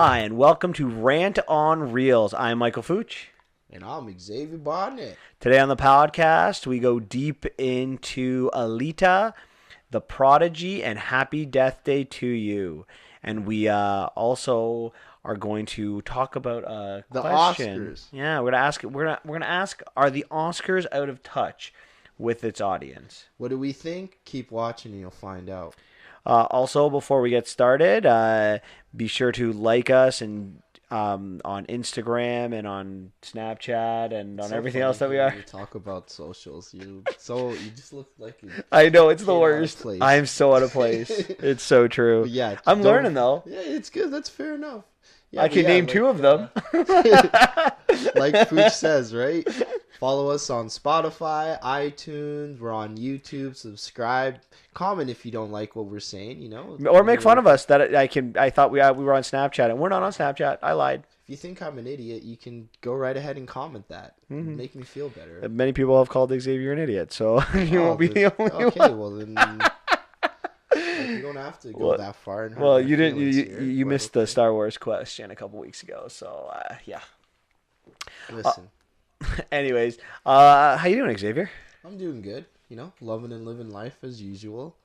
Hi, and welcome to Rant on Reels. I'm Michael Fooch. And I'm Xavier Bonnet. Today on the podcast, we go deep into Alita, the Prodigy, and Happy Death Day to You. And we also are going to talk about a The question. Oscars. Yeah, we're gonna ask. We're gonna ask: are the Oscars out of touch with its audience? What do we think? Keep watching and you'll find out. Also, before we get started, be sure to like us and on Instagram and on Snapchat and on So everything funny else that we when are. You talk about socials. You just look like I know it's the out of worst. place. I am so out of place. It's so true. But yeah, I'm learning though. Yeah, it's good. That's fair enough. Yeah, I can name two of them. Like Fooch says, right? Follow us on Spotify, iTunes. We're on YouTube. Subscribe. Comment if you don't like what we're saying. You know, Or make fun of us that I thought we were on Snapchat and we're not on Snapchat. I lied. If you think I'm an idiot, you can go right ahead and comment that. Make me feel better. Many people have called Xavier an idiot, so you won't be the only one. Okay, well then. You don't have to go that far. And well, you didn't. You missed the Star Wars question a couple weeks ago, so yeah. Listen. Anyways, how you doing, Xavier? I'm doing good. You know, loving and living life as usual.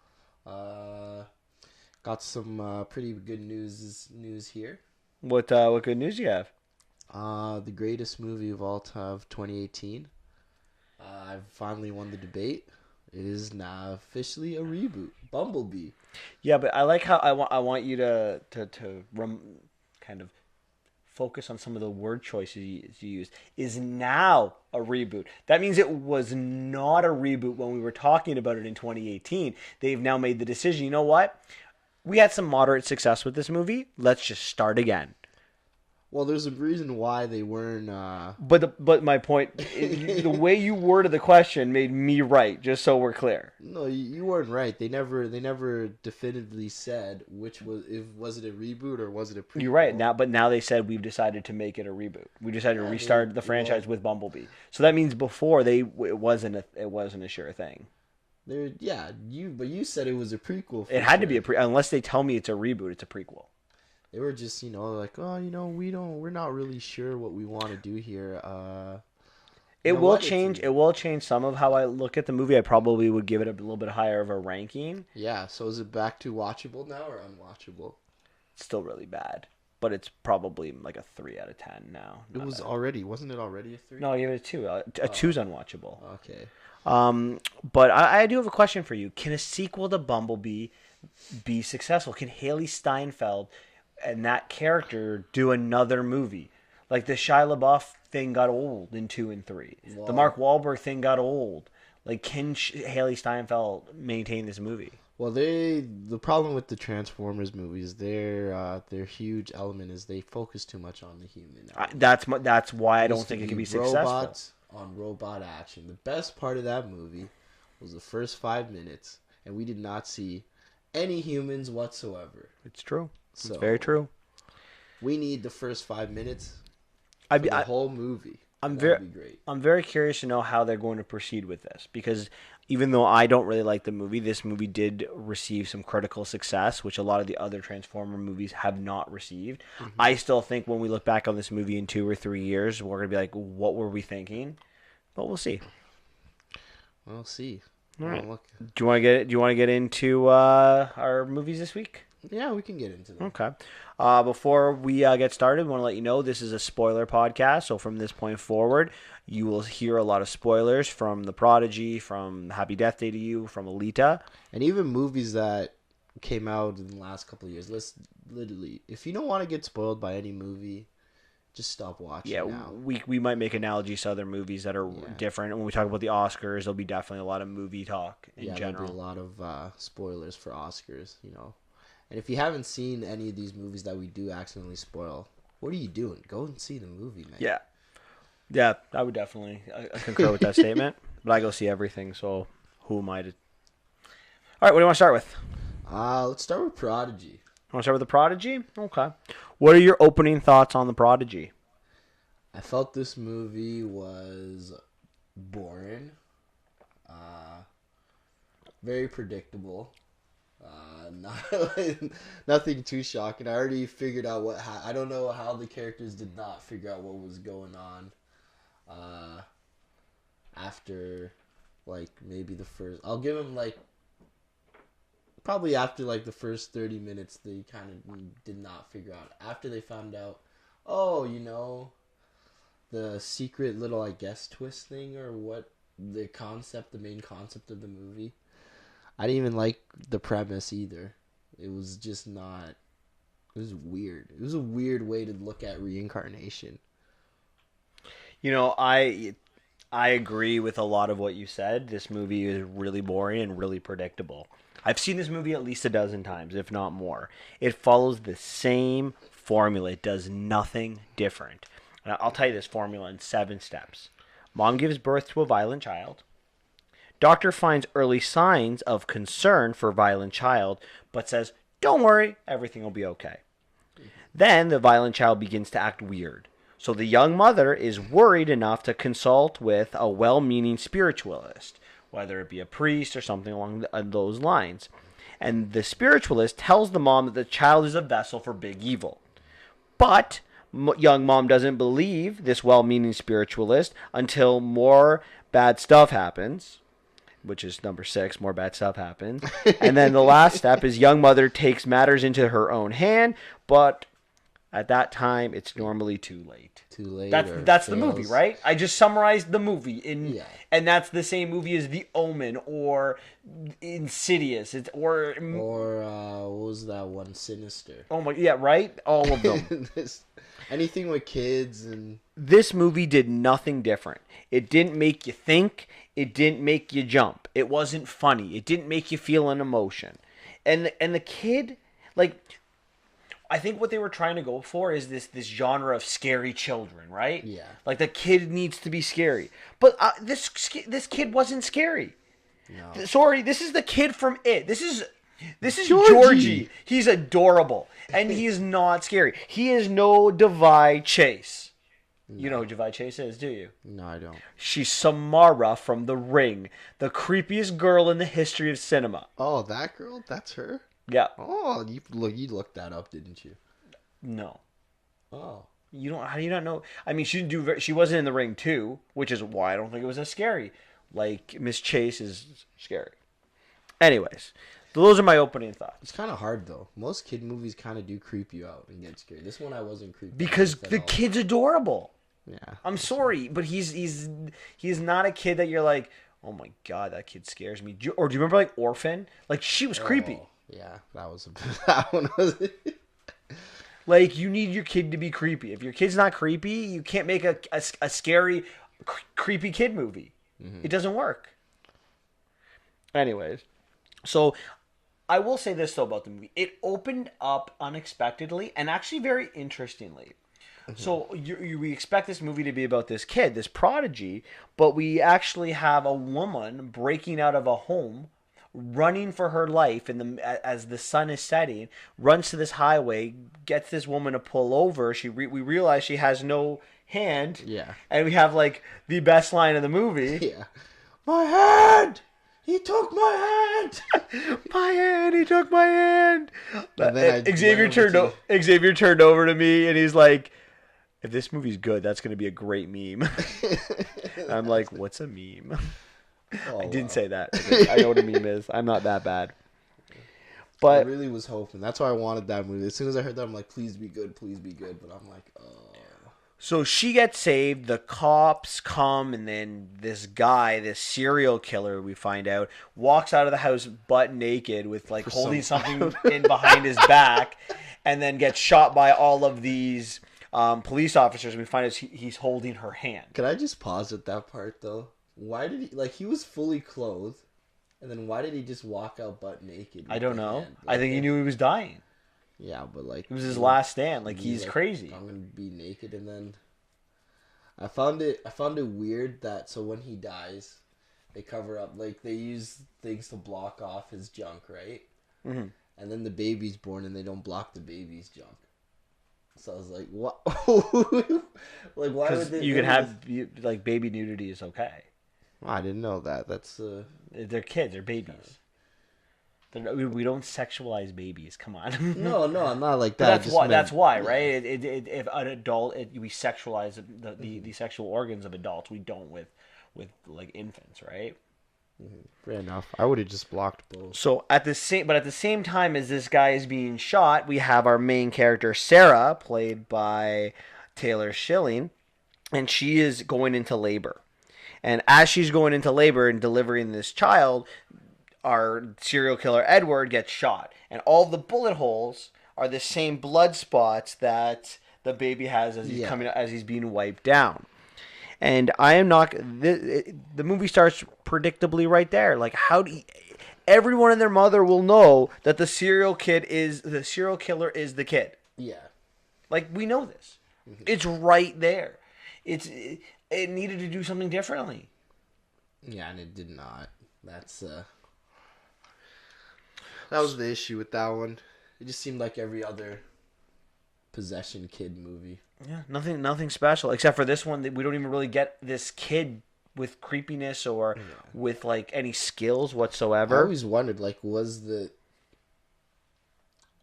Got some pretty good news here. What good news do you have? The greatest movie of all time of 2018. I've finally won the debate. It is now officially a reboot. Bumblebee. Yeah, but I like how I want you to kind of focus on some of the word choices you used. Is now a reboot. That means it was not a reboot when we were talking about it in 2018. They've now made the decision. You know what? We had some moderate success with this movie. Let's just start again. Well, there's a reason why they weren't. But my point, the way you worded the question made me right. Just so we're clear. No, you weren't right. They never definitively said which was it a reboot or was it a prequel. You're right now they said we've decided to make it a reboot. We decided to restart the franchise with Bumblebee. So that means before it wasn't a sure thing. You said it was a prequel. It had to be unless they tell me it's a reboot. It's a prequel. They were just, like, we're not really sure what we want to do here. It will change. It will change some of how I look at the movie. I probably would give it a little bit higher of a ranking. Yeah. So is it back to watchable now or unwatchable? It's still really bad, but it's probably like a 3 out of 10 now. Wasn't it already a 3? No, I gave it a 2. A 2's unwatchable. Okay. But I do have a question for you. Can a sequel to Bumblebee be successful? Can Haley Steinfeld and that character do another movie? Like the Shia LaBeouf thing got old in 2 and 3. Wow. The Mark Wahlberg thing got old. Like, can Haley Steinfeld maintain this movie? Well, the problem with the Transformers movies, their huge element is they focus too much on the human. That's why I don't think it can be successful. Robots on robot action. The best part of that movie was the first 5 minutes, and we did not see any humans whatsoever. It's true. It's very true. We need the first 5 minutes for the whole movie. That'd be great. I'm very curious to know how they're going to proceed with this, because even though I don't really like the movie, this movie did receive some critical success, which a lot of the other Transformer movies have not received. Mm-hmm. I still think when we look back on this movie in 2 or 3 years, we're going to be like, what were we thinking? But we'll see. We'll see. All right. Do you want to get into our movies this week? Yeah, we can get into them. Okay. Before we get started, we want to let you know this is a spoiler podcast. So from this point forward, you will hear a lot of spoilers from The Prodigy, from Happy Death Day to You, from Alita. And even movies that came out in the last couple of years. Literally, if you don't want to get spoiled by any movie, just stop watching now. We might make analogies to other movies that are different. When we talk about the Oscars, there'll be definitely a lot of movie talk in general. There'll be a lot of spoilers for Oscars, And if you haven't seen any of these movies that we do accidentally spoil, what are you doing? Go and see the movie, man. Yeah. Yeah, I would definitely concur with that statement. But I go see everything, so who am I to... All right, what do you want to start with? Let's start with Prodigy. Want to start with The Prodigy? Okay. What are your opening thoughts on The Prodigy? I felt this movie was boring. Very predictable. nothing too shocking. I already figured out what. I don't know how the characters did not figure out what was going on. After, like, maybe the first. I'll give them like. Probably after like the first 30 minutes, they kind of did not figure out. After they found out, oh, the secret little, I guess, twist thing or what the main concept of the movie. I didn't even like the premise either. It was just not. It was weird. It was a weird way to look at reincarnation. I agree with a lot of what you said. This movie is really boring and really predictable. I've seen this movie at least a dozen times, if not more. It follows the same formula. It does nothing different. And I'll tell you this formula in 7 steps. Mom gives birth to a violent child. Doctor finds early signs of concern for violent child, but says, don't worry, everything will be okay. Then the violent child begins to act weird. So the young mother is worried enough to consult with a well-meaning spiritualist, whether it be a priest or something along those lines. And the spiritualist tells the mom that the child is a vessel for big evil. But young mom doesn't believe this well-meaning spiritualist until more bad stuff happens, which is number 6, more bad stuff happens. And then the last step is young mother takes matters into her own hand, but at that time, it's normally too late. Too late. That's the movie, right? I just summarized the movie and that's the same movie as The Omen or Insidious. Or what was that one? Sinister. Oh my, yeah, right. All of them. Anything with kids and. This movie did nothing different. It didn't make you think. It didn't make you jump. It wasn't funny. It didn't make you feel an emotion. And the kid, like. I think what they were trying to go for is this genre of scary children, right? Yeah. Like the kid needs to be scary, but this kid wasn't scary. No. Sorry, this is the kid from It. This is Georgie. He's adorable, and he's not scary. He is no Divine Chase. No. You know who Divine Chase is, do you? No, I don't. She's Samara from The Ring, the creepiest girl in the history of cinema. Oh, that girl? That's her? Yeah. Oh, you looked that up, didn't you? No. Oh. You don't. How do you not know? I mean, she wasn't in The Ring 2, which is why I don't think it was as scary. Like Miss Chase is scary. Anyways, those are my opening thoughts. It's kind of hard though. Most kid movies kind of do creep you out and get scary. This one I wasn't creeped because the kid's adorable. Yeah. I'm sorry, but he's not a kid that you're like, oh my god, that kid scares me. Or do you remember like Orphan? Like she was creepy. Yeah, that one was. Like you need your kid to be creepy. If your kid's not creepy, you can't make a scary, creepy kid movie. Mm-hmm. It doesn't work. Anyways, so I will say this though about the movie: it opened up unexpectedly and actually very interestingly. Mm-hmm. So we expect this movie to be about this kid, this prodigy, but we actually have a woman breaking out of a home, running for her life as the sun is setting, runs to this highway, gets this woman to pull over. We realize she has no hand. Yeah. And we have like the best line of the movie. Yeah. My hand! He took my hand! My hand! He took my hand! Xavier turned over to me and he's like, if this movie's good, that's going to be a great meme. And I'm like, what's a meme? I didn't say that. I know what a meme is. I'm not that bad. But I really was hoping. That's why I wanted that movie. As soon as I heard that, I'm like, please be good, please be good. But I'm like, oh. So she gets saved. The cops come, and then this guy, this serial killer, we find out, walks out of the house butt naked with like holding something in behind his back, and then gets shot by all of these police officers. And we find out he's holding her hand. Can I just pause at that part though? Why did he was fully clothed, and then why did he just walk out butt naked? I don't know. I think he knew he was dying. Yeah, but like it was his last stand. Like he's like, crazy. I'm gonna be naked, and then I found it weird that so when he dies, they cover up like they use things to block off his junk, right? Mm-hmm. And then the baby's born, and they don't block the baby's junk. So I was like, what? Like why would they? You can have like baby nudity is okay. Oh, I didn't know that. That's they're kids. They're babies. We don't sexualize babies. Come on. No, I'm not like But that. that's why. That's why, right? If an adult, we sexualize the sexual organs of adults. We don't with like infants, right? Fair enough. I would have just blocked both. So at the same time as this guy is being shot, we have our main character Sarah, played by Taylor Schilling, and she is going into labor. And as she's going into labor and delivering this child, our serial killer Edward gets shot, and all the bullet holes are the same blood spots that the baby has as he's being wiped down. And I am not. The movie starts predictably right there. Like, everyone and their mother will know that the serial killer is the kid. Yeah. Like, we know this. Mm-hmm. It's right there. It needed to do something differently. Yeah, and it did not. That was the issue with that one. It just seemed like every other possession kid movie. Yeah, nothing special except for this one. We don't even really get this kid with creepiness or with like any skills whatsoever. I always wondered, like, was the...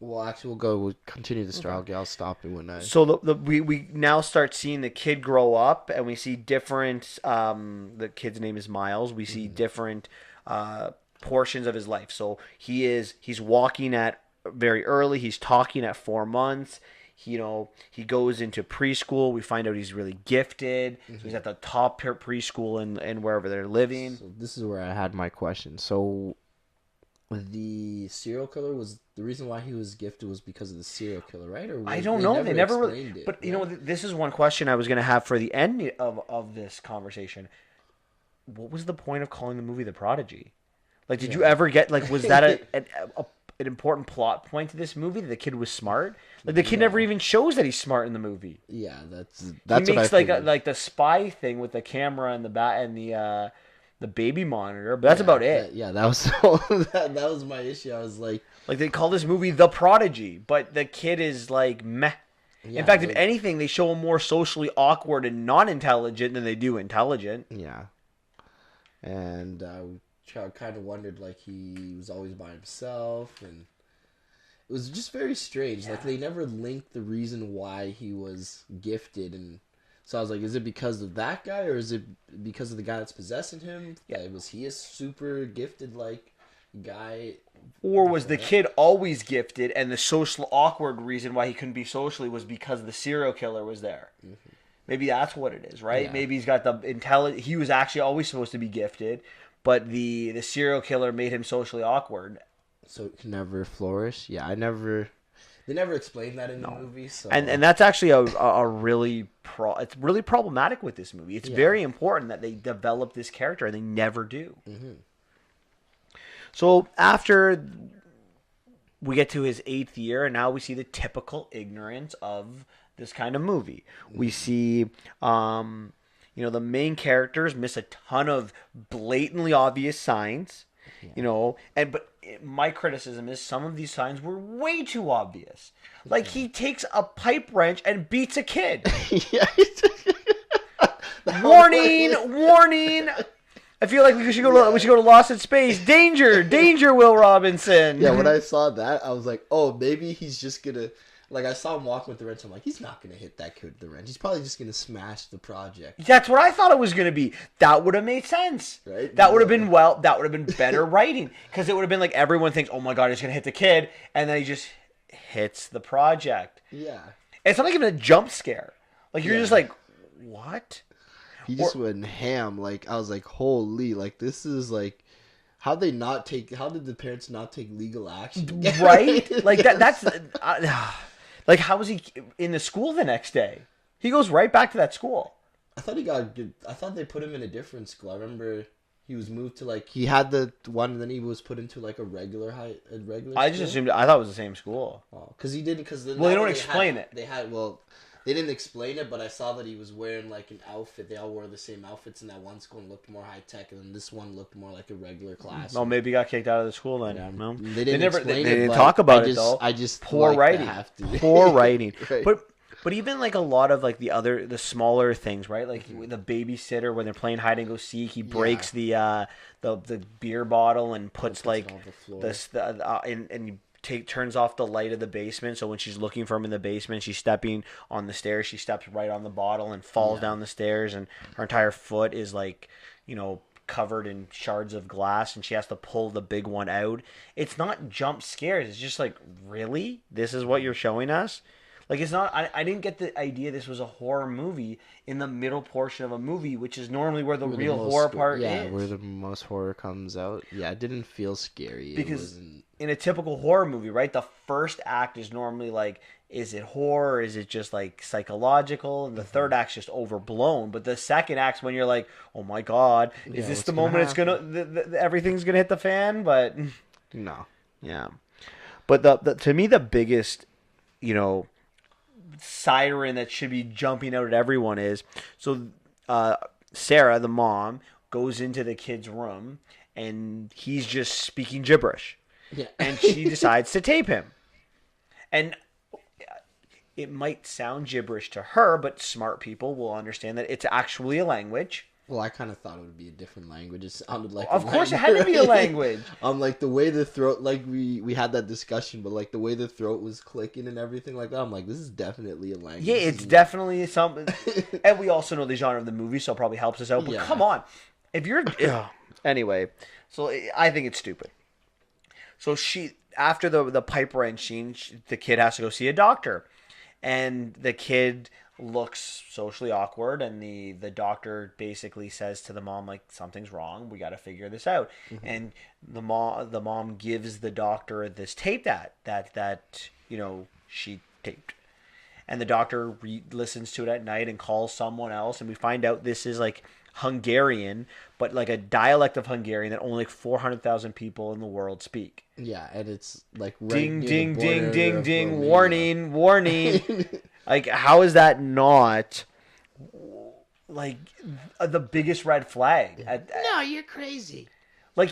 Well, actually, we'll continue the story. Okay. I'll stop it when I... So we now start seeing the kid grow up, and we see different... the kid's name is Miles. We see different portions of his life. So he's walking at very early. He's talking at 4 months. He goes into preschool. We find out he's really gifted. So he's at the top preschool and wherever they're living. So this is where I had my question. So the serial killer was the reason why he was gifted was because of the serial killer, right? Or I don't know. They never really. But this is one question I was going to have for the end of this conversation. What was the point of calling the movie The Prodigy? Like, did you ever get was that an important plot point to this movie that the kid was smart? Like, the kid never even shows that he's smart in the movie. Yeah, that's he makes like the spy thing with the camera and the baby monitor, but that's about it. That was that was my issue. I was like they call this movie The Prodigy, but the kid is like meh. Yeah, in fact, if anything, they show him more socially awkward and non-intelligent than they do intelligent. Yeah, and kind of wondered, like, he was always by himself, and it was just very strange. Like, they never linked the reason why he was gifted, and so I was like, is it because of that guy, or is it because of the guy that's possessing him? Yeah, was he a super gifted, like, guy? Or was the kid always gifted, and the social awkward reason why he couldn't be socially was because the serial killer was there? Mm-hmm. Maybe that's what it is, right? Yeah. Maybe he's got the intelligence. He was actually always supposed to be gifted, but the serial killer made him socially awkward. So it can never flourish? Yeah, they never explained that in the movie. So. And that's actually a really it's really problematic with this movie. It's very important that they develop this character, and they never do. Mm-hmm. So after we get to his 8th year, and now we see the typical ignorance of this kind of movie. Mm-hmm. We see... the main characters miss a ton of blatantly obvious signs, but my criticism is some of these signs were way too obvious. Like, he takes a pipe wrench and beats a kid. Warning! I feel like we should go to Lost in Space. Danger, Will Robinson. Yeah, when I saw that, I was like, oh, maybe he's just gonna... Like, I saw him walking with the wrench. I'm like, he's not going to hit that kid with the wrench. He's probably just going to smash the project. That's what I thought it was going to be. That would have made sense. Right? That would have been better writing. Because it would have been like everyone thinks, oh my God, he's going to hit the kid. And then he just hits the project. Yeah. It's not like even a jump scare. Like, you're just like, what? He just went ham. Like, I was like, holy, like, this is like... How did the parents not take legal action? Right? Like, that's... like, how was he in the school the next day? He goes right back to that school. I thought they put him in a different school. I remember he was moved to, like, he had the one, and then he was put into, like, a regular school. I just assumed, I thought it was the same school. Oh, because he didn't, well, they don't explain it. They didn't explain it, but I saw that he was wearing, like, an outfit. They all wore the same outfits in that one school and looked more high-tech, and then this one looked more like a regular class. Oh, maybe he got kicked out of the school then. Yeah. No? They didn't talk about it, though. I just Poor writing. Have to. Poor writing. Right. But But even like a lot of like the smaller things, right? Like the babysitter when they're playing hide and go seek, he breaks the beer bottle and puts like it on the floor. and you turns off the light of the basement. So when she's looking for him in the basement, she's stepping on the stairs. She steps right on the bottle and falls down the stairs, and her entire foot is like, covered in shards of glass, and she has to pull the big one out. It's not jump scares. It's just like, really? This is what you're showing us? Like, it's not. I didn't get the idea this was a horror movie in the middle portion of a movie, which is normally where the real horror part is. Yeah, where the most horror comes out. Yeah, it didn't feel scary. Because in a typical horror movie, right, the first act is normally like, is it horror? Is it just like psychological? And the third act's just overblown. But the second act's when you're like, oh my god, is this the moment it's gonna everything's gonna hit the fan? But no, yeah. But the to me the biggest, siren that should be jumping out at everyone is Sarah, the mom, goes into the kid's room and he's just speaking gibberish. Yeah. And she decides to tape him. And it might sound gibberish to her, but smart people will understand that it's actually a language. Well, I kind of thought it would be a different language. It sounded like of course it had to be a language. Like the way the throat, like we had that discussion, but like the way the throat was clicking and everything like that, I'm like, this is definitely a language. Yeah, it's definitely something. And we also know the genre of the movie, so it probably helps us out. But come on, if you're anyway, so I think it's stupid. So after the pipe wrenching, the kid has to go see a doctor, and the kid looks socially awkward, and the doctor basically says to the mom, like, something's wrong, we got to figure this out. And the mom gives the doctor this tape that she taped, and the doctor listens to it at night and calls someone else, and we find out this is like Hungarian, but like a dialect of Hungarian that only like 400,000 people in the world speak. Yeah, and it's like right ding ding ding ding ding, warning. Like, how is that not like the biggest red flag? No, you're crazy. Like,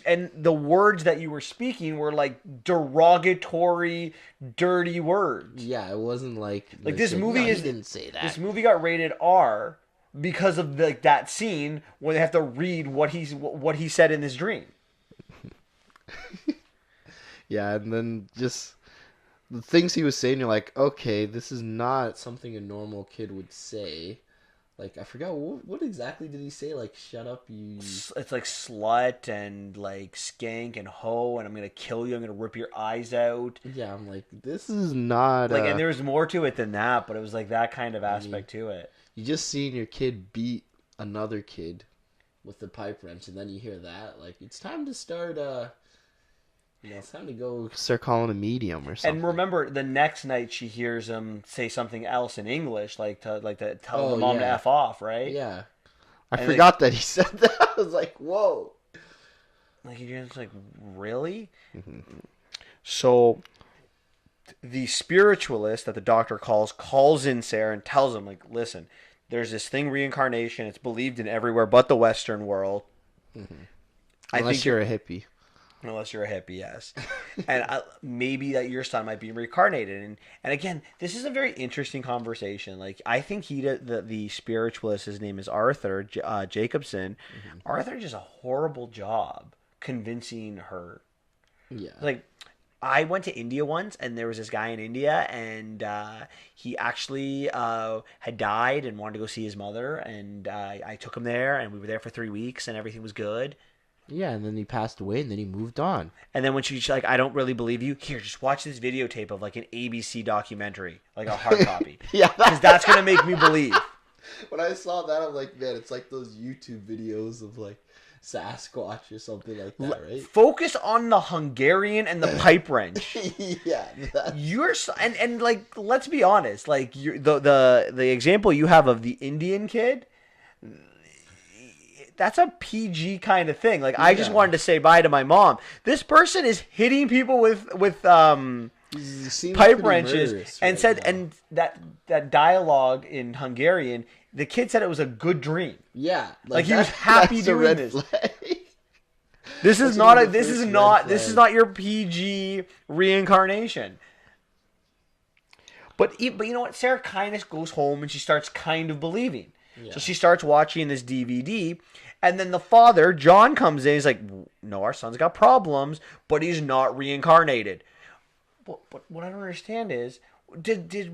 and the words that you were speaking were like derogatory, dirty words. Yeah, it wasn't like this movie he didn't say that. This movie got rated R because of that scene where they have to read what he said in his dream. Yeah, and then just the things he was saying, you're like, okay, this is not something a normal kid would say. Like, I forgot, what exactly did he say? Like, shut up, you... It's like slut and, like, skank and hoe, and I'm going to kill you, I'm going to rip your eyes out. Yeah, I'm like, this is not... Like, and there's more to it than that, but it was, like, that kind of aspect to it. You just seen your kid beat another kid with the pipe wrench, and then you hear that. Like, it's time to start, it's time to go start calling a medium or something. And remember, the next night she hears him say something else in English, like to tell the mom to F off, right? Yeah. I forgot that he said that. I was like, whoa. Like, you're just like, really? Mm-hmm. So, the spiritualist that the doctor calls in Sarah and tells him, like, listen, there's this thing, reincarnation. It's believed in everywhere but the Western world. Mm-hmm. Unless you're a hippie. Unless you're a hippie, yes. And maybe that your son might be reincarnated. And again, this is a very interesting conversation. Like, I think the spiritualist, his name is Arthur Jacobson. Mm-hmm. Arthur does a horrible job convincing her. Yeah. Like, I went to India once, and there was this guy in India, and he actually had died and wanted to go see his mother. And I took him there, and we were there for 3 weeks, and everything was good. Yeah, and then he passed away, and then he moved on. And then when she's like, I don't really believe you. Here, just watch this videotape of like an ABC documentary, like a hard copy. Yeah. Because that's going to make me believe. When I saw that, I'm like, man, it's like those YouTube videos of like Sasquatch or something like that, right? Focus on the Hungarian and the pipe wrench. Yeah. You're and like, let's be honest, like the example you have of the Indian kid, that's a PG kind of thing. Like, I just wanted to say bye to my mom. This person is hitting people with pipe wrenches and said, and that dialogue in Hungarian, the kid said it was a good dream. Yeah, like he was happy doing this. This is not your PG reincarnation. But you know what? Sarah kind of goes home and she starts kind of believing. Yeah. So she starts watching this DVD, and then the father, John, comes in. He's like, "No, our son's got problems, but he's not reincarnated." But what I don't understand is,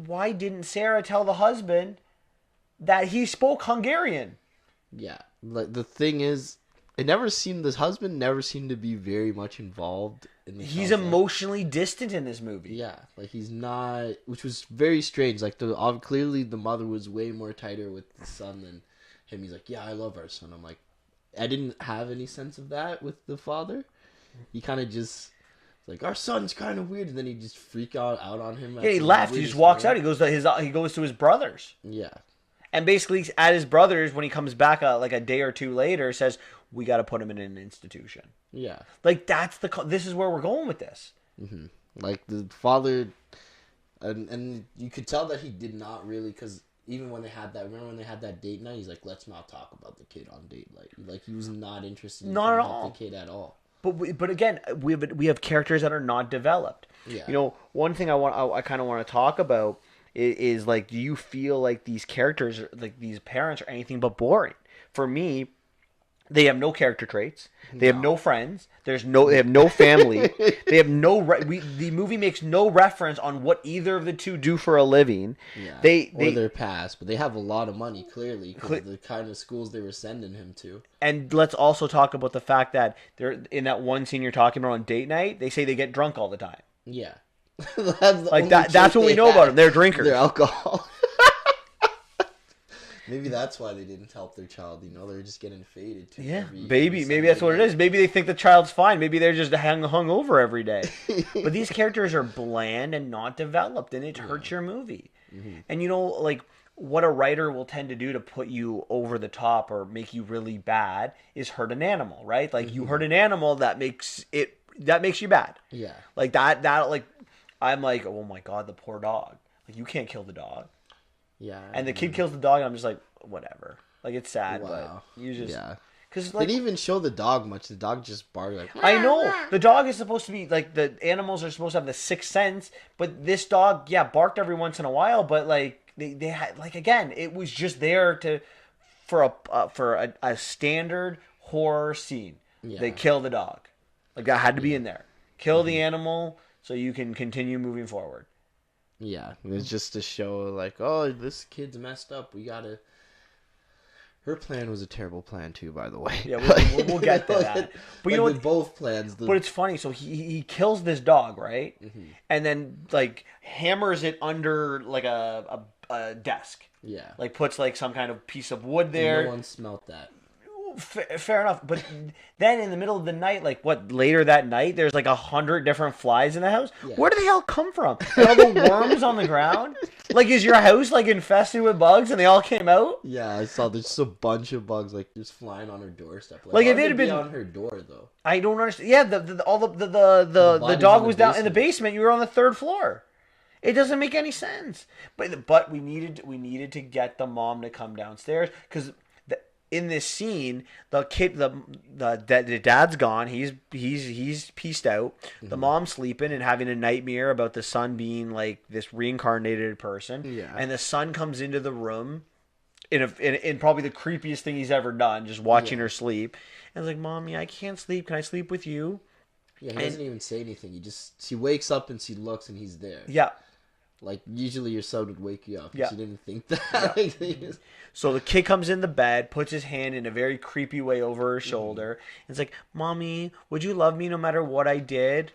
why didn't Sarah tell the husband that he spoke Hungarian? Yeah, like the thing is, this husband never seemed to be very much involved in the He's conflict. emotionally distant in this movie. Yeah, like he's not, which was very strange. Like clearly the mother was way more tighter with the son than him. He's like, yeah, I love our son. I'm like, I didn't have any sense of that with the father. He kind of just like, our son's kind of weird, and then he just freak out on him. Yeah, he left. He just walks out. He goes to his brothers. Yeah. And basically, at his brother's, when he comes back like a day or two later, says, "We got to put him in an institution." Yeah. Like this is where we're going with this. Mm-hmm. Like the father, and you could tell that he did not really, because even when they had that, remember when they had that date night, he's like, "Let's not talk about the kid on date night." Like he was not interested in Not at help all. the kid at all. But again, we have characters that are not developed. Yeah. You know, one thing I kind of want to talk about is like, do you feel like these characters, like these parents, are anything but boring? For me, they have no character traits. They have no friends. They have no family. They have the movie makes no reference on what either of the two do for a living. Yeah. Or their past, but they have a lot of money, clearly, because of the kind of schools they were sending him to. And let's also talk about the fact that they're in that one scene you're talking about on date night. They say they get drunk all the time. Yeah. That's what we know about them. They're drinkers. They're alcohol. Maybe that's why they didn't help their child. You know, they're just getting faded too. Yeah, maybe that's what it is. Maybe they think the child's fine. Maybe they're just hung over every day. But these characters are bland and not developed, and it hurts your movie. Mm-hmm. And you know, like, what a writer will tend to do to put you over the top or make you really bad is hurt an animal, right? Like, you hurt an animal, that makes you bad. Yeah. Like that like, I'm like, oh my God, the poor dog. Like, you can't kill the dog. Yeah. And the kid kills the dog, and I'm just like, whatever. Like, it's sad, Wow. but you just... Yeah. Cause, They like, didn't even show the dog much. The dog just barked like... I know. The dog is supposed to be, like, the animals are supposed to have the sixth sense, but this dog, yeah, barked every once in a while, but, like, they had, like, again, it was just there for a standard horror scene. Yeah. They kill the dog. Like, that had to be in there. Kill the animal so you can continue moving forward. Yeah, it's just to show, like, oh, this kid's messed up. We gotta... Her plan was a terrible plan, too, by the way. Yeah, we'll get to that. But you know what? Both plans... But it's funny. So he kills this dog, right? Mm-hmm. And then, like, hammers it under, like, a desk. Yeah. Like, puts, like, some kind of piece of wood there. No one smelt that. Fair enough. But then in the middle of the night, like, later that night, there's like 100 different flies in the house. Yeah. Where do the hell come from? And all the worms on the ground? Like, is your house, like, infested with bugs and they all came out? Yeah, I saw there's just a bunch of bugs, like, just flying on her doorstep. Like, if it it'd had be been on her door, though. I don't understand. Yeah, the dog was down in the basement. You were on the third floor. It doesn't make any sense. But we needed to get the mom to come downstairs, because in this scene, the dad's gone. He's pieced out. Mm-hmm. The mom's sleeping and having a nightmare about the son being like this reincarnated person. Yeah. And the son comes into the room in probably the creepiest thing he's ever done, just watching her sleep. And it's like, "Mommy, I can't sleep. Can I sleep with you?" Yeah, he doesn't even say anything. She wakes up and she looks and he's there. Yeah. Like, usually your son would wake you up. Yeah. She didn't think that. Yeah. So the kid comes in the bed, puts his hand in a very creepy way over her shoulder. And it's like, "Mommy, would you love me no matter what I did?"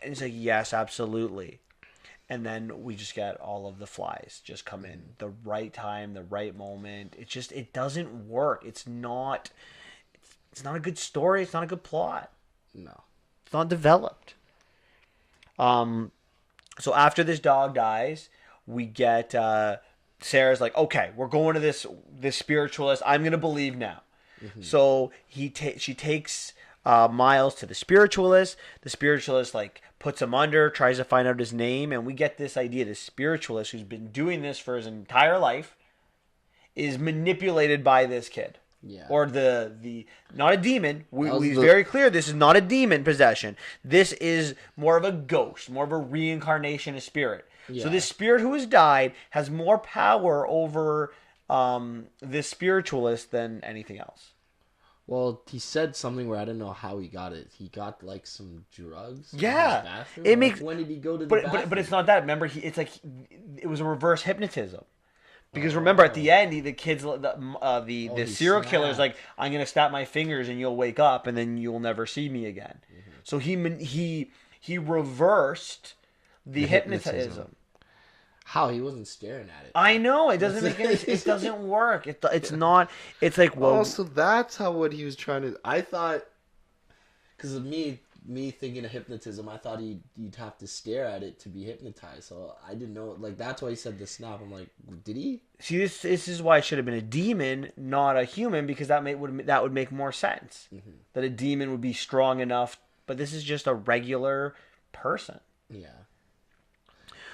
And it's like, "Yes, absolutely." And then we just get all of the flies just come in. The right time, the right moment. It doesn't work. It's not a good story. It's not a good plot. No. It's not developed. So after this dog dies, we get Sarah's like, "Okay, we're going to this spiritualist. I'm gonna believe now." Mm-hmm. So she takes Miles to the spiritualist. The spiritualist like puts him under, tries to find out his name, and we get this idea: the spiritualist, who's been doing this for his entire life, is manipulated by this kid. Yeah. Or the not a demon. We're very clear this is not a demon possession. This is more of a ghost, more of a reincarnation of spirit. So Yeah. this spirit who has died has more power over this spiritualist than anything else. Well, he said something where I don't know how he got it. He got like some drugs in his Yeah, bathroom. it Like, makes. when did he go to the But bathroom? it's not that. Remember, it was a reverse hypnotism. Because remember, at the end, the kids, the he serial killer's snapped. like, I'm gonna snap my fingers and you'll wake up and then you'll never see me again. So he reversed the hypnotism. How he wasn't staring at it. I know it doesn't make any. It doesn't work. It's not. It's like, well, Oh, so that's how what he was trying to. I thought. Because of me thinking of hypnotism, I thought you'd have to stare at it to be hypnotized. So I didn't know. Like, that's why he said the snap. I'm like, did he? see, this is why it should have been a demon, not a human, because that would make more sense. That a demon would be strong enough, but this is just a regular person. Yeah.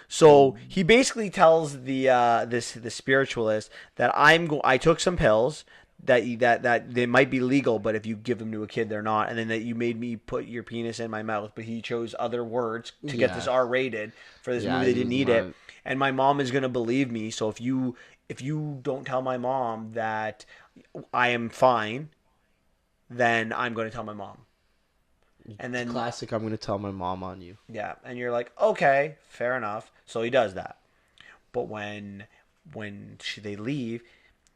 So he basically tells the spiritualist that I took some pills that they might be legal, but if you give them to a kid, they're not, and then that you made me put your penis in my mouth, but he chose other words to get this R rated for this movie. They didn't need it, and my mom is gonna believe me. So if you don't tell my mom that I am fine, then I'm going to tell my mom. And then Classic, I'm going to tell my mom on you. yeah, and you're like, okay, fair enough. So he does that. But when they leave,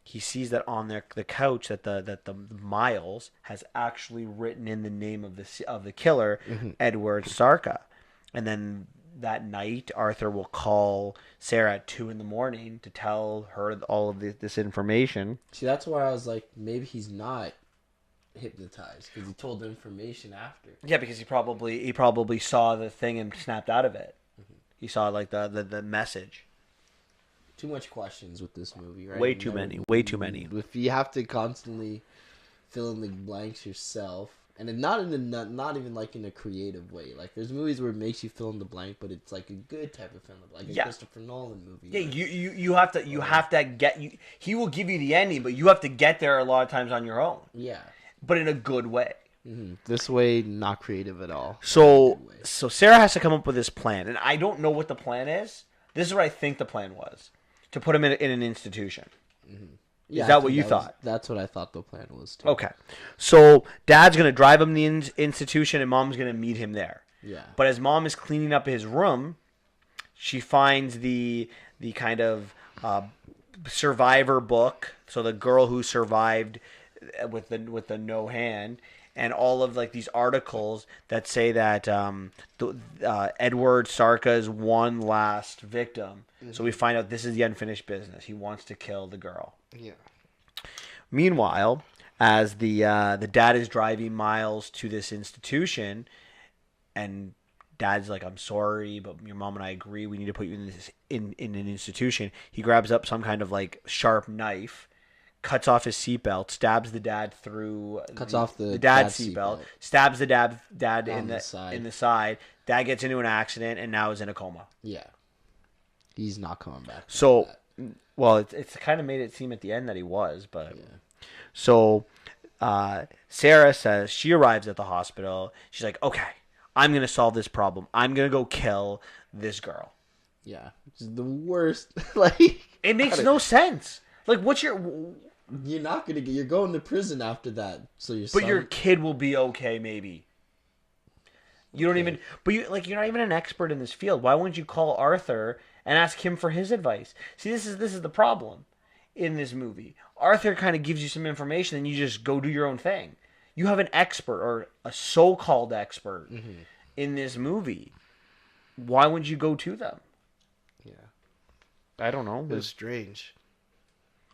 he sees that on the couch that the Miles has actually written in the name of the killer, Edward Sarka. And then that night, Arthur will call Sarah at 2 a.m. to tell her all of this information. See, that's why I was like, maybe he's not hypnotized because he told the information after. Yeah, because he probably saw the thing and snapped out of it. He saw like the message. Too much questions with this movie, right? Way too many. Way too many. If you have to constantly fill in the blanks yourself, and not even like in a creative way. Like there's movies where it makes you fill in the blank, but it's like a good type of film, like a Christopher Nolan movie. Yeah, you have to get you. He will give you the ending, but you have to get there a lot of times on your own. Yeah, but in a good way. This way, not creative at all. So Sarah has to come up with this plan, and I don't know what the plan is. This is what I think the plan was: to put him in an institution. Yeah, is that what you thought? That's what I thought the plan was too. Okay, so Dad's gonna drive him to the institution, and Mom's gonna meet him there. Yeah. But as Mom is cleaning up his room, she finds the kind of survivor book. So the girl who survived with the no hand, and all of like these articles that say that Edward Sarka's one last victim. So we find out this is the unfinished business. He wants to kill the girl. Yeah. Meanwhile, as the dad is driving Miles to this institution, and Dad's like, "I'm sorry, but your mom and I agree. We need to put you in this in an institution." He grabs up some kind of like sharp knife, cuts off his seatbelt, stabs the dad through. Cuts off the dad's dad's seatbelt, seatbelt. stabs the dad in the side. in the side. Dad gets into an accident and now is in a coma. Yeah. He's not coming back. So, well, it's kind of made it seem at the end that he was, but Yeah. so Sarah says she arrives at the hospital. She's like, "Okay, I'm gonna solve this problem. I'm gonna go kill this girl." Yeah. Which is the worst. Like, It makes no sense. Like, you're not gonna you're going to prison after that. So your kid will be okay, maybe. You don't even, but you're not even an expert in this field. Why wouldn't you call Arthur and ask him for his advice? See, this is the problem in this movie. Arthur kind of gives you some information, and you just go do your own thing. You have an expert or a so-called expert in this movie. Why wouldn't you go to them? Yeah. I don't know. It was strange.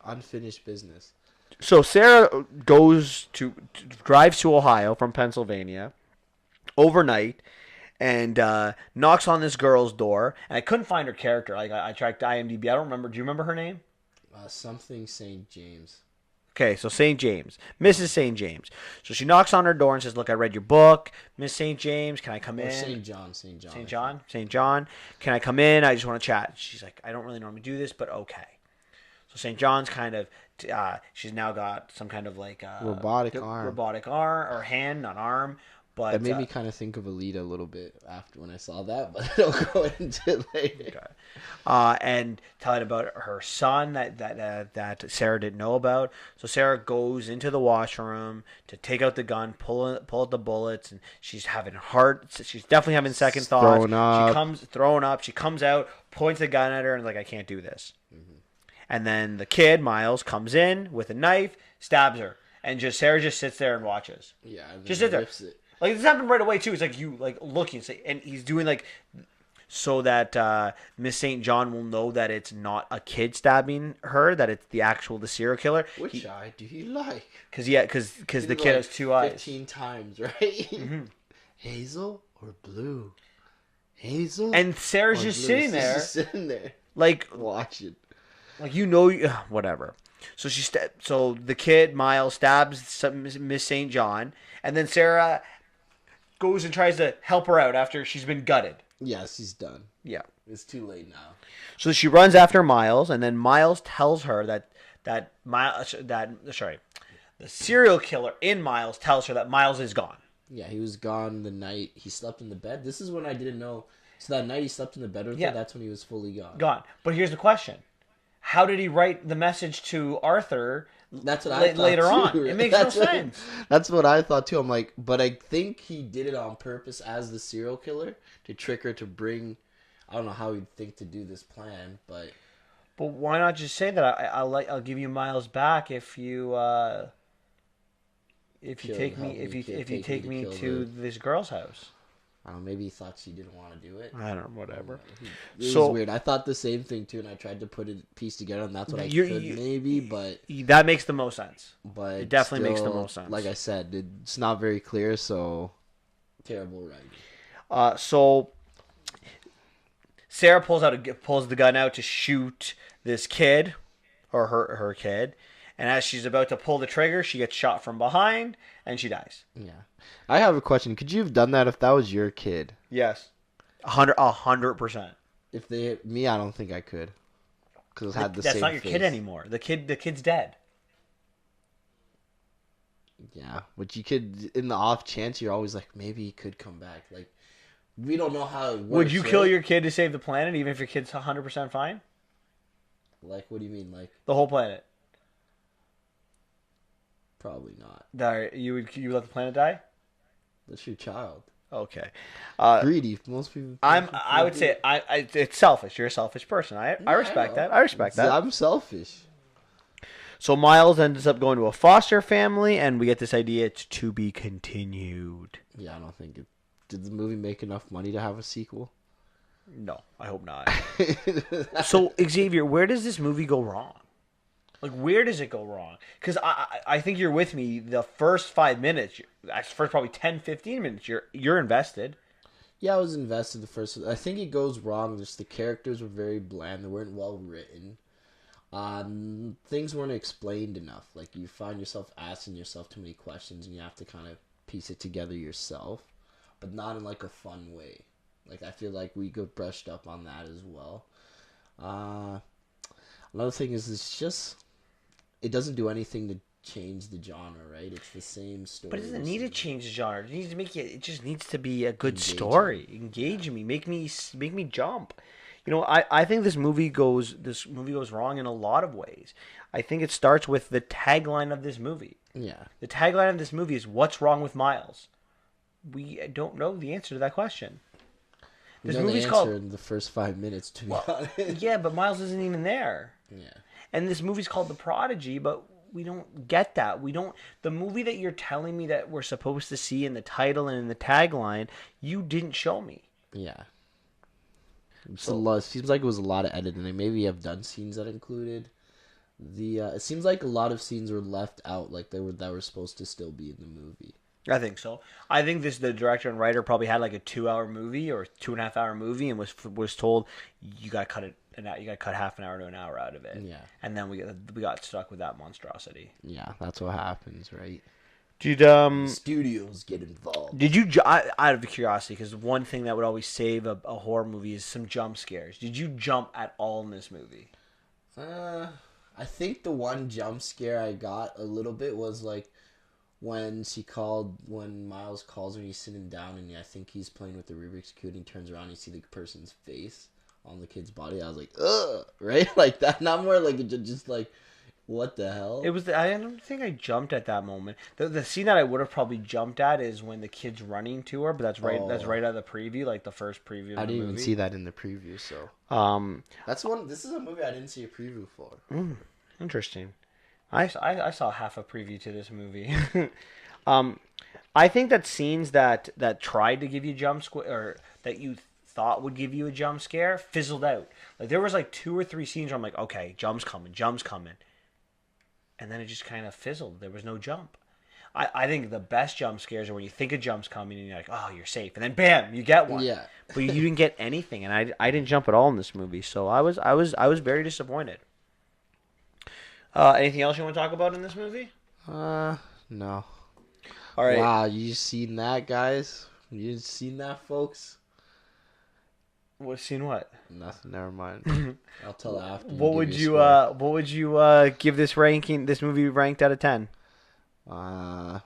unfinished business. So Sarah drives to Ohio from Pennsylvania overnight and knocks on this girl's door. And I couldn't find her character. Like I tracked IMDb. I don't remember. Do you remember her name? Something St. James. Okay, so St. James. Mrs. St. James. So she knocks on her door and says, "Look, I read your book. Miss St. James, can I come in?" St. John. St. John. Can I come in? I just want to chat. She's like, "I don't really normally do this, but okay." So St. John's kind of, she's now got some kind of like robotic arm or hand, not arm, But That made me kind of think of Alita a little bit after when I saw that, but I'll go into it later. okay. And telling about her son that Sarah didn't know about. So Sarah goes into the washroom to take out the gun, pull out the bullets, and she's having she's definitely having second thoughts. Throwing up. She comes throwing up. She comes out, points the gun at her, and is like, I can't do this. Mm-hmm. And then the kid Miles comes in with a knife, stabs her, and Sarah just sits there and watches. Yeah, and Just sit there. rips it. Like this happened right away too. It's like you like looking, and he's doing like so that Miss St. John will know that it's not a kid stabbing her, that it's the serial killer. Which eye do you like? Because the kid has two eyes. 15 times, right? Mm-hmm. Hazel or blue? Hazel. And Sarah's just Blue. sitting there, Just sitting there. like Watching. whatever. So so the kid Miles stabs Miss St. John, and then Sarah goes and tries to help her out after she's been gutted. Yes, he's done. Yeah. It's too late now. So she runs after Miles, and then Miles tells her the serial killer in Miles tells her that Miles is gone. Yeah, he was gone the night he slept in the bed. This is when I didn't know. So that night he slept in the bed with her, that's when he was fully gone. Gone. But here's the question. How did he write the message to Arthur That's what I thought later too. on? It makes no sense. That's what I thought too. I'm like, But I think he did it on purpose as the serial killer to trick her to bring. I don't know how he'd think to do this plan, but why not just say that I'll give you Miles back if you take me to this girl's house. I don't know, maybe he thought she didn't want to do it. I don't know, whatever. It was weird. I thought the same thing too, and I tried to put a piece together, and that's what I could maybe, but that makes the most sense. But it definitely makes the still, most sense. Like I said, it's not very clear, so terrible writing. So Sarah pulls the gun out to shoot this kid, or her kid, and as she's about to pull the trigger, she gets shot from behind and she dies. yeah. I have a question. Could you have done that if that was your kid? Yes, 100%. If they Me, I don't think I could. Because it had the same. That's not your face. kid anymore. The kid's dead. Yeah, but you could, in the off chance, you're always like, maybe he could come back. Like we don't know how it works. Would you right? kill your kid to save the planet, even if your kid's 100% fine? Like what do you mean? Like The whole planet. probably not. You let the planet die? That's your child. Okay. greedy. Most people. I would say it's selfish. You're a selfish person. I respect that. I respect that. I'm selfish. So Miles ends up going to a foster family, and we get this idea it's to be continued. Yeah, I don't think it. Did the movie make enough money to have a sequel? No, I hope not. So Xavier, where does this movie go wrong? Like, where does it go wrong? Because I think you're with me. The first 5 minutes, first probably 10, 15 minutes, you're invested. Yeah, I was invested the first. I think it goes wrong. Just the characters were very bland. They weren't well written. Things weren't explained enough. Like you find yourself asking yourself too many questions, and you have to kind of piece it together yourself, but not in like a fun way. Like I feel like we got brushed up on that as well. Another thing is it's just it doesn't do anything to change the genre, right? It's the same story. But it doesn't need to change the genre. It needs to make it. It just needs to be a good Engaging. story. Engage me. Make me jump. You know, I think this movie goes wrong in a lot of ways. I think it starts with the tagline of this movie. Yeah. The tagline of this movie is "What's wrong with Miles?" We don't know the answer to that question. This movie's called in the first 5 minutes. To be honest. Yeah, but Miles isn't even there. Yeah. And this movie's called The Prodigy, but we don't get that. The movie that you're telling me that we're supposed to see in the title and in the tagline, you didn't show me. Yeah. It's a lot. It seems like it was a lot of editing. They maybe have done scenes that included the. It seems like a lot of scenes were left out, like that were supposed to still be in the movie. I think so. I think the director and writer probably had like a 2-hour movie or 2.5 hour movie and was told you got to cut it. You got to cut half an hour to an hour out of it. Yeah. And then we got stuck with that monstrosity. Yeah, that's what happens, right? Studios get involved. Did you, out of curiosity, because one thing that would always save a horror movie is some jump scares. Did you jump at all in this movie? I think the one jump scare I got a little bit was like when Miles calls her, and he's sitting down, and I think he's playing with the Rubik's Cube, and he turns around and you see the person's face on the kid's body. I was like, ugh, right? Like that. Not more like just like, what the hell? It was. I don't think I jumped at that moment. The scene that I would have probably jumped at is when the kid's running to her, but that's right. That's right out of the preview, like the first preview. Of I the didn't movie. even see that in the preview, so that's one. This is a movie I didn't see a preview for. Interesting. I saw half a preview to this movie. I think that scenes that tried to give you jump scare, or that you thought would give you a jump scare, fizzled out. Like there was like 2 or 3 scenes where I'm like, okay, jump's coming, and then it just kind of fizzled. There was no jump. I think the best jump scares are when you think a jump's coming and you're like, oh, you're safe, and then bam, you get one. Yeah. But you didn't get anything, and I didn't jump at all in this movie, so I was very disappointed. Anything else you want to talk about in this movie? No. All right. Wow, you seen that, guys? You seen that, folks? What scene? What? Nothing. Never mind. I'll tell after. What would you give this ranking? This movie ranked out of 10? Well,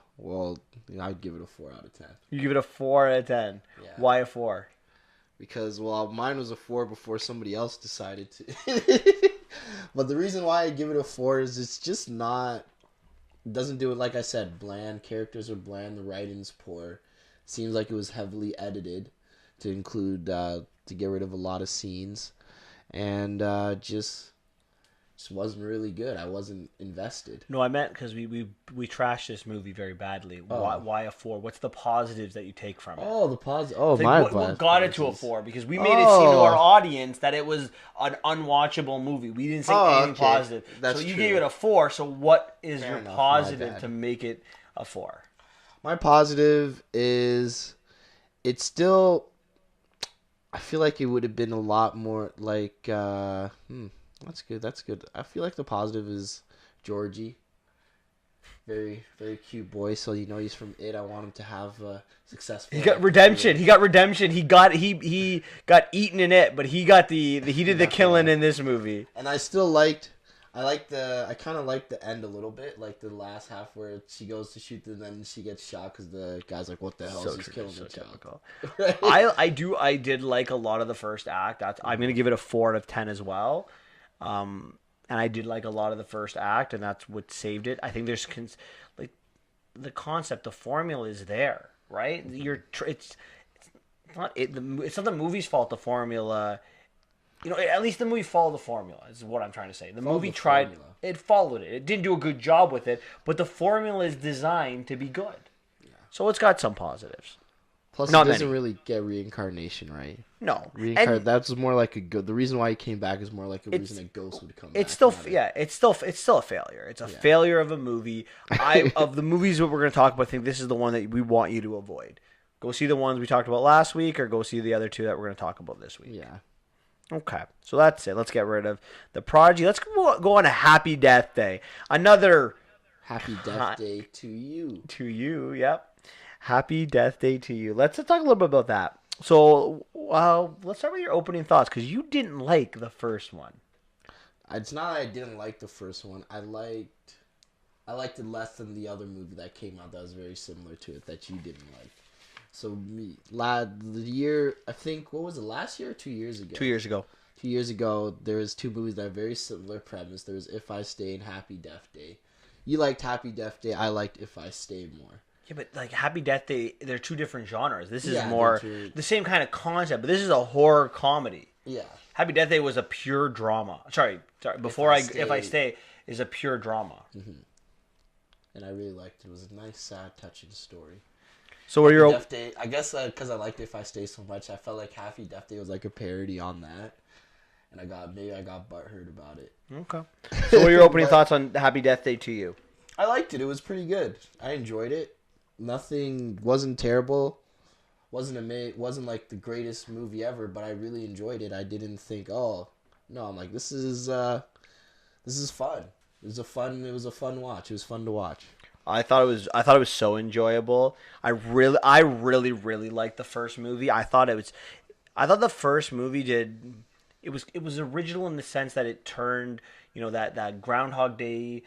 I'd give it a 4 out of 10. You give it a 4 out of 10. Yeah. Why a 4? Because mine was a 4 before somebody else decided to. But the reason why I give it a 4 is it's just not. It doesn't do it, like I said, bland. Characters are bland. The writing's poor. Seems like it was heavily edited to include to get rid of a lot of scenes, and just wasn't really good. I wasn't invested. No, I meant because we trashed this movie very badly. Oh. Why a 4? What's the positives that you take from it? Oh, the positive. Oh, Like, my what got it to a apologies. 4? Because we made it seem to our audience that it was an unwatchable movie. We didn't say anything okay. positive. That's so you true. gave it a 4. So what is Fair your enough, my positive bad. to make it a 4? My positive is it's still. I feel like it would have been a lot more like. That's good. That's good. I feel like the positive is Georgie. Very, very cute boy. So he's from It. I want him to have a successful. He got redemption. He got redemption. He got eaten in It, but he did the killing in this movie. And I kind of liked the end a little bit, like the last half where she goes to shoot and then she gets shot because the guy's like, "What the hell? He's killing the child." Right? I did like a lot of the first act. I'm gonna give it a 4 out of 10 as well. And I did like a lot of the first act, and that's what saved it. I think there's like the concept, the formula is there, right? It's not the movie's fault. The formula, at least the movie followed the formula. Is what I'm trying to say. The movie tried. Formula. It followed it. It didn't do a good job with it, but the formula is designed to be good. Yeah. So it's got some positives. Plus, Not it doesn't many. really get reincarnation, right? No, That's more like a good. The reason why he came back is more like a reason a ghost would come back. It's still a failure. It's a failure of a movie. Of the movies that we're going to talk about, I think this is the one that we want you to avoid. Go see the ones we talked about last week, or go see the other 2 that we're going to talk about this week. Yeah. Okay, so that's it. Let's get rid of the Prodigy. Let's go on a Happy Death Day. Another Happy Death Day to you. To you, yep. Happy Death Day to you. Let's talk a little bit about that. So, let's start with your opening thoughts, because you didn't like the first one. It's not that I didn't like the first one. I liked it less than the other movie that came out that was very similar to it that you didn't like. So the year, I think, what was it, last year or 2 years ago? 2 years ago. 2 years ago, there was 2 movies that had very similar premise. There was If I Stay and Happy Death Day. You liked Happy Death Day. I liked If I Stay more. Yeah, but like Happy Death Day, they're 2 different genres. This is Yeah, more they're 2 the same kind of concept, but this is a horror comedy. Yeah. Happy Death Day was a pure drama. Sorry. If I Stay is a pure drama. Mm-hmm. And I really liked it. It was a nice, sad, touching story. So what are your Death Day? I guess because I liked If I Stay so much, I felt like Happy Death Day was like a parody on that, and I got butthurt about it. Okay. So what are your opening thoughts on Happy Death Day to you? I liked it. It was pretty good. I enjoyed it. Nothing wasn't terrible. Wasn't like the greatest movie ever, but I really enjoyed it. I didn't think, oh no, I'm like this is fun. It was a fun watch. It was fun to watch. I thought it was so enjoyable. I really liked the first movie. I thought the first movie it was original in the sense that it turned, that Groundhog Day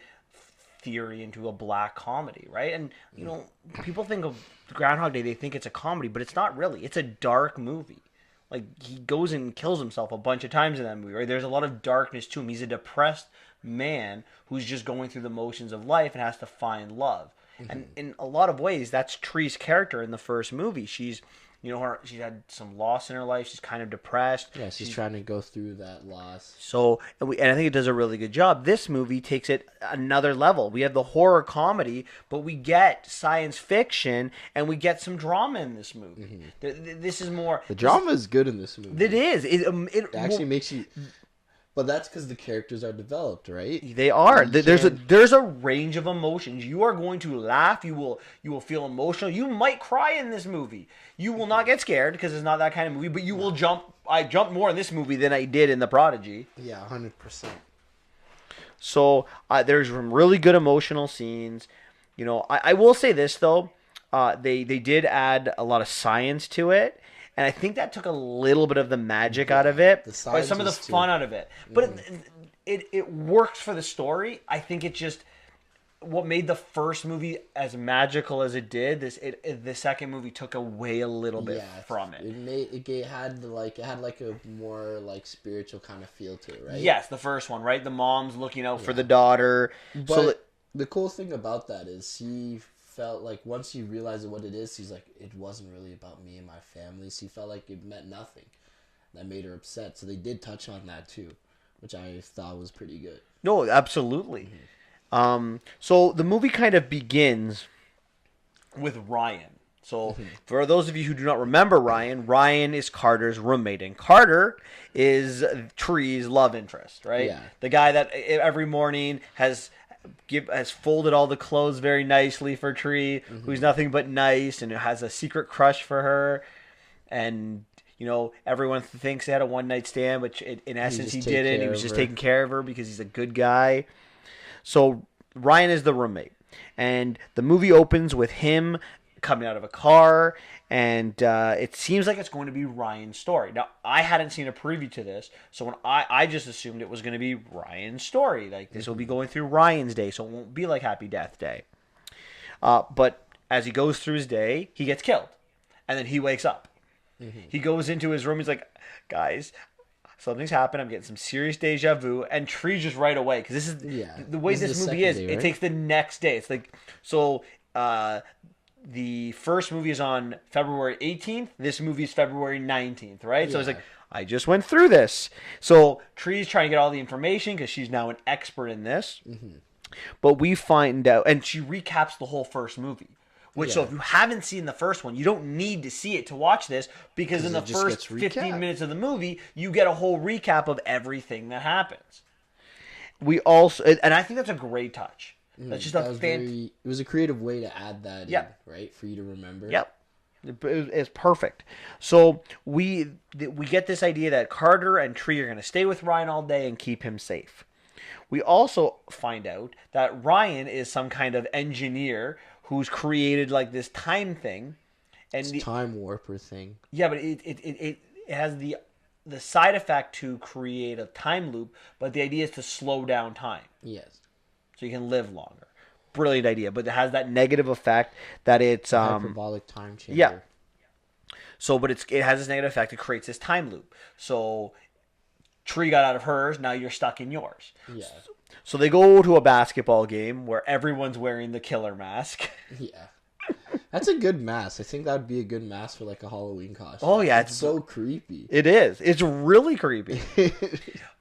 theory into a black comedy, right? And you know, people think of Groundhog Day, they think it's a comedy, but it's not really. It's a dark movie. Like he goes and kills himself a bunch of times in that movie, right? There's a lot of darkness to him. He's a depressed man who's just going through the motions of life and has to find love. And in a lot of ways, that's Tree's character in the first movie. She's, you know, she's had some loss in her life. She's kind of depressed. Yeah, she's trying to go through that loss. So, and I think it does a really good job. This movie takes it another level. We have the horror comedy, but we get science fiction and we get some drama in this movie. This is more. The drama is good in this movie. It is. It actually makes you. But that's because the characters are developed, right? They are. There's a range of emotions. You are going to laugh. You will feel emotional. You might cry in this movie. You will not get scared because it's not that kind of movie. But you will jump. I jumped more in this movie than I did in the Prodigy. Yeah, 100%. So there's some really good emotional scenes. You know, I will say this though. They did add a lot of science to it. And I think that took a little bit of the magic out of it, or some of the fun out of it. But it works for the story. I think it just what made the first movie as magical as it did. The second movie took away a little bit from it. It had a more like spiritual kind of feel to it, right? Yes, the first one, right? The mom's looking out for the daughter. But the cool thing about that is he felt like once he realized what it is, he's like, it wasn't really about me and my family. So he felt like it meant nothing. That made her upset. So they did touch on that too, which I thought was pretty good. No, absolutely. So the movie kind of begins with Ryan. So for those of you who do not remember Ryan is Carter's roommate, and Carter is Tree's love interest, right? Yeah. The guy that every morning has folded all the clothes very nicely for Tree, who's nothing but nice and has a secret crush for her. And, you know, everyone thinks they had a one-night stand, but in essence he didn't. He was just taking care of her because he's a good guy. So Ryan is the roommate. And the movie opens with him coming out of a car, and it seems like it's going to be Ryan's story. Now, I hadn't seen a preview to this, so when I just assumed it was going to be Ryan's story. Like, this will be going through Ryan's day, so it won't be like Happy Death Day. But as he goes through his day, he gets killed, and then he wakes up. He goes into his room, he's like, guys, something's happened, I'm getting some serious deja vu, and Tree just right away, because this is the way this movie is, it takes the next day. It's like, so, the first movie is on February 18th. This movie is February 19th, right? Yeah. So it's like, I just went through this. So Tree's trying to get all the information because she's now an expert in this. But we find out, and she recaps the whole first movie. Which, so if you haven't seen the first one, you don't need to see it to watch this, because in the first 15 minutes of the movie, you get a whole recap of everything that happens. We also, and I think that's a great touch. That's just it was a creative way to add that in, right? For you to remember. Yep. It's perfect. So we get this idea that Carter and Tree are going to stay with Ryan all day and keep him safe. We also find out that Ryan is some kind of engineer who's created like this time thing. And it's time warper thing. Yeah, but it has the side effect to create a time loop, but the idea is to slow down time. Yes. So you can live longer. Brilliant idea, but it has that negative effect that it's hyperbolic time chamber. Yeah. So, but it has this negative effect. It creates this time loop. So, Tree got out of hers. Now you're stuck in yours. Yeah. So they go to a basketball game where everyone's wearing the killer mask. Yeah. That's a good mask. I think that would be a good mask for like a Halloween costume. Oh yeah, it's so creepy. It is. It's really creepy.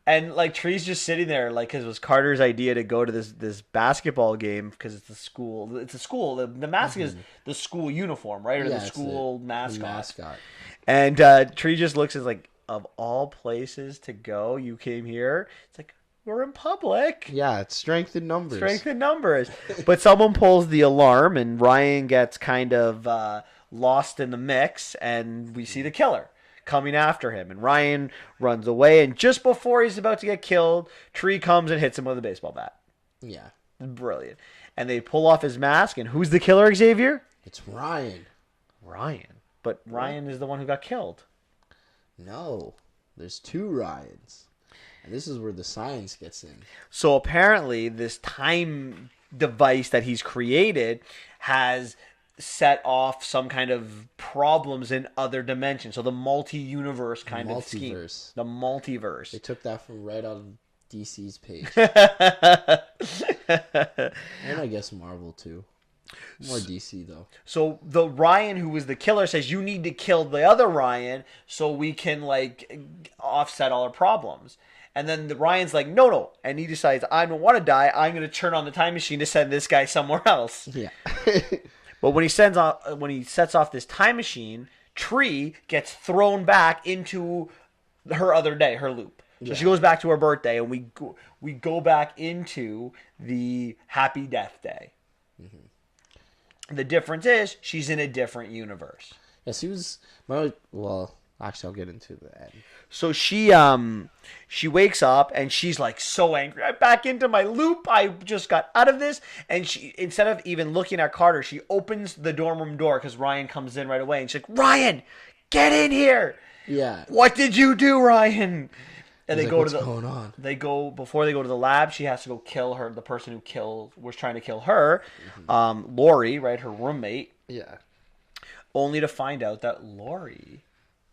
And like Tree's just sitting there, like, because it was Carter's idea to go to this basketball game because it's a school. It's a school. The mask is the school uniform, right, or the school mascot. The mascot. And Tree just looks as like, of all places to go, you came here. It's like, we're in public. Yeah, it's strength in numbers. Strength in numbers. But someone pulls the alarm, and Ryan gets kind of lost in the mix, and we see the killer coming after him. And Ryan runs away, and just before he's about to get killed, Tree comes and hits him with a baseball bat. Yeah. Brilliant. And they pull off his mask, and who's the killer, Xavier? It's Ryan. Ryan. But Ryan is the one who got killed. No. There's two Ryans. And this is where the science gets in. So apparently this time device that he's created has set off some kind of problems in other dimensions. So the multi-universe kind of scheme. Multiverse. The multiverse. They took that from right on DC's page. And I guess Marvel too. More DC though. So the Ryan who was the killer says you need to kill the other Ryan so we can like offset all our problems. And then the Ryan's like, no. And he decides, I don't want to die. I'm going to turn on the time machine to send this guy somewhere else. Yeah. But when he sets off this time machine, Tree gets thrown back into her other day, her loop. So she goes back to her birthday, and we go back into the Happy Death Day. Mm-hmm. The difference is she's in a different universe. Yes, he was. Well, actually, I'll get into the end. So she wakes up and she's like so angry. I'm back into my loop. I just got out of this. And she, instead of even looking at Carter, she opens the dorm room door because Ryan comes in right away. And she's like, Ryan, get in here. Yeah. What did you do, Ryan? And they go what's to the. going on? Before they go to the lab. She has to go kill her. The person who was trying to kill her, Lori, right, her roommate. Yeah. Only to find out that Lori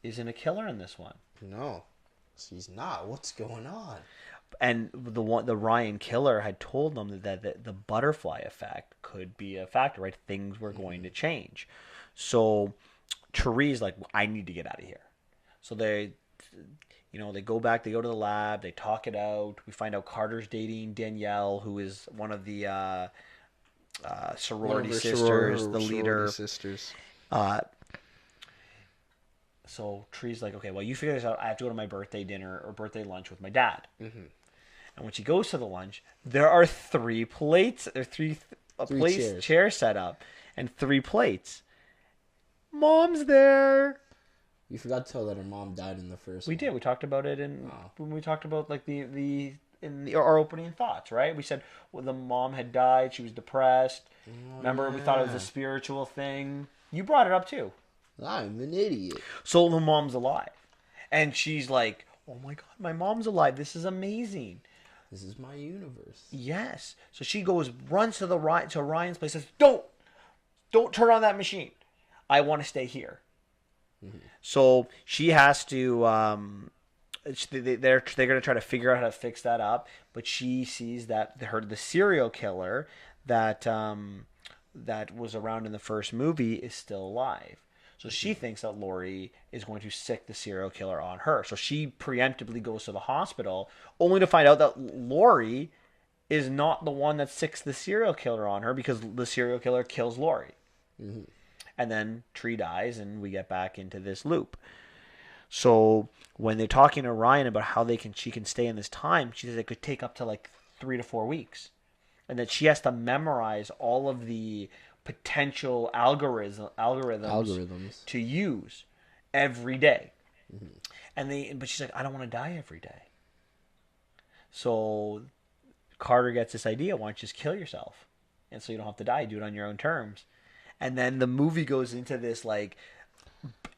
isn't a killer in this one. No, she's not. What's going on? And the Ryan killer had told them that the butterfly effect could be a factor, right? Things were going to change. So Therese's like, I need to get out of here. So they go back, they go to the lab, they talk it out. We find out Carter's dating Danielle, who is one of the sorority sisters, the leader. Sisters. So Tree's like, okay, well, you figure this out. I have to go to my birthday dinner or birthday lunch with my dad. Mm-hmm. And when she goes to the lunch, there are 3 plates. There are three chairs set up and 3 plates. Mom's there. You forgot to tell that her mom died in the first. We one. did. We talked about it when we talked about like our opening thoughts, right? We said the mom had died. She was depressed. Oh, remember, we thought it was a spiritual thing. You brought it up too. I'm an idiot. So the mom's alive. And she's like, oh my God, my mom's alive. This is amazing. This is my universe. Yes. So she runs to Ryan's place and says, don't turn on that machine. I want to stay here. Mm-hmm. So she has to, they're going to try to figure out how to fix that up. But she sees that the serial killer that was around in the first movie is still alive. So she thinks that Lori is going to sick the serial killer on her. So she preemptively goes to the hospital, only to find out that Lori is not the one that sicks the serial killer on her because the serial killer kills Lori. Mm-hmm. And then Tree dies, and we get back into this loop. So when they're talking to Ryan about how she can stay in this time, she says it could take up to like 3 to 4 weeks. And that she has to memorize all of the potential algorithms to use every day. Mm-hmm. But she's like, I don't want to die every day. So Carter gets this idea, why don't you just kill yourself? And so you don't have to die, do it on your own terms. And then the movie goes into this like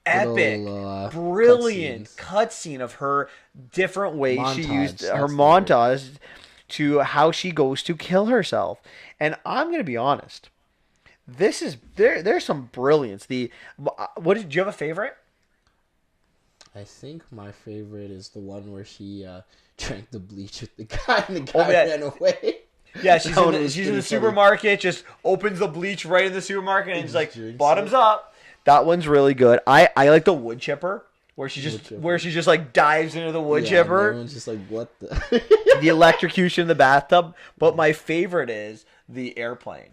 epic, brilliant cutscene of her different ways she used her montage to how she goes to kill herself. And I'm going to be honest. This is there's some brilliance. Do you have a favorite? I think my favorite is the one where she drank the bleach with the guy and the guy ran away. Yeah, she's in the supermarket, just opens the bleach right in the supermarket and she's like, bottoms up. That one's really good. I like the wood chipper where she just like dives into the wood chipper. Everyone's just like, what the the electrocution in the bathtub. But my favorite is the airplane.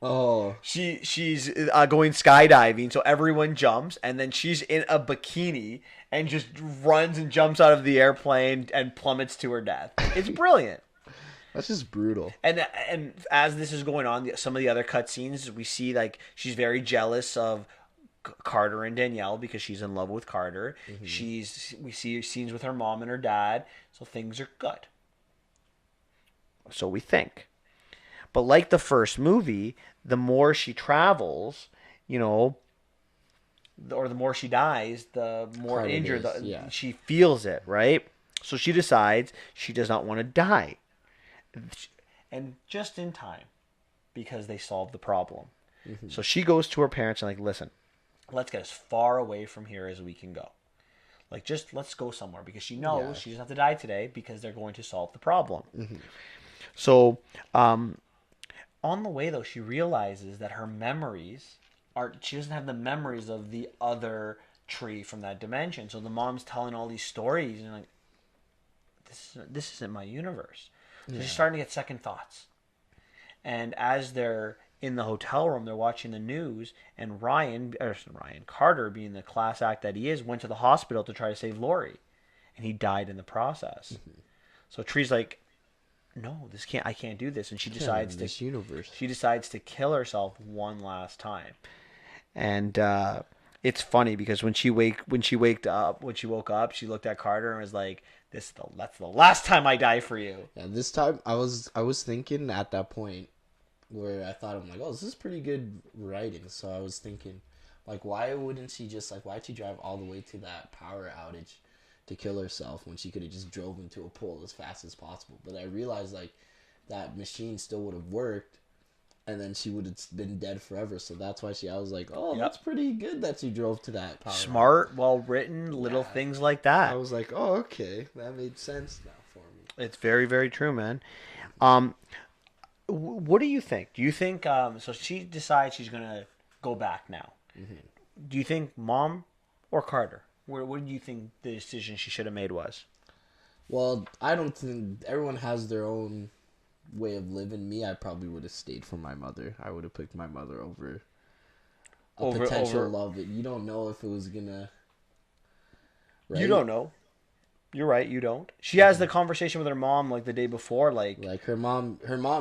Oh, she's going skydiving, so everyone jumps, and then she's in a bikini and just runs and jumps out of the airplane and plummets to her death. It's brilliant. That's just brutal. And as this is going on, some of the other cutscenes we see like she's very jealous of Carter and Danielle because she's in love with Carter. Mm-hmm. We see scenes with her mom and her dad, so things are good. So we think. But like the first movie, the more she travels, or the more she dies, the more harder injured she feels it, right? So she decides she does not want to die. And just in time, because they solved the problem. Mm-hmm. So she goes to her parents and like, listen, let's get as far away from here as we can go. Like, just let's go somewhere because she knows she doesn't have to die today because they're going to solve the problem. Mm-hmm. So, on the way though, she realizes that her memories she doesn't have the memories of the other tree from that dimension. So the mom's telling all these stories and like, this isn't my universe. So she's starting to get second thoughts. And as they're in the hotel room, they're watching the news, and Carter, being the class act that he is, went to the hospital to try to save Lori, and he died in the process. Mm-hmm. So Tree's like, no, I can't do this, and she decides this universe. She decides to kill herself one last time. And it's funny because when she woke up, she looked at Carter and was like, that's the last time I die for you. Yeah, this time I was thinking at that point where I thought, I'm like, oh, this is pretty good writing. So I was thinking, like, why wouldn't she just, like, why'd she drive all the way to that power outage to kill herself when she could have just drove into a pole as fast as possible? But I realized, like, that machine still would have worked, and then she would have been dead forever. So that's why I was like, oh, that's pretty good that she drove to that power. Smart, well-written, little things like that. I was like, oh, okay, that made sense now for me. It's very, very true, man. What do you think? Do you think, so she decides she's going to go back now. Mm-hmm. Do you think Mom or Carter? What do you think the decision she should have made was? Well, I don't think everyone has their own way of living. Me, I probably would have stayed for my mother. I would have picked my mother over potential love. You don't know if it was gonna. Right? You don't know. You're right. You don't. She has the conversation with her mom like the day before, like her mom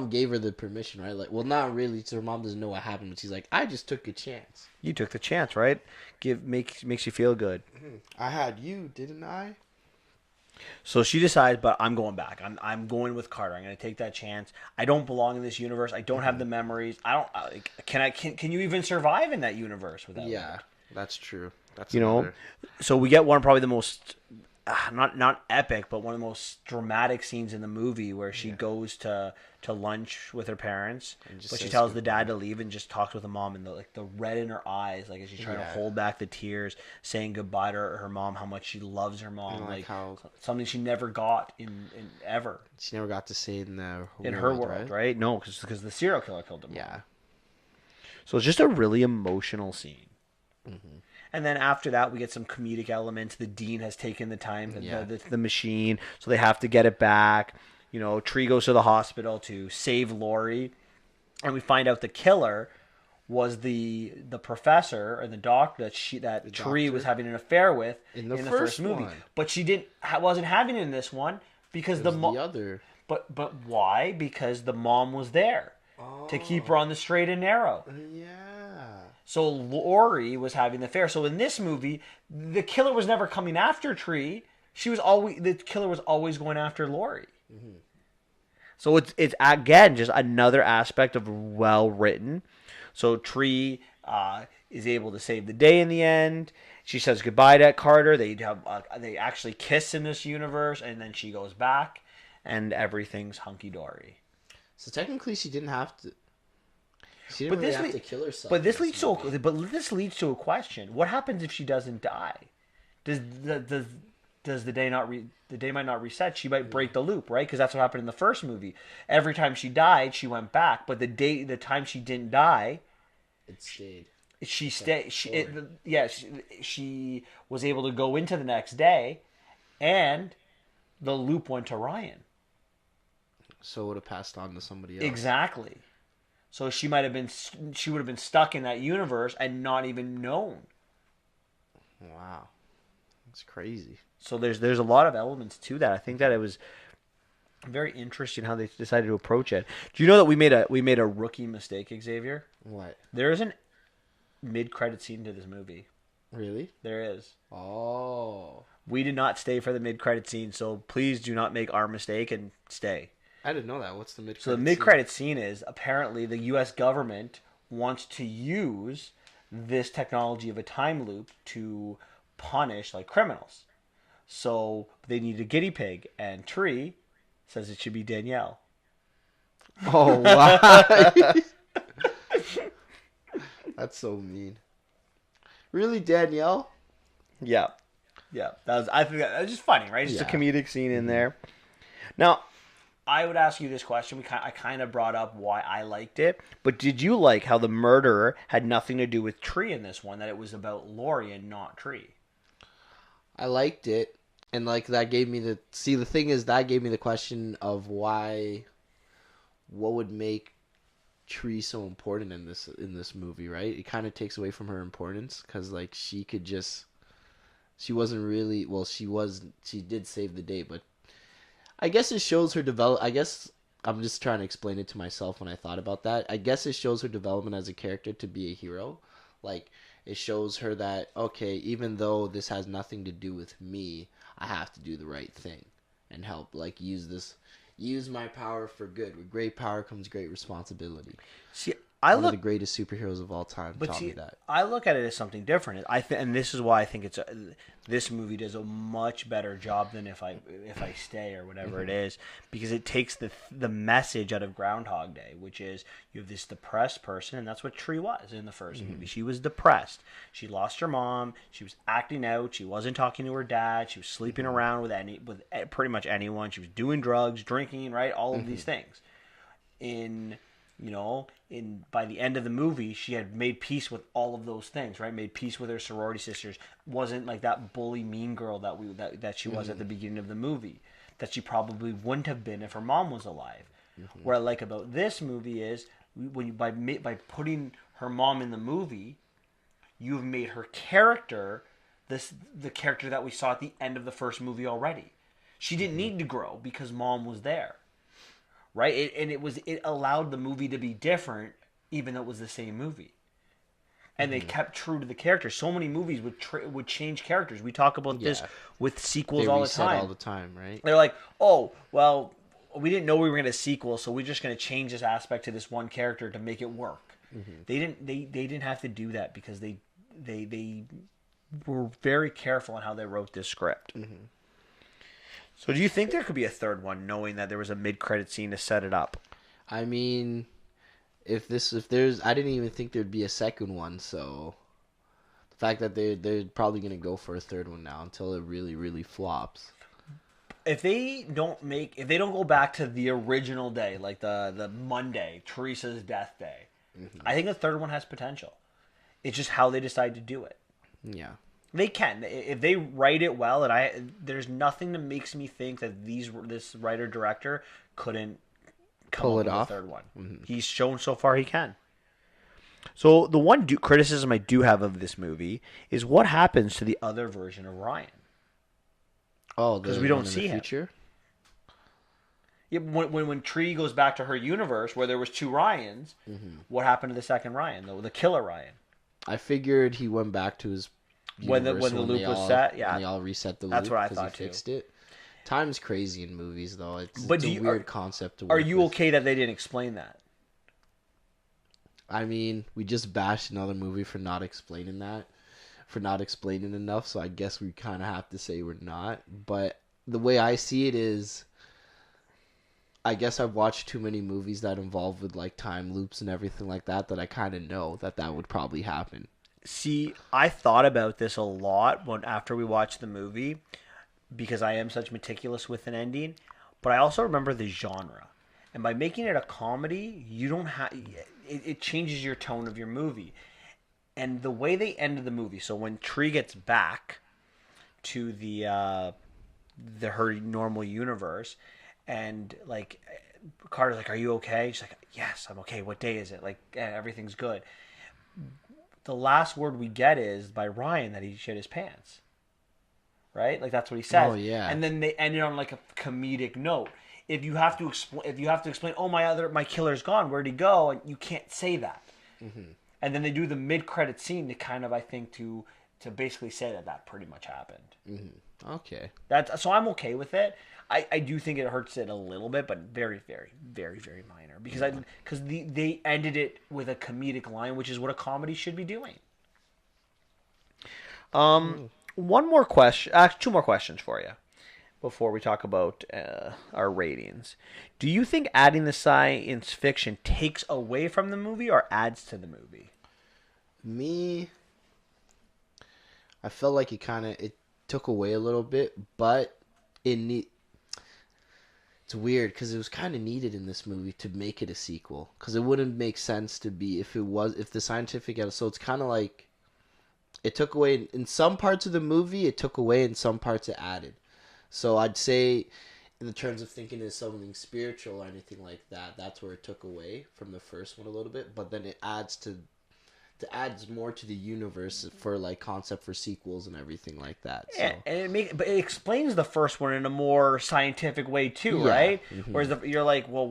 gave her the permission, right? Like, well, not really. So her mom doesn't know what happened, but she's like, I just took a chance. You took the chance, right? Makes you feel good. I had you, didn't I? So she decides, but I'm going back. I'm going with Carter. I'm going to take that chance. I don't belong in this universe. I don't have the memories. I don't. Can you even survive in that universe without? Yeah, that's true. That's So we get probably the most. Not epic, but one of the most dramatic scenes in the movie where she goes to lunch with her parents, but she tells the dad to leave and just talks with the mom, and the red in her eyes, like as she's trying to hold back the tears, saying goodbye to her mom, how much she loves her mom, like how something she never got in ever. She never got to say in her world, right? No, because the serial killer killed her mom. Yeah. So it's just a really emotional scene. Mm-hmm. And then after that, we get some comedic elements. The dean has taken the time, the machine, so they have to get it back. Tree goes to the hospital to save Lori, and we find out the killer was the professor and the doctor that Tree was having an affair with in the first movie. But she wasn't having it in this one because the other. But why? Because the mom was there to keep her on the straight and narrow. Yeah. So Lori was having the affair. So in this movie, the killer was never coming after Tree. The killer was always going after Lori. Mm-hmm. So it's again just another aspect of well written. So Tree is able to save the day in the end. She says goodbye to Carter. They actually kiss in this universe, and then she goes back, and everything's hunky dory. So technically, she didn't have to. She didn't have to kill herself. But this leads to a question: what happens if she doesn't die? Does the day the day might not reset? She might break the loop, right? Because that's what happened in the first movie. Every time she died, she went back, but the time she didn't die, it stayed. She stayed. She was able to go into the next day, and the loop went to Ryan. So it would have passed on to somebody else. Exactly. So she would have been stuck in that universe and not even known. Wow. That's crazy. So there's a lot of elements to that. I think that it was very interesting how they decided to approach it. Do you know that we made a rookie mistake, Xavier? What? There is an mid-credit scene to this movie. Really? There is. Oh. We did not stay for the mid-credit scene, so please do not make our mistake and stay. I didn't know that. What's the mid-credit scene? So the mid-credit scene is apparently the U.S. government wants to use this technology of a time loop to punish criminals. So they need a guinea pig, and Tree says it should be Danielle. Oh, wow. That's so mean. Really, Danielle? Yeah. Yeah. I think that was just funny, right? Just a Yeah. comedic scene in there. Now, I would ask you this question. I kind of brought up why I liked it, but did you like how the murderer had nothing to do with Tree in this one? That it was about Lori and not Tree. I liked it, and like that gave me the the thing is that gave me the question of what would make Tree so important in this movie, right? It kind of takes away from her importance because like she wasn't really she did save the day, but I guess it shows her develop. I guess I'm just trying to explain it to myself when I thought about that. I guess it shows her development as a character to be a hero. Like, it shows her that, okay, even though this has nothing to do with me, I have to do the right thing and help, like, use my power for good. With great power comes great responsibility. See, One of the greatest superheroes of all time taught me that. I look at it as something different. And this is why I think this movie does a much better job than if I stay or whatever it is, because it takes the message out of Groundhog Day, which is you have this depressed person, and that's what Tree was in the first movie. She was depressed. She lost her mom. She was acting out. She wasn't talking to her dad. She was sleeping around with pretty much anyone. She was doing drugs, drinking, right, all of these things. By the end of the movie, she had made peace with all of those things, right? Made peace with her sorority sisters. Wasn't like that bully, mean girl that she was at the beginning of the movie. That she probably wouldn't have been if her mom was alive. What I like about this movie is by putting her mom in the movie, you've made her character the character that we saw at the end of the first movie already. She didn't need to grow because mom was there. Right, it allowed the movie to be different, even though it was the same movie, and they kept true to the character. So many movies would change characters. We talk about this with sequels all the time. All the time, right? They're like, oh, well, we didn't know we were going to sequel, so we're just going to change this aspect to this one character to make it work. They didn't have to do that because they were very careful in how they wrote this script. So do you think there could be a third one, knowing that there was a mid-credit scene to set it up? I mean, I didn't even think there'd be a second one. So the fact that they're probably gonna go for a third one now until it really, really flops. If they don't go back to the original day, like the Monday, Teresa's death day, I think the third one has potential. It's just how they decide to do it. Yeah. They can if they write it well, and there's nothing that makes me think that this writer director couldn't pull it off. A third one. He's shown so far he can. So the one criticism I do have of this movie is what happens to the other version of Ryan. Oh, because we don't see him. Future? Yeah, when Tree goes back to her universe where there was two Ryans, what happened to the second Ryan, the killer Ryan? I figured he went back to his. When the loop was set, and they all reset the loop. That's what I thought he fixed it. Time's crazy in movies, though. It's a weird concept to work Are you with. okay that they didn't explain that? I mean, we just bashed another movie for not explaining enough, so I guess we kind of have to say we're not. But the way I see it is, I guess I've watched too many movies that involve with like time loops and everything like that I kind of know that would probably happen. See, I thought about this a lot after we watched the movie because I am such meticulous with an ending, but I also remember the genre. And by making it a comedy, you don't have it changes your tone of your movie. And the way they ended the movie, so when Tree gets back to her normal universe, and like Carter's like, "Are you okay?" She's like, "Yes, I'm okay. What day is it?" Like, everything's good. The last word we get is by Ryan that he shit his pants. Right? Like that's what he says. Oh yeah. And then they ended on like a comedic note. If you have to explain, oh my killer's gone, where'd he go? And you can't say that. And then they do the mid-credit scene to kind of, I think, to basically say that pretty much happened. Okay. So I'm okay with it. I do think it hurts it a little bit, but very, very, very, very minor. Because they ended it with a comedic line, which is what a comedy should be doing. One more question. Two more questions for you before we talk about our ratings. Do you think adding the science fiction takes away from the movie or adds to the movie? Me, I felt like it took away a little bit, but it's weird because it was kind of needed in this movie to make it a sequel, because it wouldn't make sense to be if the scientific so it's kind of like it took away in some parts of the movie, it took away in some parts it added. So I'd say in the terms of thinking of something spiritual or anything like that, that's where it took away from the first one a little bit, but then it adds more to the universe for like concept for sequels and everything like that. So. Yeah, and but it explains the first one in a more scientific way too, Yeah. right? Mm-hmm. Whereas you're like, well,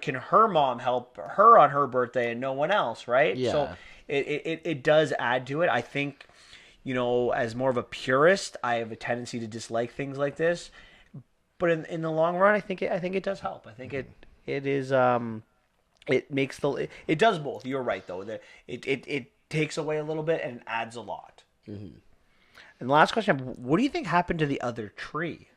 can her mom help her on her birthday and no one else, right? Yeah. So it does add to it. I think, as more of a purist, I have a tendency to dislike things like this, but in the long run, I think it does help. I think it is. It makes it does both. You're right though. That it takes away a little bit and adds a lot. Mm-hmm. And the last question: what do you think happened to the other tree?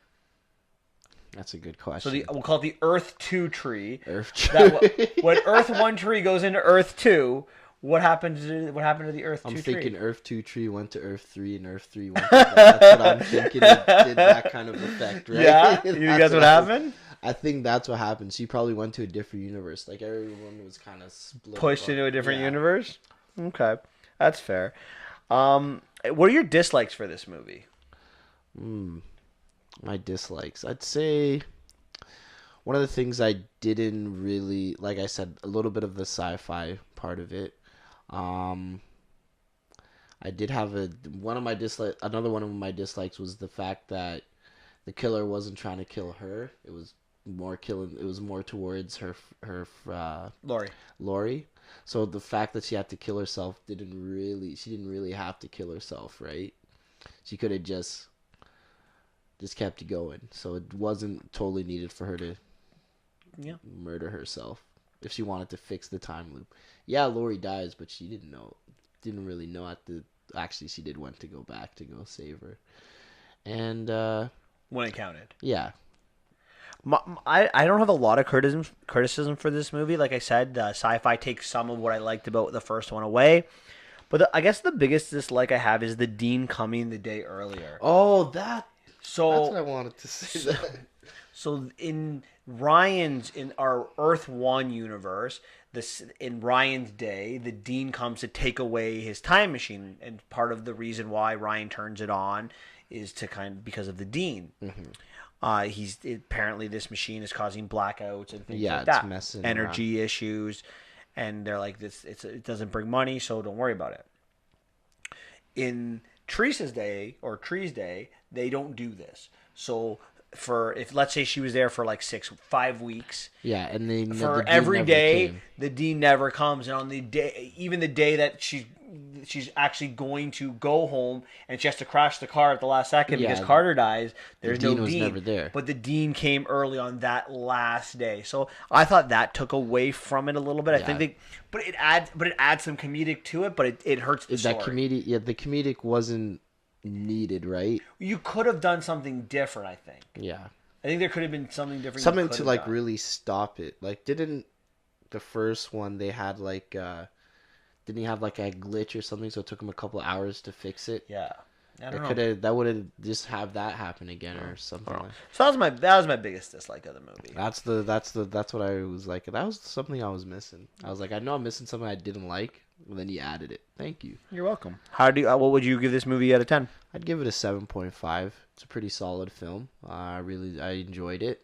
That's a good question. So we'll call it the Earth 2 tree. Earth tree. When Earth 1 tree goes into Earth 2, what happened to the Earth 2 tree? I'm thinking Earth 2 tree went to Earth 3 and Earth 3 went to That's what I'm thinking. It did that kind of effect, right? Yeah, you think that's what happened? I think that's what happened. She probably went to a different universe. Like everyone was kind of split. Pushed into a different universe? Okay, that's fair. What are your dislikes for this movie? My dislikes. I'd say one of the things I didn't really, like I said, a little bit of the sci-fi part of it. I did have another one of my dislikes was the fact that the killer wasn't trying to kill her. It was more towards her Lori. So the fact that she had to kill herself she didn't really have to kill herself, right? She could have just kept it going. So it wasn't totally needed for her to murder herself if she wanted to fix the time loop. Yeah, Lori dies, but she didn't really know actually she did want to go back to go save her. And When it counted. Yeah. I don't have a lot of criticism for this movie. Like I said, sci-fi takes some of what I liked about the first one away. But I guess the biggest dislike I have is the Dean coming the day earlier. Oh, that's what I wanted to say. So in our Earth 1 universe, in Ryan's day, the Dean comes to take away his time machine, and part of the reason why Ryan turns it on is because of the Dean. Mm-hmm. Apparently this machine is causing blackouts and things like that. Messing energy around. issues, and they're like it doesn't bring money, so don't worry about it. In Tree's day, they don't do this. So if let's say she was there for like 5 weeks. Yeah, and then for every day, the Dean never comes, and on the day that she's actually going to go home and she has to crash the car at the last second because Carter dies. There's no Dean. The Dean was never there. But the Dean came early on that last day. So I thought that took away from it a little bit. Yeah. I think but it adds some comedic to it, but it hurts the story. The comedic wasn't needed, right? You could have done something different, I think. Yeah. I think there could have been something different. Something to like really stop it. Like didn't the first one they had like didn't he have like a glitch or something, so it took him a couple hours to fix it? Yeah. I don't know. That would have just have that happen again or something. Like. So that was my biggest dislike of the movie. That's what I was like. That was something I was missing. I was like, I know I'm missing something I didn't like, and then you added it. Thank you. You're welcome. What would you give this movie out of 10? I'd give it a 7.5. It's a pretty solid film. I enjoyed it.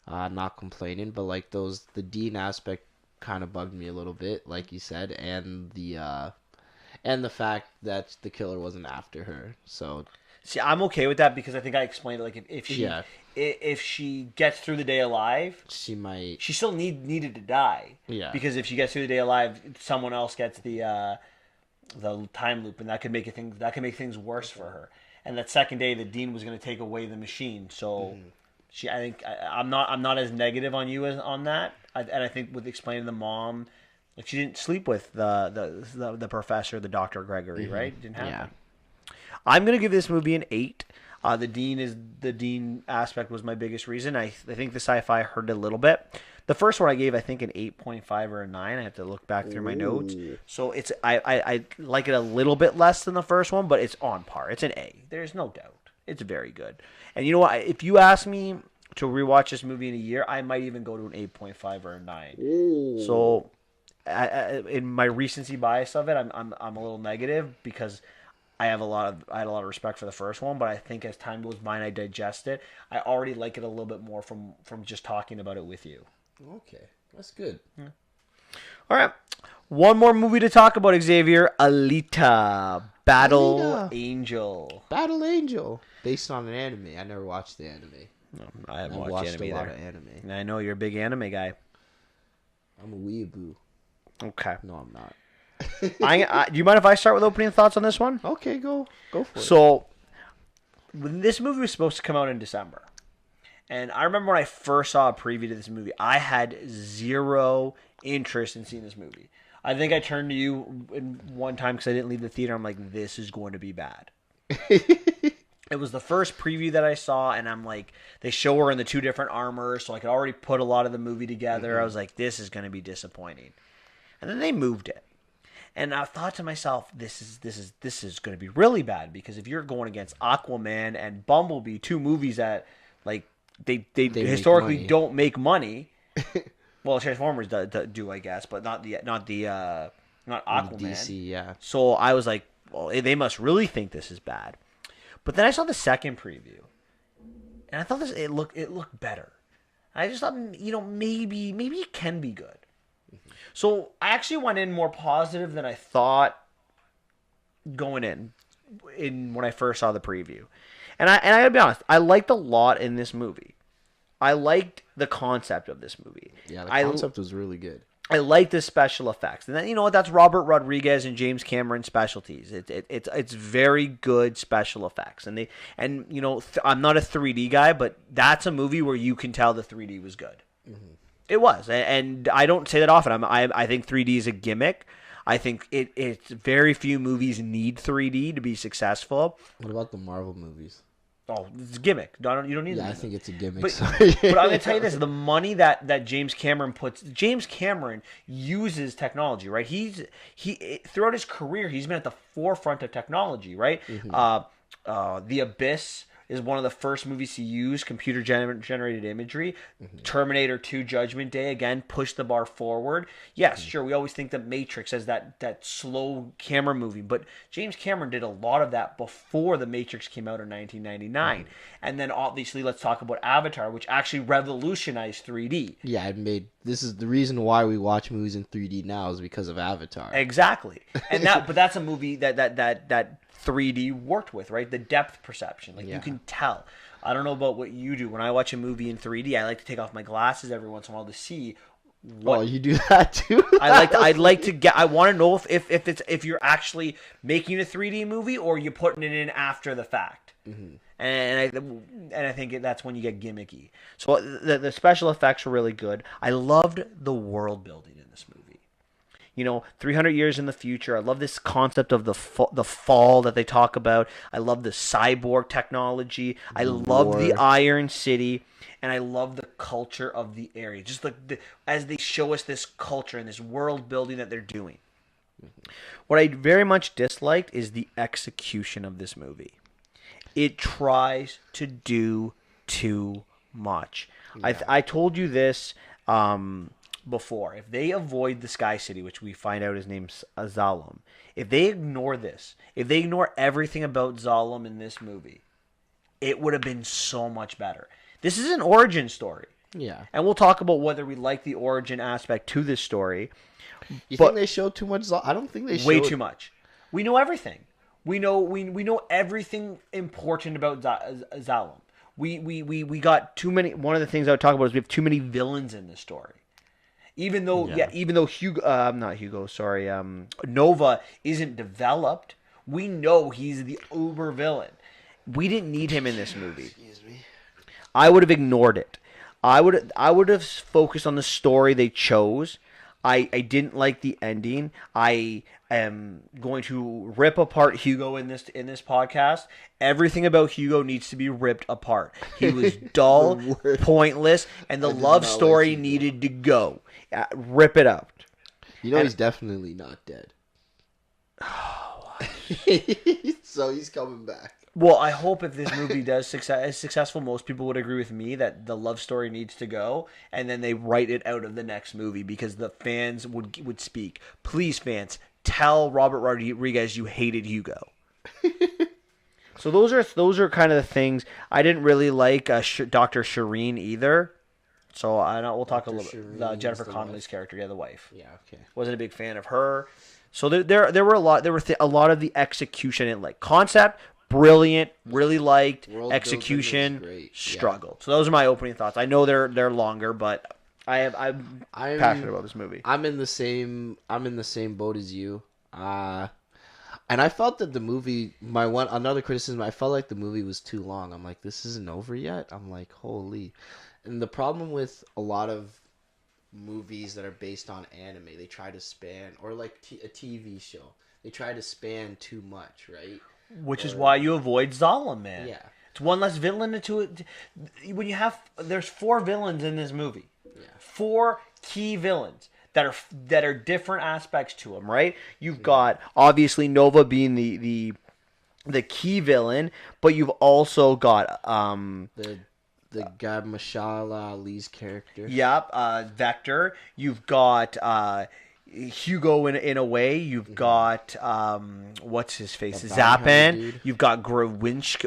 Not complaining, but like the Dean aspect kind of bugged me a little bit, like you said, and the fact that the killer wasn't after her. So see, I'm okay with that because I think I explained it. Like if she gets through the day alive, she still needed to die. Yeah. Because if she gets through the day alive, someone else gets the time loop, and that could make things worse for her. And that second day, the Dean was going to take away the machine. So I'm not as negative on you as on that. And I think with explaining the mom, like she didn't sleep with the professor, the Dr. Gregory, right? It didn't happen. Yeah. I'm going to give this movie an 8. The Dean aspect was my biggest reason. I think the sci-fi hurt a little bit. The first one I gave, I think, an 8.5 or a 9. I have to look back through my notes. So it's I like it a little bit less than the first one, but it's on par. It's an A. There's no doubt. It's very good. And you know what? If you ask me to rewatch this movie in a year, I might even go to an 8.5 or a 9. Ooh. So in my recency bias of it, I'm a little negative because I had a lot of respect for the first one, but I think as time goes by and I digest it, I already like it a little bit more from just talking about it with you. Okay, that's good. All right, one more movie to talk about, Xavier. Alita, Battle Alita. Angel. Battle Angel, based on an anime. I never watched the anime. No, I haven't I've watched watched anime a lot either. of anime. And I know you're a big anime guy. I'm a weeaboo. Okay. No, I'm not. Do you mind if I start with opening thoughts on this one? Okay, go for it. So, when this movie was supposed to come out in December, and I remember when I first saw a preview to this movie, I had zero interest in seeing this movie. I think I turned to you one time because I didn't leave the theater. I'm like, this is going to be bad. It was the first preview that I saw, and I'm like, they show her in the two different armors, so I could already put a lot of the movie together. Mm-hmm. I was like, this is going to be disappointing. And then they moved it. And I thought to myself, this is going to be really bad, because if you're going against Aquaman and Bumblebee, two movies that like they historically money. don't make money. Well, Transformers do, I guess, but not Aquaman. DC, yeah. So I was like, well, they must really think this is bad. But then I saw the second preview, and I thought it looked better. I just thought, maybe it can be good. So I actually went in more positive than I thought going in when I first saw the preview. And I gotta be honest, I liked a lot in this movie. I liked the concept of this movie. Yeah, the concept was really good. I like the special effects, and then you know what? That's Robert Rodriguez and James Cameron specialties. It's very good special effects, and I'm not a 3D guy, but that's a movie where you can tell the 3D was good. Mm-hmm. It was, and I don't say that often. I think 3D is a gimmick. I think it's very few movies need 3D to be successul. What about the Marvel movies? Oh, it's a gimmick. You don't need. Yeah, I think it's a gimmick. But, sorry. but I'm gonna tell you this: the money that James Cameron uses technology, right? He throughout his career, he's been at the forefront of technology, right? Mm-hmm. The Abyss is one of the first movies to use computer generated imagery. Mm-hmm. Terminator 2 Judgment Day, again, pushed the bar forward. Yes, sure, we always think that Matrix as that slow camera moving, but James Cameron did a lot of that before The Matrix came out in 1999. Mm-hmm. And then obviously let's talk about Avatar, which actually revolutionized 3D. Yeah, this is the reason why we watch movies in 3D now is because of Avatar. Exactly. And but that's a movie that 3D worked with, right? The depth perception. You can tell. I don't know about what you do. When I watch a movie in 3D, I like to take off my glasses every once in a while to see what. Oh, you do that too? I want to know if you're actually making a 3D movie or you're putting it in after the fact. Mm-hmm. And I think that's when you get gimmicky. So the special effects were really good. I loved the world building in this movie. 300 years in the future. I love this concept of the fall that they talk about. I love the cyborg technology. I love the Iron City. And I love the culture of the area. Just as they show us this culture and this world building that they're doing. Mm-hmm. What I very much disliked is the execution of this movie. It tries to do too much. Yeah. I told you this before. If they avoid the Sky City, which we find out his name's Zalem, if they ignore this, if they ignore everything about Zalem in this movie, it would have been so much better. This is an origin story. Yeah. And we'll talk about whether we like the origin aspect to this story. You think they showed too much Zalem? I don't think they showed... Way too much. We know everything. We know everything important about Zalem. We got too many... One of the things I would talk about is we have too many villains in this story. Even though Nova isn't developed, we know he's the uber villain. We didn't need him in this movie. Excuse me. I would have ignored it. I would have focused on the story they chose. I didn't like the ending. I am going to rip apart Hugo in this podcast. Everything about Hugo needs to be ripped apart. He was dull, The worst. pointless, and the I did love not like story Hugo. needed to go. Rip it out. You know And- he's definitely not dead. So he's coming back. Well, I hope if this movie is successful, most people would agree with me that the love story needs to go, and then they write it out of the next movie because the fans would speak. Please, fans, tell Robert Rodriguez you hated Hugo. So those are kind of the things I didn't really like. Dr. Shireen either. So we'll talk a Dr. little bit. Shireen Jennifer is the Connelly's wife. character, the wife. Yeah, okay. Wasn't a big fan of her. So there were a lot. There were a lot of the execution and like concept. Brilliant, really liked. World Execution, building was great, yeah. struggled. So those are my opening thoughts. I know they're longer, but I'm passionate about this movie. I'm in the same boat as you. And I felt that the movie, another criticism, I felt like the movie was too long. I'm like, this isn't over yet. I'm like, holy. And the problem with a lot of movies that are based on anime, they try to span, or like a TV show, they try to span too much, right? Which is why you avoid Zalem, man. Yeah. It's one less villain into it. When you have, there's 4 villains in this movie. Yeah. 4 key villains that are different aspects to them, right? You've got obviously Nova being the key villain, but you've also got The guy Mashallah Ali's character. Vector. You've got Hugo in a way. You've got what's his face? The bounty hunter Zappin. dude. You've got Grawinska.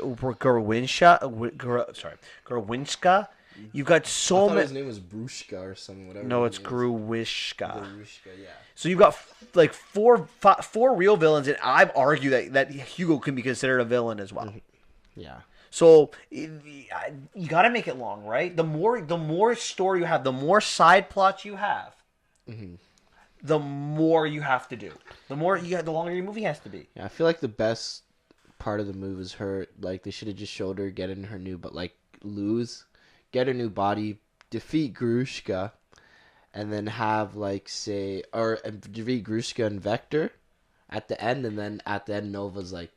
You've got I so thought his many. name was Brushka or something, whatever. No, his it's name is. Gruwishka. Grushka, yeah. So you've got like four real villains, and I've argued that Hugo can be considered a villain as well. Yeah. So you got to make it long, right? The more story you have, the more side plots you have, the more you have to do. The longer your movie has to be. Yeah, I feel like the best part of the move is her. Like, they should have just showed her getting her new, get her new body, defeat Grushka, and then have defeat Grushka and Vector at the end, and then at the end Nova's like,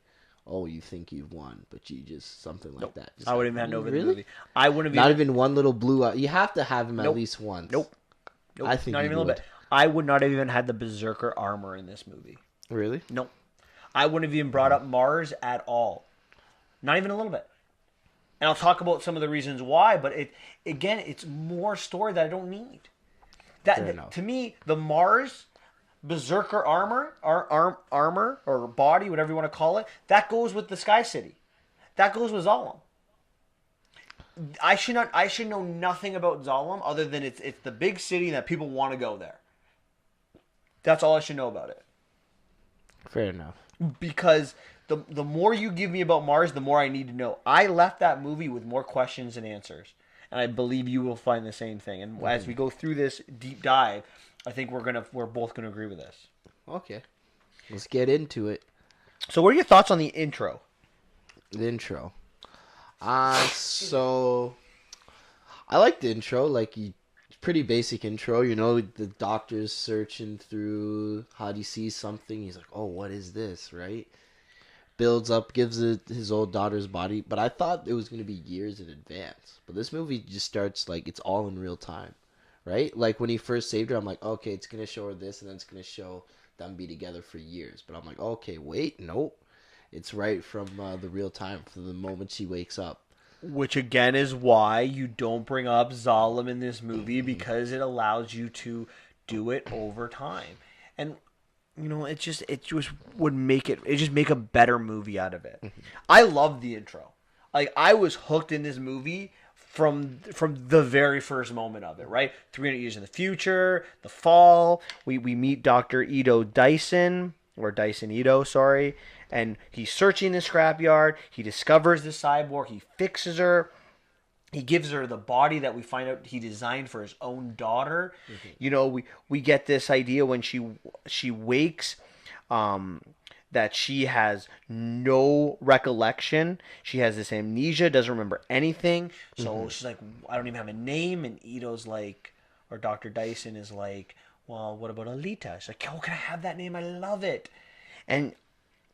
oh, you think you've won, but you just something like that. Just I like, wouldn't even have Nova in the really? movie. I wouldn't have Not even one little blue eye. You have to have him Nope. at least once. Nope. I think not you even a little would. bit. I would not have even had the Berserker armor in this movie. Really? Nope. I wouldn't have even brought up Mars at all. Not even a little bit. And I'll talk about some of the reasons why, but it's more story that I don't need. Fair enough. To me, the Mars Berserker armor or body, whatever you want to call it, that goes with the Sky City. That goes with Zalem. I should know nothing about Zalem other than it's the big city and that people want to go there. That's all I should know about it. Fair enough. Because the more you give me about Mars, the more I need to know. I left that movie with more questions than answers. And I believe you will find the same thing. And as we go through this deep dive, I think we're both gonna agree with this. Okay. Let's get into it. So what are your thoughts on the intro? The intro. So I like the intro. Pretty basic intro. You know, the doctor's searching through. How do you see something? He's like, oh, what is this? Right? Builds up, gives it his old daughter's body. But I thought it was going to be years in advance. But this movie just starts it's all in real time. Right? Like when he first saved her, I'm like, okay, it's going to show her this, and then it's going to show them be together for years. But I'm like, okay, wait, nope. It's right from the real time, from the moment she wakes up. Which again is why you don't bring up Zalem in this movie, because it allows you to do it over time. And you know, it just would make a better movie out of it. I love the intro. Like, I was hooked in this movie from the very first moment of it, right? 300 years in the future, the fall, we meet Dr. Dyson Ito, sorry, and he's searching the scrapyard. He discovers the cyborg. He fixes her. He gives her the body that we find out he designed for his own daughter. Mm-hmm. You know, we get this idea when she wakes, that she has no recollection. She has this amnesia, doesn't remember anything. So she's like, I don't even have a name. And Ito's like, or Dr. Dyson is like, well, what about Alita? She's like, oh, can I have that name? I love it. And,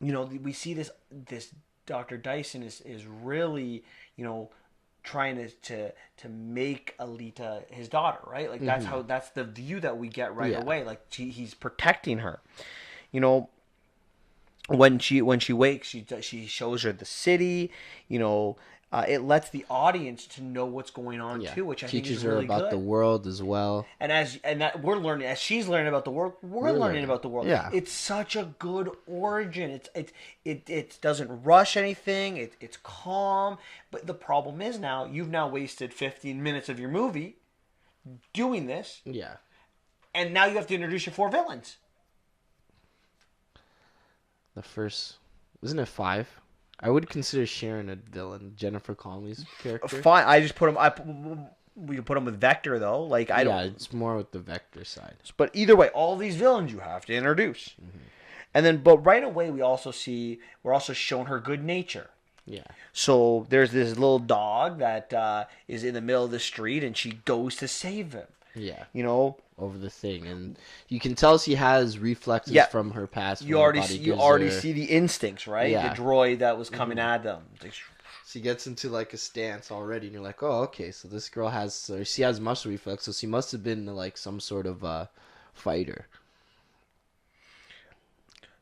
we see this Dr. Dyson is really, trying to make Alita his daughter, right? Like that's the view that we get right away. Like he's protecting her. You know, when she wakes, she shows her the city. It lets the audience to know what's going on too, which I think is really good. Teaches her about the world as well. And that we're learning, as she's learning about the world, we're learning about the world. Yeah. It's such a good origin. It doesn't rush anything. It's calm. But the problem is now you've now wasted 15 minutes of your movie doing this. Yeah. And now you have to introduce your 4 villains. The first, isn't it 5? I would consider Sharon a villain. Jennifer Connelly's character. Fine, I just put him. We can put him with Vector though. Like I don't. Yeah, it's more with the Vector side. But either way, all these villains you have to introduce, and then but right away we're also shown her good nature. Yeah. So there's this little dog that is in the middle of the street, and she goes to save him. Yeah. Over the thing, and you can tell she has reflexes from her past. You already see the instincts, right? Yeah. The droid that was coming at them. She gets into like a stance already, and you're like, oh, okay, so this girl she has muscle reflex, so she must have been like some sort of fighter.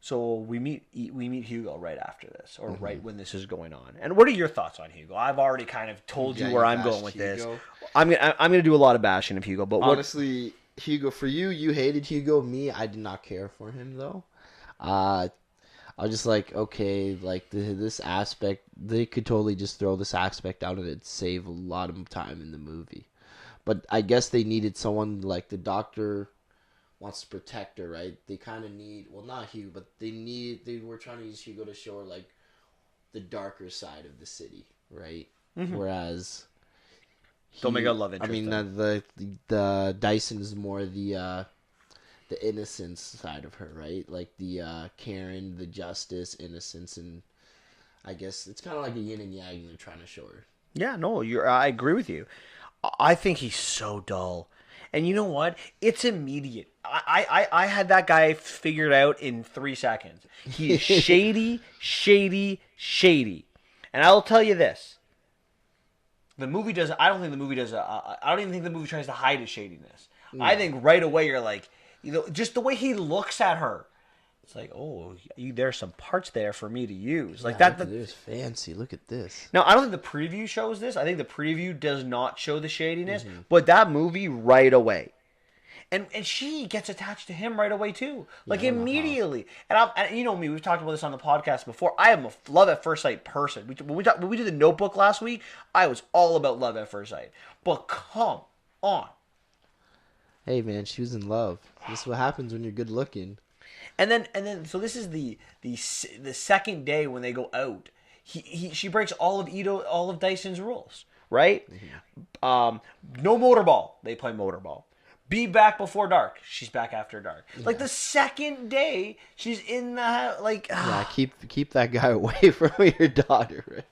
So we meet Hugo right after this, or right when this is going on. And what are your thoughts on Hugo? I've already kind of told you where I'm going with Hugo. this. I'm gonna do a lot of bashing of Hugo, but honestly, Hugo, for you hated Hugo. Me, I did not care for him though. I was just like, okay, like this aspect, they could totally just throw this aspect out and it'd save a lot of time in the movie. But I guess they needed someone like the Doctor wants to protect her, right? They kind of need, well, not Hugo, but they were trying to use Hugo to show her like the darker side of the city, right? Whereas don't make a love interest. I mean, the Dyson is more the innocence side of her, right? Like the Karen, the justice, innocence, and I guess it's kind of like a yin and yang they're trying to show her. Yeah, no, I agree with you. I think he's so dull. And you know what? It's immediate. I had that guy figured out in 3 seconds. He is shady, shady, shady. And I'll tell you this. The movie does. I don't think the movie does. I don't even think the movie tries to hide his shadiness. No. I think right away you're like, just the way he looks at her. It's like, oh, there's some parts there for me to use. Like that. There's fancy. Look at this. Now, I don't think the preview shows this. I think the preview does not show the shadiness. But that movie right away. And she gets attached to him right away too, like immediately. And you know me, we've talked about this on the podcast before. I am a love at first sight person. When we did the Notebook last week, I was all about love at first sight. But come on, hey man, she was in love. This is what happens when you're good looking. And then, so this is the second day when they go out. She breaks all of Dyson's rules, right? No motorball. They play motorball. Be back before dark. She's back after dark. Yeah. Like the second day, she's in the house. Like keep that guy away from your daughter. Right?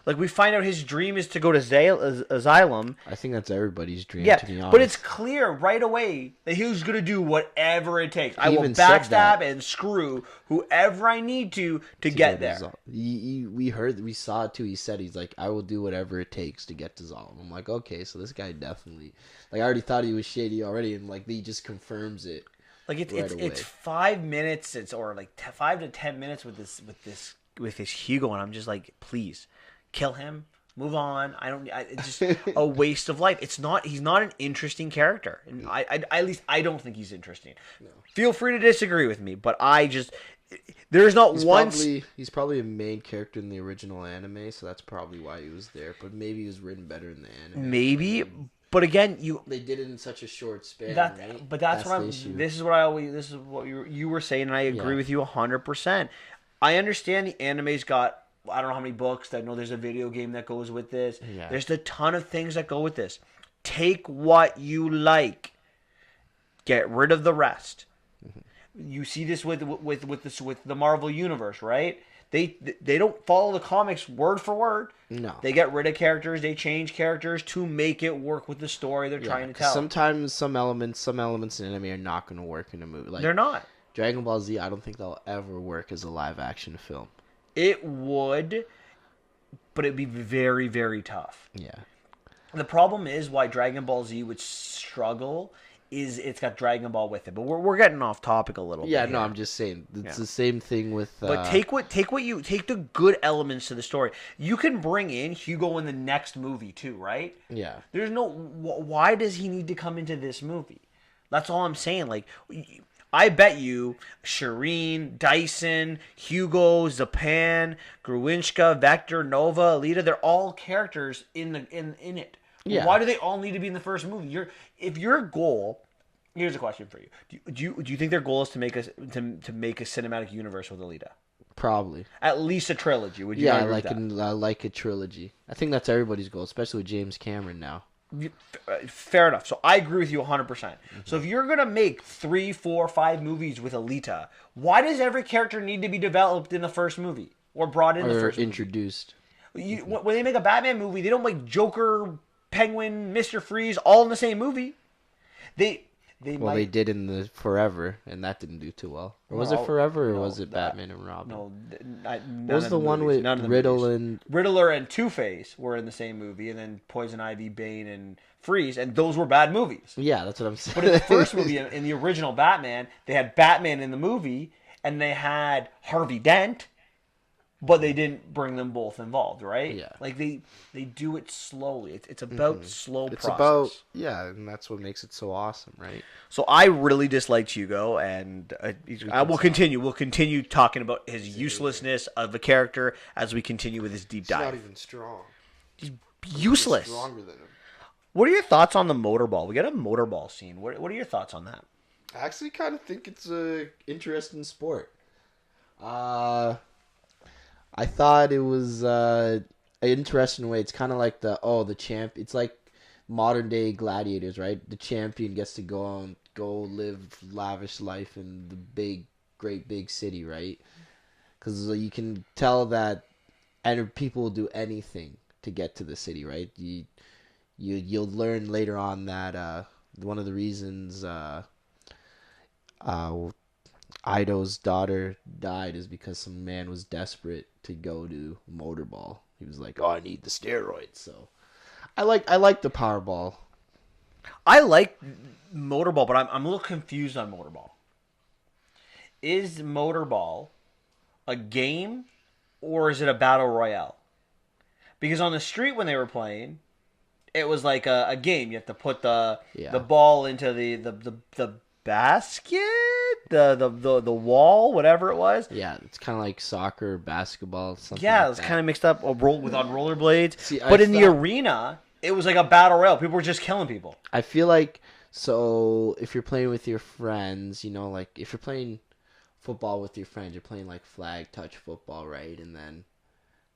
Like we find out his dream is to go to Asylum. I think that's everybody's dream. Yeah, to be honest. But it's clear right away that he was going to do whatever it takes. I will backstab and screw whoever I need to get there. We saw it too. He said he's like, I will do whatever it takes to get to Zalem. I'm like, okay, so this guy definitely. Like I already thought he was shady already, and like he just confirms it. Like it's 5 minutes, or like 5 to 10 minutes with this Hugo, and I'm just like, please, kill him, move on. It's just a waste of life. He's not an interesting character, and at least I don't think he's interesting. No. Feel free to disagree with me, but there's not once. He's probably a main character in the original anime, so that's probably why he was there. But maybe he was written better in the anime. Maybe. But again, they did it in such a short span, right? But that's what this is what you were saying, and I agree with you 100%. I understand the anime's got, I don't know how many books. I know there's a video game that goes with this. Yeah. There's a ton of things that go with this. Take what you like. Get rid of the rest. Mm-hmm. You see this with the Marvel universe, right? They don't follow the comics word for word. No. They get rid of characters, they change characters to make it work with the story they're trying to 'cause tell. sometimes some elements in anime are not going to work in a movie. Like They're not. Dragon Ball Z, I don't think they'll ever work as a live action film. It would, but it'd be very, very tough. Yeah. The problem is why Dragon Ball Z would struggle is it's got Dragon Ball with it. But we're getting off topic a little bit. Yeah, here. no, I'm just saying it's the same thing with. But take the good elements to the story. You can bring in Hugo in the next movie too, right? Yeah. There's no why does he need to come into this movie? That's all I'm saying. Like, I bet you Shireen, Dyson, Hugo, Zapan, Gruinchka, Vector, Nova, Alita, they're all characters in it. Yeah. Why do they all need to be in the first movie? If your goal, here's a question for you: Do you think their goal is to make to make a cinematic universe with Alita? Probably. At least a trilogy. Would you? Yeah, agree with that? like a trilogy. I think that's everybody's goal, especially with James Cameron now. Fair enough. So I agree with you 100%. So if you're going to make 3, 4, 5 movies with Alita, why does every character need to be developed in the first movie or brought in the Or first movie? introduced. When they make a Batman movie, they don't make Joker, Penguin, Mr. Freeze all in the same movie. They did in the Forever, and that didn't do too well. Or was it Forever, or was it Batman and Robin? No, what was the one with Riddler and Two-Face were in the same movie, and then Poison Ivy, Bane, and Freeze, and those were bad movies. Yeah, that's what I'm saying. But in the first movie, in the original Batman, they had Batman in the movie, and they had Harvey Dent, but they didn't bring them both involved, right? Yeah. Like, they do it slowly. It's about slow It's process. and that's what makes it so awesome, right? So I really disliked Hugo, and I will continue. We'll continue talking about his uselessness of a character as we continue with his deep dive. He's not even strong. He's useless. He's stronger than him. What are your thoughts on the motorball? We got a motorball scene. What are your thoughts on that? I actually kind of think it's a interesting sport. I thought it was an interesting way. It's kind of like the champ. It's like modern day gladiators, right? The champion gets to go live lavish life in the great big city, right? Because you can tell that, and people will do anything to get to the city, right? You'll learn later on that one of the reasons Ido's daughter died is because some man was desperate to go to motorball. He was like, "Oh, I need the steroids." So, I like the Powerball. I like motorball, but I'm a little confused on motorball. Is motorball a game or is it a battle royale? Because on the street when they were playing, it was like a game. You have to put the ball into the basket, the wall, whatever it was. Yeah, it's kind of like soccer, basketball, something. Yeah, like it was that. kind of mixed up on rollerblades. See, but in the arena, it was like a battle royale. People were just killing people. I feel like if you're playing with your friends, like if you're playing football with your friends, you're playing like flag touch football, right? And then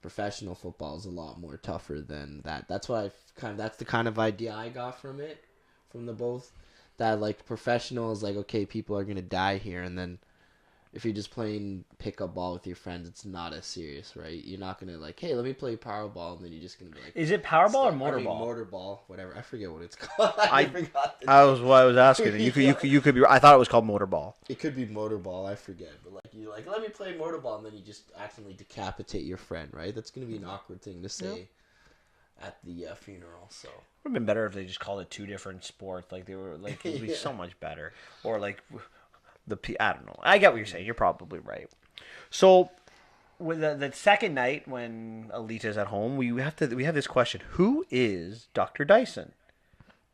professional football is a lot more tougher than that. That's what that's the kind of idea I got from the both. That like professional is like, okay, people are gonna die here, and then if you're just playing pickup ball with your friends, it's not as serious, right? You're not gonna like, hey, let me play Powerball, and then you're just gonna be like, is it Powerball or motorball? Motorball, whatever. I forget what it's called. I was asking. You could be. I thought it was called motorball. It could be motorball. I forget, but like you like, let me play motorball, and then you just accidentally decapitate your friend, right? That's gonna be an awkward thing to say at the funeral. So It would have been better if they just called it two different sports. Like they were like it would be so much better. Or like I don't know. I get what you're saying. You're probably right. So with the second night when Alita's at home, we have this question: who is Dr. Dyson?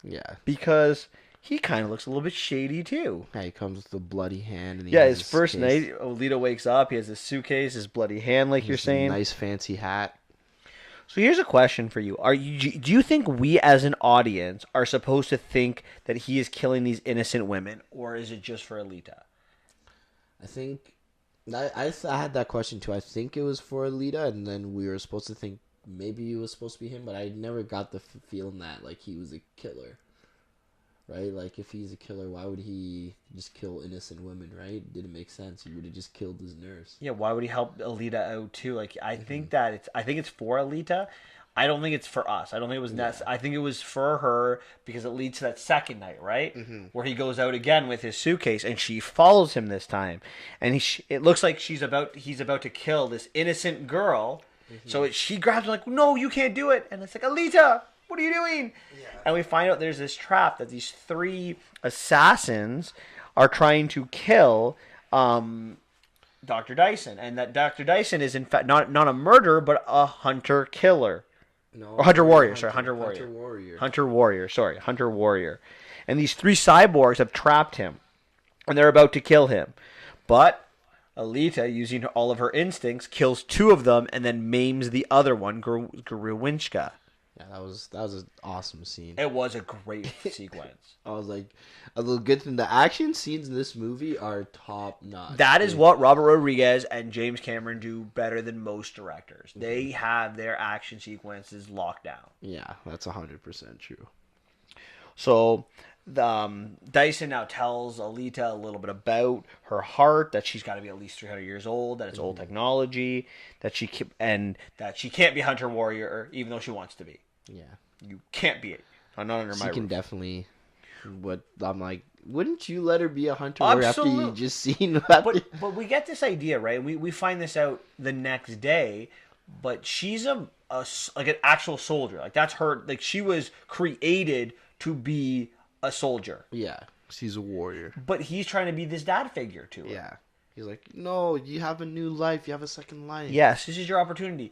yeah, Because he kind of looks a little bit shady too. yeah, he comes with a bloody hand. And His first night, Alita wakes up. He has his suitcase, his bloody hand, like you're saying. Nice fancy hat. So here's a question for you. Do you think we as an audience are supposed to think that he is killing these innocent women, or is it just for Alita? I think I had that question too. I think it was for Alita, and then we were supposed to think maybe it was supposed to be him, but I never got the feeling that like he was a killer. right? Like, if he's a killer, why would he just kill innocent women, right? Didn't make sense. He would have just killed his nurse. Yeah, why would he help Alita out too? Like, I think it's for Alita. I don't think it's for us. I don't think it was I think it was for her because it leads to that second night, right? Where he goes out again with his suitcase and she follows him this time, and it looks like he's about to kill this innocent girl. So she grabs him like, no, you can't do it, and it's like, Alita, what are you doing? Yeah. And we find out there's this trap that these 3 assassins are trying to kill Dr. Dyson, and that Dr. Dyson is in fact not a murderer but a hunter killer. No, or hunter warrior. Hunter warrior. And these 3 cyborgs have trapped him, and they're about to kill him, but Alita, using all of her instincts, kills 2 of them and then maims the other one, Gruwinska. Yeah, that was an awesome scene. It was a great sequence. I was like, a little good thing. The action scenes in this movie are top notch. That is what Robert Rodriguez and James Cameron do better than most directors. They have their action sequences locked down. Yeah, that's 100% true. So Dyson now tells Alita a little bit about her heart, that she's got to be at least 300 years old, that it's old technology, that she can't be hunter warrior even though she wants to be. Yeah, you can't be it. Not under my roof. She can definitely. What I'm like, wouldn't you let her be a hunter warrior after you just seen that? But we get this idea, right? We find this out the next day. But she's like an actual soldier. Like, that's her. Like, she was created to be a soldier. Yeah, she's a warrior. But he's trying to be this dad figure to her. Yeah. He's like, no, you have a new life. You have a second life. Yes, this is your opportunity.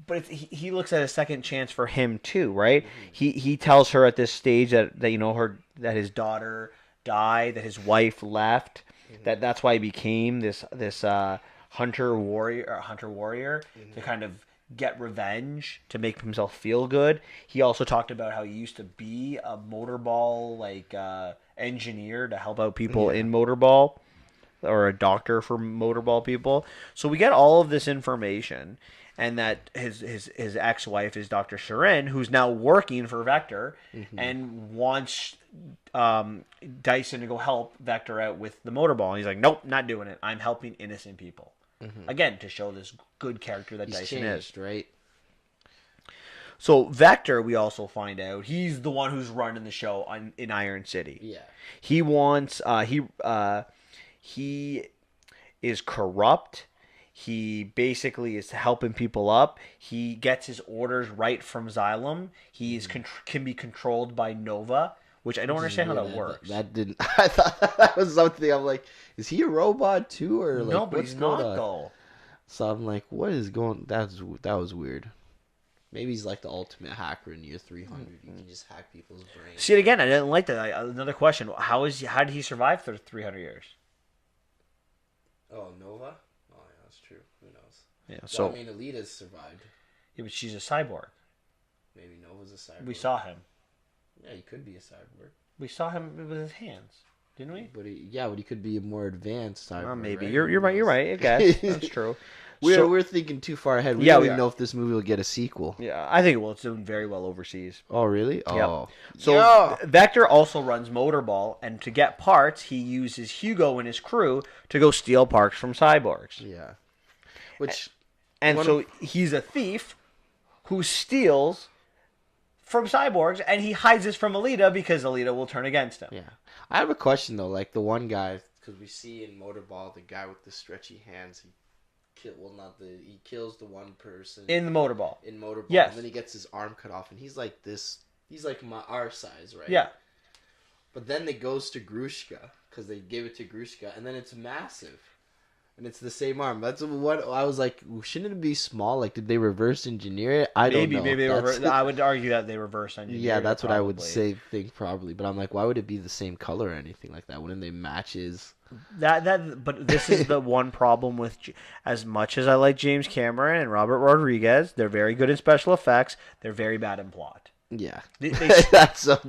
But he looks at a second chance for him too, right? He tells her at this stage that that his daughter died, that his wife left, that's why he became this hunter warrior to kind of get revenge, to make himself feel good. He also talked about how he used to be a motorball engineer to help out people in motorball, or a doctor for motorball people. So we get all of this information, and that his ex-wife is Dr. Sharon, who's now working for Vector and wants Dyson to go help Vector out with the motorball. And he's like, nope, not doing it. I'm helping innocent people. Again, to show this good character that Dyson changed, is. Right? So Vector, we also find out, he's the one who's running the show in Iron City. Yeah. He wants he is corrupt. He basically is helping people up. He gets his orders right from Xylem. He can be controlled by Nova, which I don't understand how that works. That didn't. I thought that was something. I'm like, is he a robot too, or like, no? But he's not though. So I'm like, what is going? That was weird. Maybe he's like the ultimate hacker in year 300. You can just hack people's brains. See, again, I didn't like that. Another question: How did he survive for 300 years? Oh, Nova. Oh, yeah, that's true. Who knows? Yeah. So I mean, Alita's survived. Yeah, but she's a cyborg. Maybe Nova's a cyborg. We saw him. Yeah, he could be a cyborg. We saw him with his hands, didn't we? But he could be a more advanced cyborg. Well, maybe right? you're right. You're right. I guess that's true. We're thinking too far ahead. We don't even know if this movie will get a sequel. Yeah, I think it will. It's doing very well overseas. Oh, really? Oh. Yep. So Vector also runs Motorball, and to get parts, he uses Hugo and his crew to go steal parts from cyborgs. Yeah. So he's a thief who steals from cyborgs, and he hides this from Alita because Alita will turn against him. Yeah. I have a question, though. Like, the one guy, because we see in Motorball, the guy with the stretchy hands, he kills the one person in the Motorball. Yes. And then he gets his arm cut off, and he's like this. He's like our size, right? Yeah. But then it goes to Grushka because they gave it to Grushka, and then it's massive, and it's the same arm. That's what I was like. Shouldn't it be small? Like, did they reverse engineer it? I don't know. Maybe I would argue that they reverse engineered. Yeah, that's what I would think probably. But I'm like, why would it be the same color or anything like that? Wouldn't they match his? But this is the one problem with, as much as I like James Cameron and Robert Rodriguez, they're very good in special effects. They're very bad in plot. Yeah, that's so.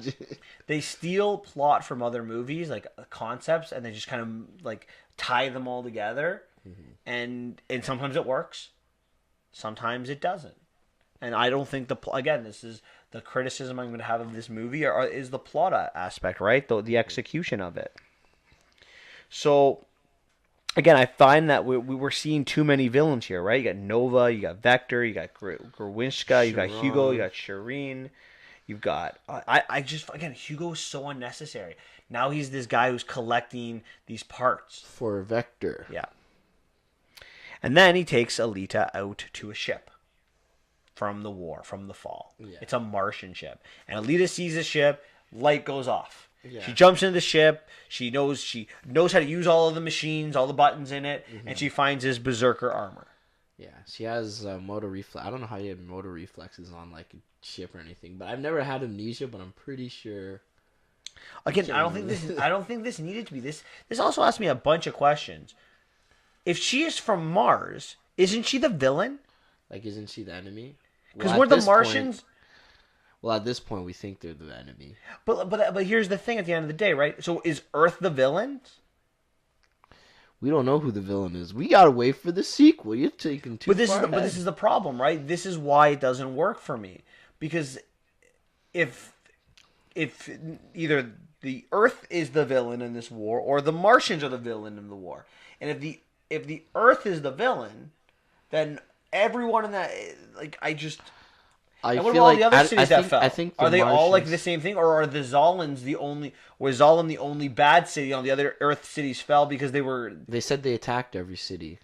They steal plot from other movies, like concepts, and they just kind of like tie them all together, and sometimes it works, sometimes it doesn't. And I don't think again, this is the criticism I'm going to have of this movie is the plot aspect, right? The execution of it. So, again, I find that we were seeing too many villains here, right? You got Nova, you got Vector, you got Gurwinska, you got Hugo, you got Shireen. You've got... again, Hugo is so unnecessary. Now he's this guy who's collecting these parts. For Vector. Yeah. And then he takes Alita out to a ship from the war, from the fall. Yeah. It's a Martian ship. And Alita sees the ship, light goes off. Yeah. She jumps into the ship. She knows how to use all of the machines, all the buttons in it, and she finds his berserker armor. Yeah, she has motor reflex. I don't know how you have motor reflexes on like a ship or anything, but I've never had amnesia, but I'm pretty sure. Again, I don't think this needed to be this. This also asked me a bunch of questions. If she is from Mars, isn't she the villain? Like, isn't she the enemy? Because we're the Martians. Well, at this point, we think they're the enemy. But here's the thing: at the end of the day, right? So is Earth the villain? We don't know who the villain is. We gotta wait for the sequel. You're taking too far ahead. But this is the problem, right? This is why it doesn't work for me. Because if either the Earth is the villain in this war, or the Martians are the villain in the war, and if the Earth is the villain, then everyone in that, like, I what feel about all like the other cities that fell? I think Are they all like Martians- the same thing, or are the Zolans the only? Was Zolan the only bad city? On the other Earth cities fell because they were. They said they attacked every city,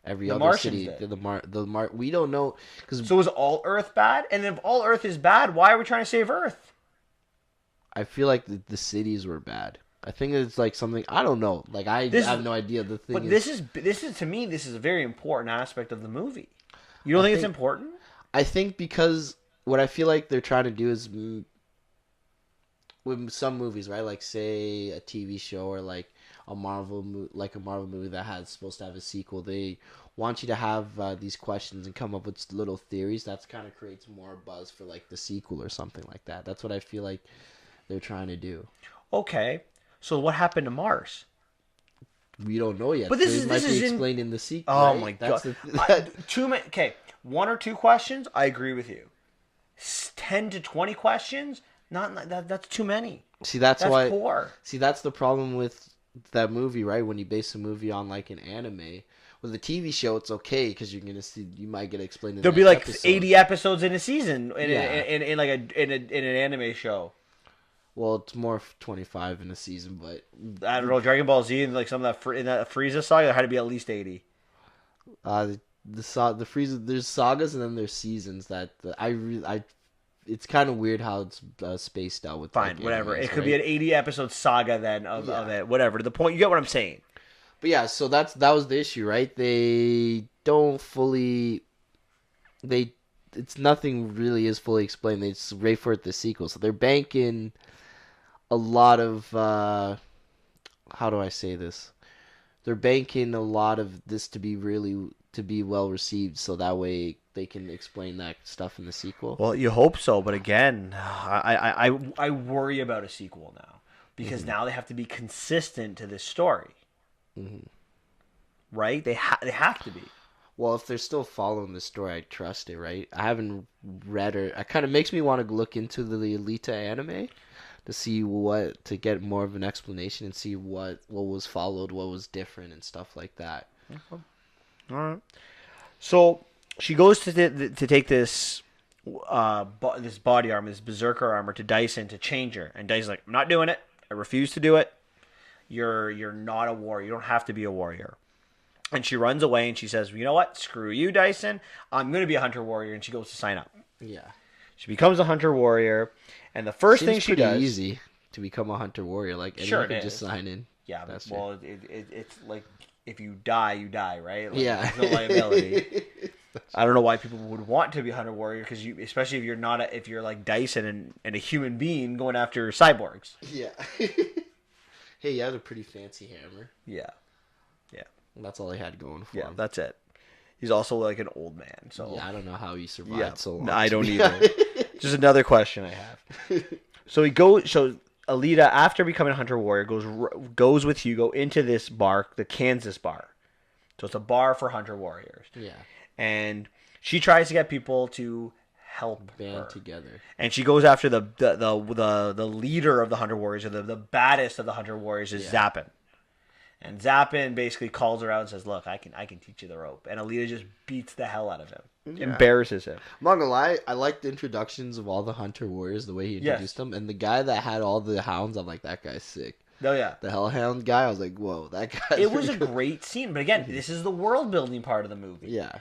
every The other Martians city. did. We don't know because So is all Earth bad? And if all Earth is bad, why are we trying to save Earth? I feel like the cities were bad. I think it's like something I don't know. Like I have no idea. The thing, But this is to me, this is a very important aspect of the movie. You don't think it's important? I think because what I feel like they're trying to do is with some movies, right? Like say a TV show or like a Marvel movie that has supposed to have a sequel. They want you to have these questions and come up with little theories. That's kind of creates more buzz for like the sequel or something like that. That's what I feel like they're trying to do. Okay, so what happened to Mars? We don't know yet. But It might be explained in the sequel. Oh right? my That's god! Too many. Okay, 1 or 2 questions. I agree with you. 10 to 20 questions. Not that. That's too many. See, that's That's why. poor. See, that's the problem with that movie, right? When you base a movie on like an anime, with a TV show, it's okay because you're gonna see, you might get explained. There'll be next like episode. 80 episodes in a season in Yeah. an anime show. Well, it's more 25 in a season, but I don't know, Dragon Ball Z and like some of that in that Frieza saga, there had to be at least 80. the Frieza, there's sagas and then there's seasons that it's kind of weird how it's spaced out with. Fine, like, whatever. animes, It could right? be an 80 episode saga then of it. Whatever. To the point, you get what I'm saying. But yeah, so that was the issue, right? They don't fully. It's nothing really is fully explained. They just wait for it the sequel, so they're banking a lot of. How do I say this? They're banking a lot of this to be well received, so that way they can explain that stuff in the sequel. Well, you hope so, but again, I worry about a sequel now because now they have to be consistent to this story, right? They have to be. Well, if they're still following the story, I trust it, right? I haven't read or it kind of makes me want to look into the Alita anime to see to get more of an explanation and see what was followed, what was different, and stuff like that. All right. So she goes to take this this body armor, this berserker armor, to Dyson to change her, and Dyson's like, "I'm not doing it. I refuse to do it. You're not a warrior. You don't have to be a warrior." And she runs away and she says, "You know what? Screw you, Dyson. I'm going to be a hunter warrior." And she goes to sign up. Yeah. She becomes a hunter warrior, and the first thing she does, easy to become a hunter warrior. Like anyone Sure it can is. just sign in. yeah, That's well, it's like if you die, you die, right? Like, Yeah. there's no liability. I don't know why people would want to be a hunter warrior because especially if you're not if you're like Dyson and a human being going after cyborgs. Yeah. Hey, you had a pretty fancy hammer. Yeah. That's all I had going for Yeah, him. that's it. He's also like an old man, so Yeah, I don't know how he survived so long. I don't either. Just another question I have. So Alita, after becoming a hunter warrior, goes with Hugo into this bar, the Kansas bar. So it's a bar for hunter warriors. Yeah. And she tries to get people to help her. Band together. And she goes after the leader of the Hunter Warriors, or the baddest of the Hunter Warriors, is Zappin. And Zappin basically calls her out and says, "Look, I can teach you the rope." And Alita just beats the hell out of him, embarrasses him. I'm not gonna lie, I like the introductions of all the Hunter Warriors, the way he introduced them, and the guy that had all the hounds. I'm like, that guy's sick. Oh yeah, the Hellhound guy. I was like, whoa, that guy. It was a great scene, but again, this is the world building part of the movie. Yeah.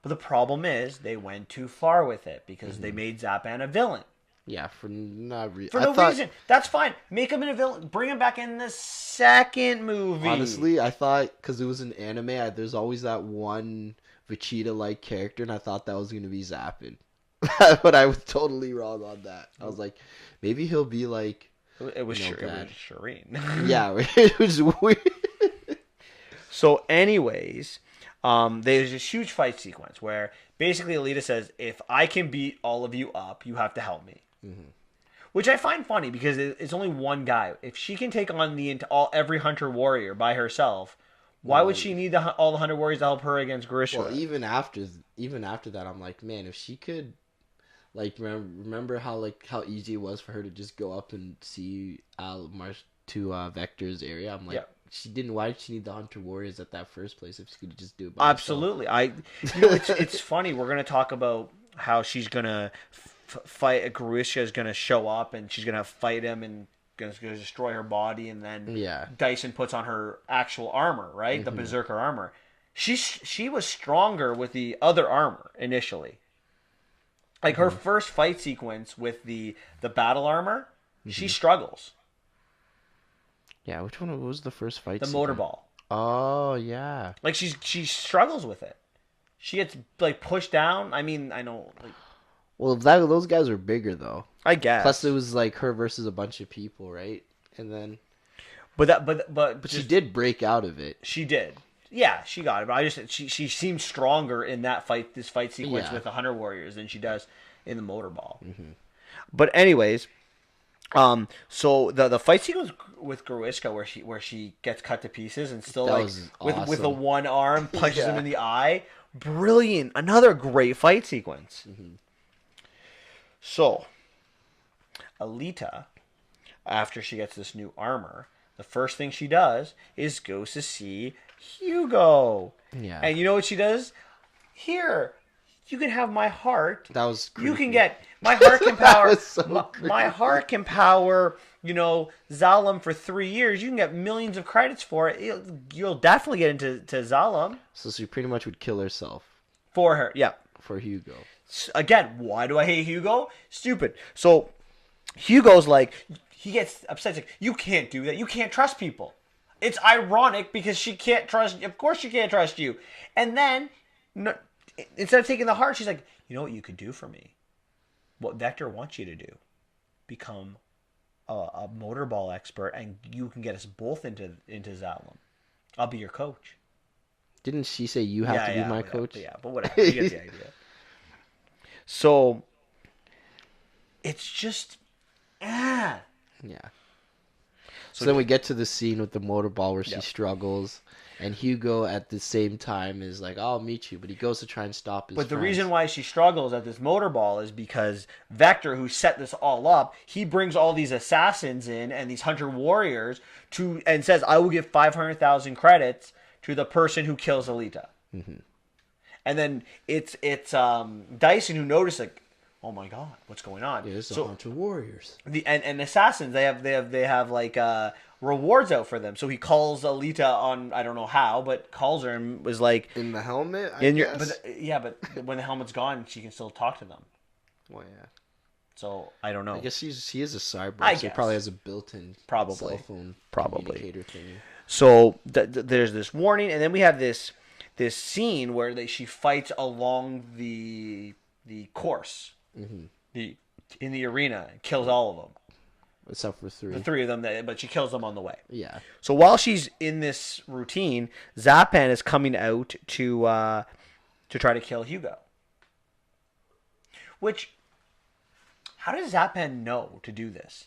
But the problem is they went too far with it because they made Zapan a villain. Yeah, for no reason. That's fine. Make him a villain. Bring him back in the second movie. Honestly, I thought, because it was an anime, there's always that one Vegeta-like character, and I thought that was going to be Zappin. But I was totally wrong on that. I was like, maybe he'll be like... It was Shireen. Yeah, it was weird. So anyways, there's this huge fight sequence where basically Alita says, if I can beat all of you up, you have to help me. Mm-hmm. Which I find funny because it's only one guy. If she can take on every Hunter Warrior by herself, why would she need all the Hunter Warriors to help her against Grisha? Well, even after that, I'm like, man, if she could, like, remember how easy it was for her to just go up and see march to Vector's area. I'm like, why did she need the Hunter Warriors at that first place if she could just do it by Absolutely. herself? It's funny. We're gonna talk about how she's gonna fight. Grisha is gonna show up and she's gonna fight him and gonna destroy her body, and then Dyson puts on her actual armor, right? Mm-hmm. The Berserker armor. She was stronger with the other armor initially. Like her first fight sequence with the battle armor, she struggles. Yeah, which one was the first fight? The motorball. Oh yeah. Like she struggles with it. She gets like pushed down. I mean, I know. Like, well, those guys were bigger though. I guess. Plus, it was like her versus a bunch of people, right? And then, but she did break out of it. She did. Yeah, she got it. But she seems stronger in this fight sequence with the Hunter Warriors than she does in the motorball. Mm-hmm. But anyways, so the fight sequence with Goriska where she gets cut to pieces and still with the one arm punches him in the eye. Brilliant. Another great fight sequence. Mm-hmm. So, Alita, after she gets this new armor, the first thing she does is goes to see Hugo. Yeah. And you know what she does? Here, you can have my heart. That was creepy. You can get my heart can power. My heart can power. Zalem for 3 years. You can get millions of credits for it. You'll definitely get into Zalem. So she pretty much would kill herself for her. Yeah. For Hugo. Again, why do I hate Hugo? Stupid. So Hugo's like, he gets upset. He's like, you can't do that. You can't trust people. It's ironic because she can't trust. Of course she can't trust you. And then, instead of taking the heart, she's like, you know what you could do for me? What Vector wants you to do? Become a motorball expert, and you can get us both into Zalem. I'll be your coach. Didn't she say you have to be my coach? Yeah, but whatever. You get the idea. So, it's just, Yeah. So then we get to the scene with the motorball where she struggles, and Hugo at the same time is like, I'll meet you, but he goes to try and stop his friends. The reason why she struggles at this motorball is because Vector, who set this all up, he brings all these assassins in and these Hunter Warriors and says, I will give 500,000 credits to the person who kills Alita. Mm-hmm. And then it's Dyson who noticed, like, oh my god, what's going on? Yeah, it's a Hunter Warriors. And assassins, they have like rewards out for them. So he calls Alita on, I don't know how, but calls her and was like, in the helmet. But when the helmet's gone, she can still talk to them. Well, yeah. So I don't know. I guess he is a cyborg. So he probably has a built-in cell phone communicator thingy. So there's this warning, and then we have this scene where she fights along the course, in the arena, and kills all of them. Except for 3. The 3 of them, but she kills them on the way. Yeah. So while she's in this routine, Zapan is coming out to try to kill Hugo. Which, how does Zapan know to do this?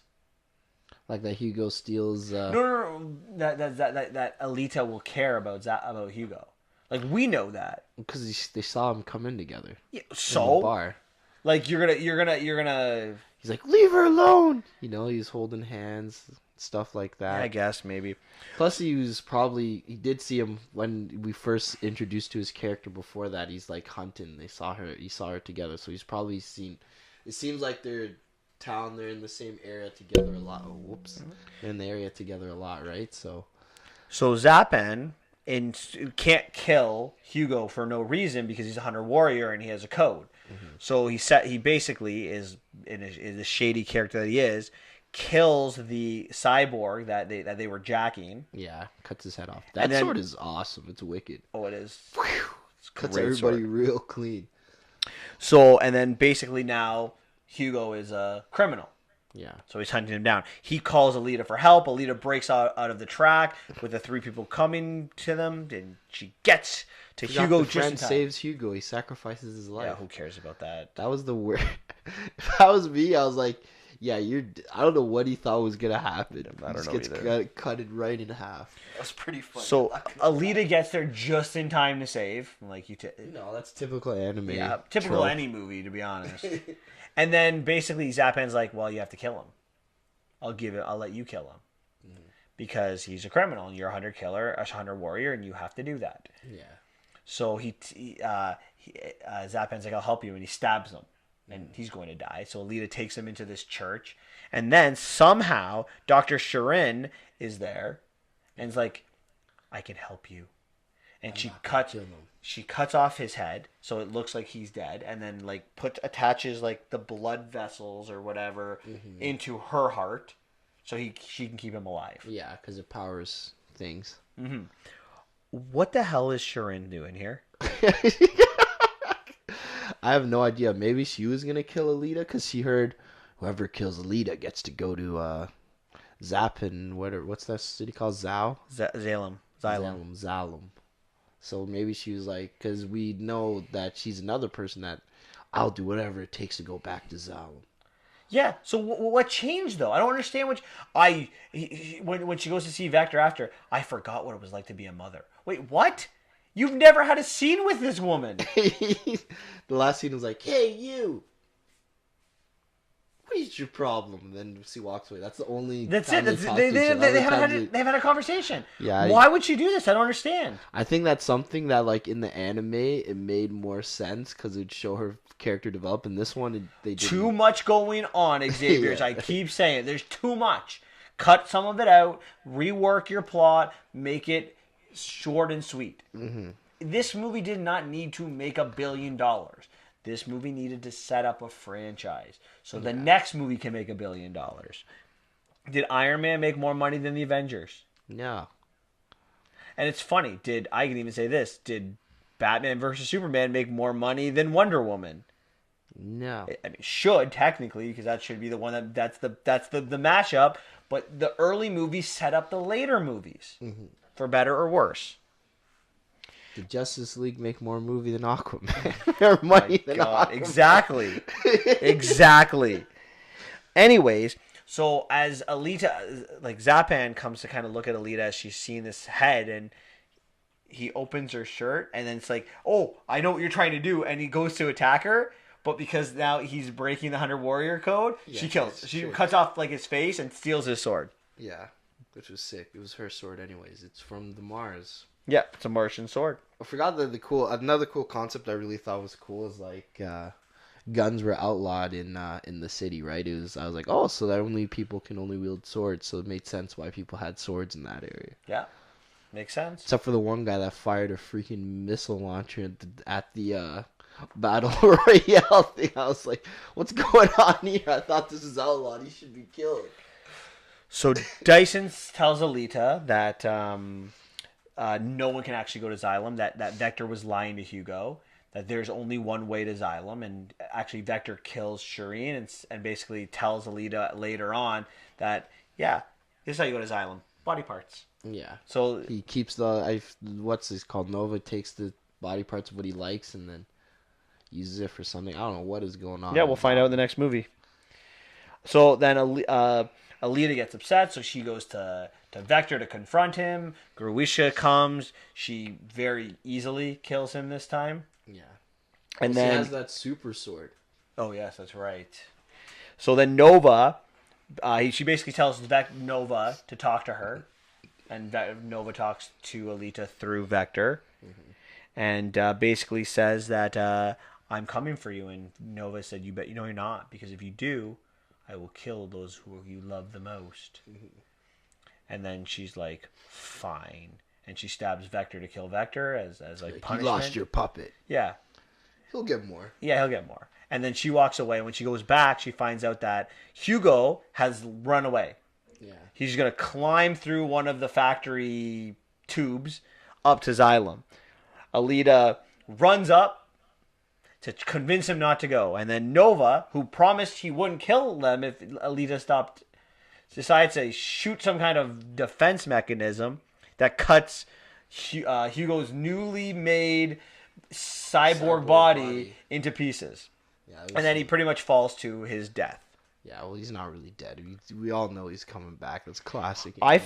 Like that Hugo steals... No. That Alita will care about Hugo. Like, we know that. Because they saw him come in together. Yeah, so? In the bar. Like you're gonna. He's like, leave her alone. You know, he's holding hands, stuff like that. Yeah, I guess maybe. Plus, he did see him when we first introduced to his character. Before that, he's like hunting. He saw her together, so he's probably seen. It seems like they're in the same area together a lot. Oh, whoops, they're in the area together a lot, right? So Zapan can't kill Hugo for no reason because he's a hunter warrior and he has a code. So he basically is in a shady character that he is. Kills the cyborg that they were jacking. Yeah, cuts his head off. That sword is awesome. It's wicked. Oh, it is. It's cuts everybody real clean. So, and then basically now Hugo is a criminal. Yeah. So he's hunting him down. He calls Alita for help. Alita breaks out of the track with the 3 people coming to them. And she gets to Hugo the just in friend time. saves Hugo. He sacrifices his life. Yeah, who cares about that? That was the word. If that was me, I was like, yeah, I don't know what he thought was going to happen. I don't know gets either. cut it right in half. That was pretty funny. So Alita gets there just in time to save. Like No, that's typical anime. Yeah, typical trope. any movie, to be honest. And then basically Zapan's like, well, you have to kill him. I'll let you kill him. Because he's a criminal and you're a hunter warrior, and you have to do that. Yeah. So Zapan's like, I'll help you, and he stabs him. And he's going to die. So Alita takes him into this church. And then somehow Dr. Shirin is there and is like, I can help you. And she cuts off his head so it looks like he's dead, and then like attaches like the blood vessels or whatever into her heart so she can keep him alive. Yeah, because it powers things. What the hell is Shirin doing here? I have no idea. Maybe she was going to kill Alita because she heard whoever kills Alita gets to go to Zapan. What's that city called? Xylem. Xylem. So maybe she was like, because we know that she's another person that I'll do whatever it takes to go back to Xylem. Yeah. So what changed though? I don't understand when she goes to see Vector after. I forgot what it was like to be a mother. Wait, what? You've never had a scene with this woman. The last scene was like, hey, you. What is your problem? And then she walks away. That's the only. That's it. They've had a conversation. Yeah. Why would she do this? I don't understand. I think that's something that, like, in the anime, it made more sense because it'd show her character develop. In this one, they didn't. Too much going on, Xavier. Yeah. I keep saying it. There's too much. Cut some of it out. Rework your plot. Make it short and sweet. This movie did not need to make $1 billion. This movie needed to set up a franchise so the next movie can make $1 billion. Did Iron Man make more money than the Avengers? No. And it's funny. I can even say this? Did Batman versus Superman make more money than Wonder Woman? No. I mean, should technically, because that should be the one that's the mashup. But the early movies set up the later movies, for better or worse. Did Justice League make more movie than Aquaman? Or money than Aquaman? Exactly. Exactly. Anyways, so as Alita, like Zapan comes to kind of look at Alita as she's seeing this head, and he opens her shirt, and then it's like, oh, I know what you're trying to do, and he goes to attack her, but because now he's breaking the Hunter Warrior code, she kills. She cuts off like his face and steals his sword. Yeah, which was sick. It was her sword anyways. It's from the Mars. Yeah, it's a Martian sword. I forgot that another cool concept I really thought was cool is like guns were outlawed in the city, right? I was like, oh, so that only people can only wield swords, so it made sense why people had swords in that area. Yeah, makes sense. Except for the one guy that fired a freaking missile launcher at the battle royale thing. I was like, what's going on here? I thought this was outlawed. He should be killed. So Dyson tells Alita that no one can actually go to Xylem, that Vector was lying to Hugo, that there's only one way to Xylem, and actually Vector kills Shireen and basically tells Alita later on that, yeah, this is how you go to Xylem. Body parts. Yeah. So he keeps what's this called? Nova takes the body parts of what he likes and then uses it for something. I don't know what is going on. Yeah, we'll find out in the next movie. So then Alita gets upset, so she goes to Vector to confront him. Gruisha comes. She very easily kills him this time. Yeah. And she then has that super sword. Oh yes, that's right. So then Nova, she basically tells Nova to talk to her, and Nova talks to Alita through Vector, and basically says that I'm coming for you. And Nova said, "You bet you know you're not, because if you do, I will kill those who you love the most." And then she's like, "Fine," and she stabs Vector to kill Vector as like You punishment. lost your puppet. Yeah, He'll get more. yeah, he'll get more. And then she walks away. When she goes back, she finds out that Hugo has run away. Yeah. He's going to climb through one of the factory tubes up to Xylem. Alita runs up to convince him not to go. And then Nova, who promised he wouldn't kill them if Alita stopped, decides to shoot some kind of defense mechanism that cuts Hugo's newly made cyborg body into pieces. Yeah, And then he pretty much falls to his death. Yeah, well, he's not really dead. We all know he's coming back. That's classic. I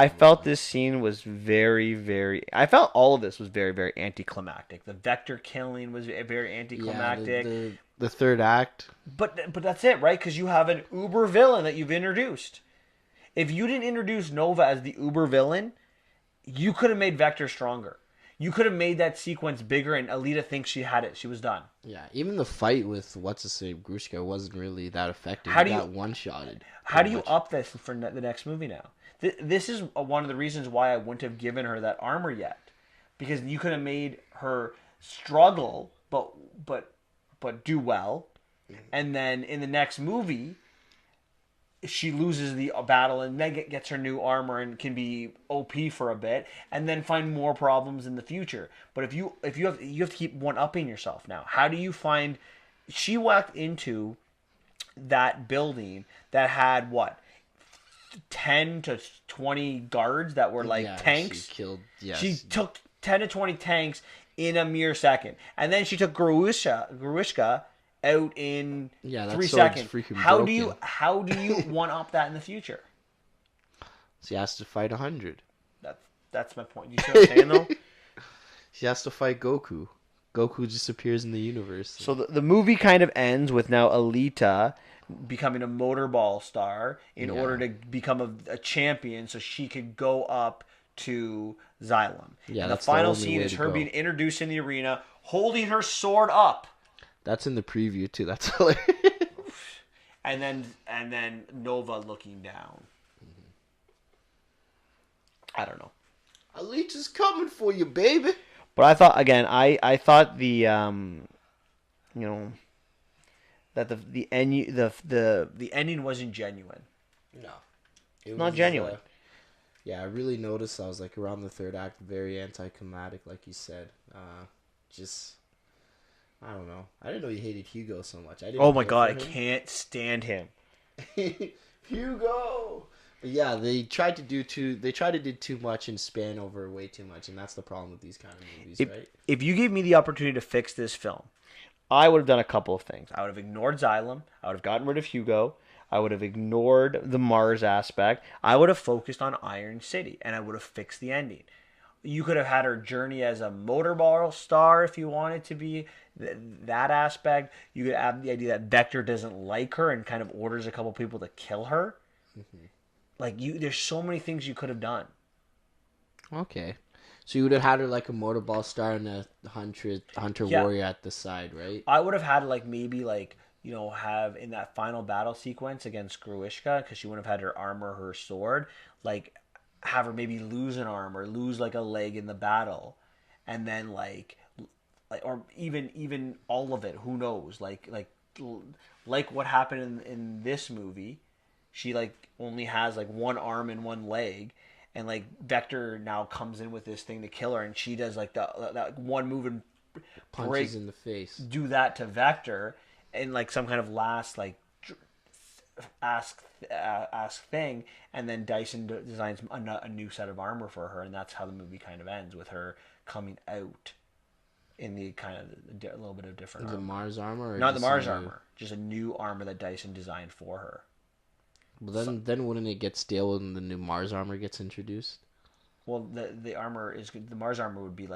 felt this scene was very, very... I felt all of this was very, very anticlimactic. The Vector killing was very anticlimactic. Yeah, the third act. But that's it, right? Because you have an uber villain that you've introduced. If you didn't introduce Nova as the uber villain, you could have made Vector stronger. You could have made that sequence bigger, and Alita thinks she had it. She was done. Yeah, even the fight with what's-his-name, Grushka, wasn't really that effective. How He do you- got one-shotted. How do you up this for the next movie now? This is one of the reasons why I wouldn't have given her that armor yet, because you could have made her struggle, but do well, and then in the next movie, she loses the battle and then gets her new armor and can be OP for a bit, and then find more problems in the future. But if you have to keep one upping yourself now. How do you find? She walked into that building that had what, 10 to 20 guards that were like tanks. She killed. Yeah, She took 10 to 20 tanks in a mere second, and then she took Gruishka out in that 3 sword's seconds. freaking How do you broken. one up that in the future? She has to fight 100. That's my point. You see what I'm saying though? She has to fight Goku. Goku just appears in the universe. So the movie kind of ends with now Alita becoming a motorball star in order to become a champion, so she could go up to Xylem. Yeah, and the that's the final only scene way is to her go. being introduced in the arena, holding her sword up. That's in the preview too. That's hilarious. And then Nova looking down. I don't know. Alita's coming for you, baby. But I thought again, I thought the that the ending wasn't genuine. No, it Not genuine. Yeah, I really noticed. I was like around the third act, very anticlimactic, like you said. Just I don't know. I didn't know you hated Hugo so much. I didn't. Oh my care god, I for him. can't stand him. Hugo. But yeah, they tried to do too much and span over way too much, and that's the problem with these kind of movies, right? If you gave me the opportunity to fix this film, I would have done a couple of things. I would have ignored Xylem. I would have gotten rid of Hugo. I would have ignored the Mars aspect. I would have focused on Iron City, and I would have fixed the ending. You could have had her journey as a motorball star if you wanted to be that aspect. You could have the idea that Vector doesn't like her and kind of orders a couple people to kill her. Mm-hmm. There's so many things you could have done. Okay. So you would have had her like a motorball star and a hunter warrior at the side, right? I would have had have in that final battle sequence against Gruishka, because she wouldn't have had her armor, her sword, have her maybe lose an arm or lose a leg in the battle, and then or even all of it. Who knows? Like what happened in this movie. She only has one arm and one leg, and Vector now comes in with this thing to kill her, and she does that one move and Punches in the face. Do that to Vector, and some kind of last ask thing, and then Dyson designs a new set of armor for her, and that's how the movie kind of ends, with her coming out in the kind of a little bit of different The armor. Mars armor? Or Not the just Mars a new- armor, just a new armor that Dyson designed for her. Well, then wouldn't it get stale when the new Mars armor gets introduced? Well, the armor is good. The Mars armor would be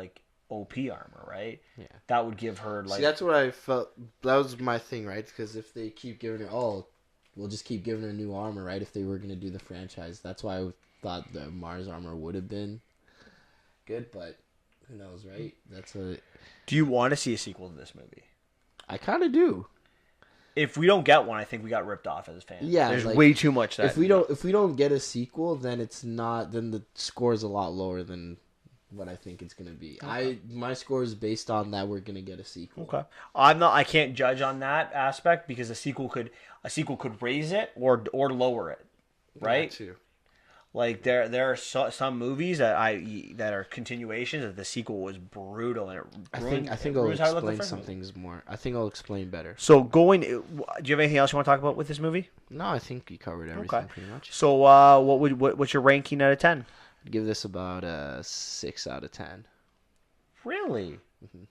OP armor, right? Yeah. That would give her like. See, that's what I felt. That was my thing, right? Because if they keep giving her, we'll just keep giving her new armor, right? If they were gonna do the franchise, that's why I thought the Mars armor would have been good, but who knows, right? Do you want to see a sequel to this movie? I kind of do. If we don't get one, I think we got ripped off as fans. Yeah, there's like, way too much. That if we don't get a sequel, then then the score is a lot lower than what I think it's gonna be. Okay. My score is based on that we're gonna get a sequel. Okay, I can't judge on that aspect because a sequel could raise it or lower it, right? That too. Like there are some movies that are continuations that the sequel was brutal and I think I'll explain some things more. I think I'll explain better. So do you have anything else you want to talk about with this movie? No, I think you covered everything pretty much. So what's your ranking out of 10? I'd give this about a 6 out of 10. Really? Mm-hmm.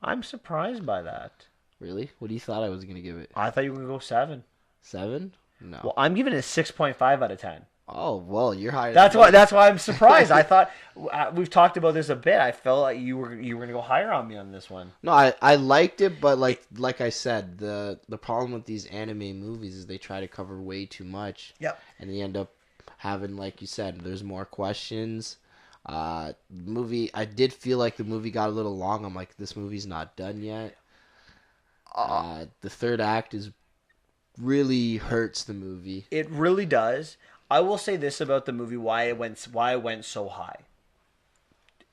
I'm surprised by that. Really? What do you thought I was gonna give it? I thought you were gonna go 7. 7? No. Well, I'm giving it a 6.5 out of 10. Oh, well, you're higher. That's why I'm surprised. I thought we've talked about this a bit. I felt like you were going to go higher on me on this one. No, I liked it, but like I said, the problem with these anime movies is they try to cover way too much. Yep. And they end up having, like you said, there's more questions. Movie, I did feel like the movie got a little long. I'm like, this movie's not done yet. The third act really hurts the movie. It really does. I will say this about the movie: why it went so high.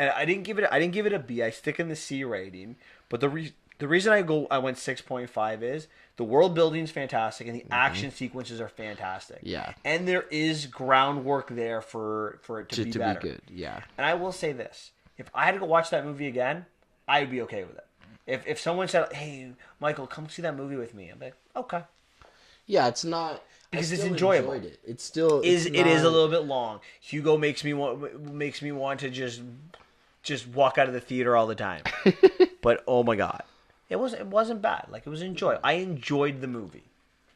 And I didn't give it a B. I stick in the C rating. But the reason I went 6.5 is the world building is fantastic and the action sequences are fantastic. Yeah. And there is groundwork there for it to be better. Be good. Yeah. And I will say this: if I had to go watch that movie again, I'd be okay with it. If someone said, "Hey, Michael, come see that movie with me," I'm like, okay. Yeah, it's not. Because it's enjoyable. It is a little bit long. Hugo makes me want to just walk out of the theater all the time. But oh my god, it wasn't bad. Like, it was enjoyable. I enjoyed the movie.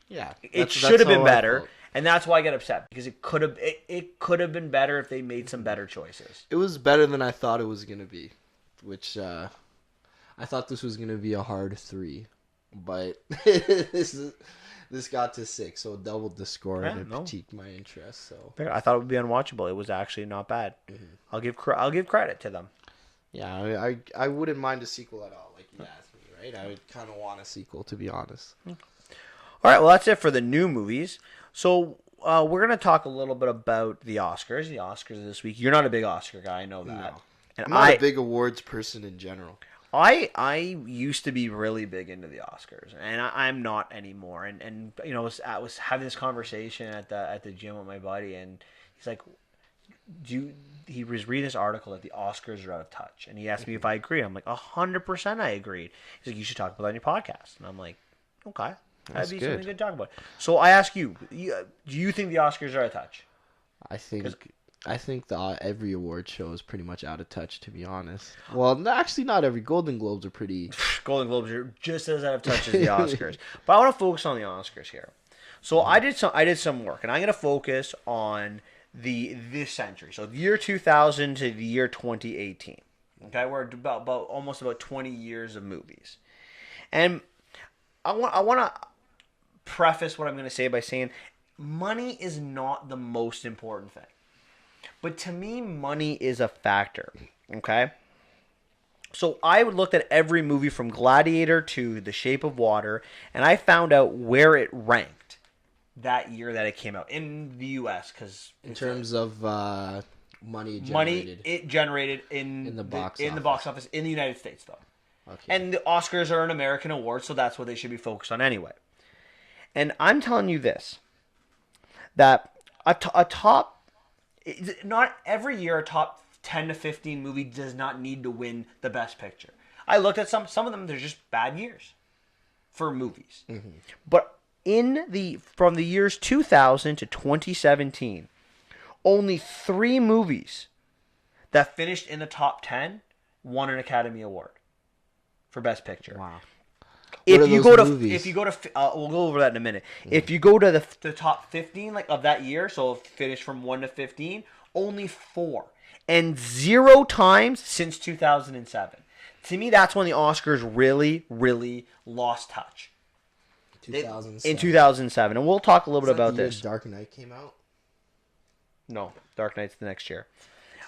Yeah, it should have been better, and that's why I get upset because it could have been better if they made some better choices. It was better than I thought it was gonna be, which I thought this was gonna be a hard 3, but This got to 6, so it doubled the score and it piqued my interest. So I thought it would be unwatchable. It was actually not bad. Mm-hmm. I'll give credit to them. Yeah, I wouldn't mind a sequel at all. Like you asked me, right? I would kind of want a sequel, to be honest. All right, well that's it for the new movies. So we're gonna talk a little bit about the Oscars. The Oscars this week. You're not a big Oscar guy, I know that. No. And I'm not a big awards person in general. I used to be really big into the Oscars, and I'm not anymore. And you know, I was having this conversation at the gym with my buddy, and he's like, he was reading this article that the Oscars are out of touch, and he asked me if I agree. I'm like, 100% I agreed. He's like, you should talk about that on your podcast, and I'm like, okay, that'd be something good to talk about. So I ask you, do you think the Oscars are out of touch? I think every award show is pretty much out of touch, to be honest. Well, actually, not every. Golden Globes are pretty. Golden Globes are just as out of touch as the Oscars. But I want to focus on the Oscars here. So I did some work, and I'm going to focus on this century. So the year 2000 to the year 2018. Okay, we're almost about 20 years of movies, and I want to preface what I'm going to say by saying money is not the most important thing. But to me, money is a factor, okay? So I looked at every movie from Gladiator to The Shape of Water, and I found out where it ranked that year that it came out in the U.S. Cause in terms of money it generated in the box office in the United States, though. Okay. And the Oscars are an American award, so that's what they should be focused on anyway. And I'm telling you this, that a top... Not every year a top 10 to 15 movie does not need to win the best picture. I looked at some of them, they're just bad years for movies. Mm-hmm. But from the years 2000 to 2017, only 3 movies that finished in the top 10 won an Academy Award for Best Picture. Wow. We'll go over that in a minute. Mm-hmm. If you go to the top 15 of that year, so finish from 1 to 15, Only 4. And 0 times since 2007. To me, that's when the Oscars really, really lost touch. 2007. In 2007. And we'll talk a little bit about the year this. Dark Knight came out. No, Dark Knight's the next year.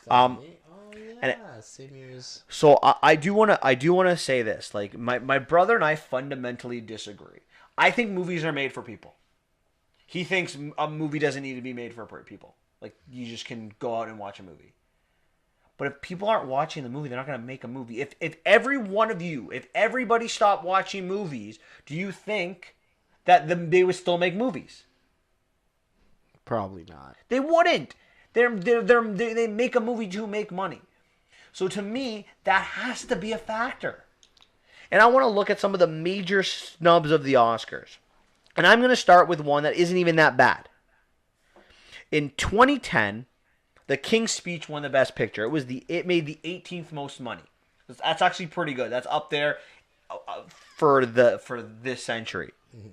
2008? Oh yeah, and same years. So I do want to say this. Like my brother and I fundamentally disagree. I think movies are made for people. He thinks a movie doesn't need to be made for people. Like you just can go out and watch a movie. But if people aren't watching the movie, they're not going to make a movie. If every one of you, if everybody stopped watching movies, do you think that they would still make movies? Probably not. They wouldn't. They make a movie to make money. So to me, that has to be a factor. And I want to look at some of the major snubs of the Oscars. And I'm going to start with one that isn't even that bad. In 2010, The King's Speech won the Best Picture. It made the 18th most money. That's actually pretty good. That's up there for this century. Mm-hmm.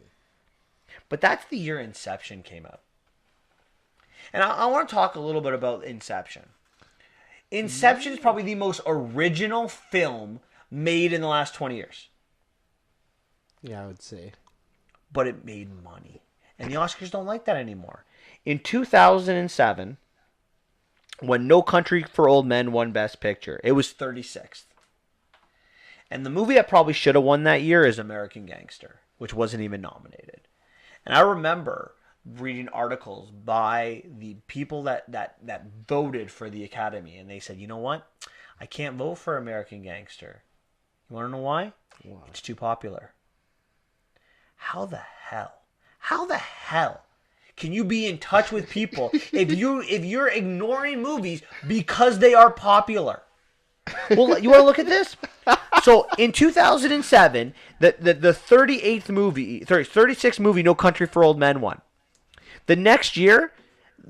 But that's the year Inception came out. And I want to talk a little bit about Inception. Inception is probably the most original film made in the last 20 years. Yeah, I would say. But it made money. And the Oscars don't like that anymore. In 2007, when No Country for Old Men won Best Picture, it was 36th. And the movie that probably should have won that year is American Gangster, which wasn't even nominated. And I remember reading articles by the people that voted for the Academy, and they said, you know what? I can't vote for American Gangster. You want to know why? Why? It's too popular. How the hell can you be in touch with people if you're ignoring movies because they are popular? Well, you want to look at this? So in 2007, the 36th movie, No Country for Old Men won. The next year,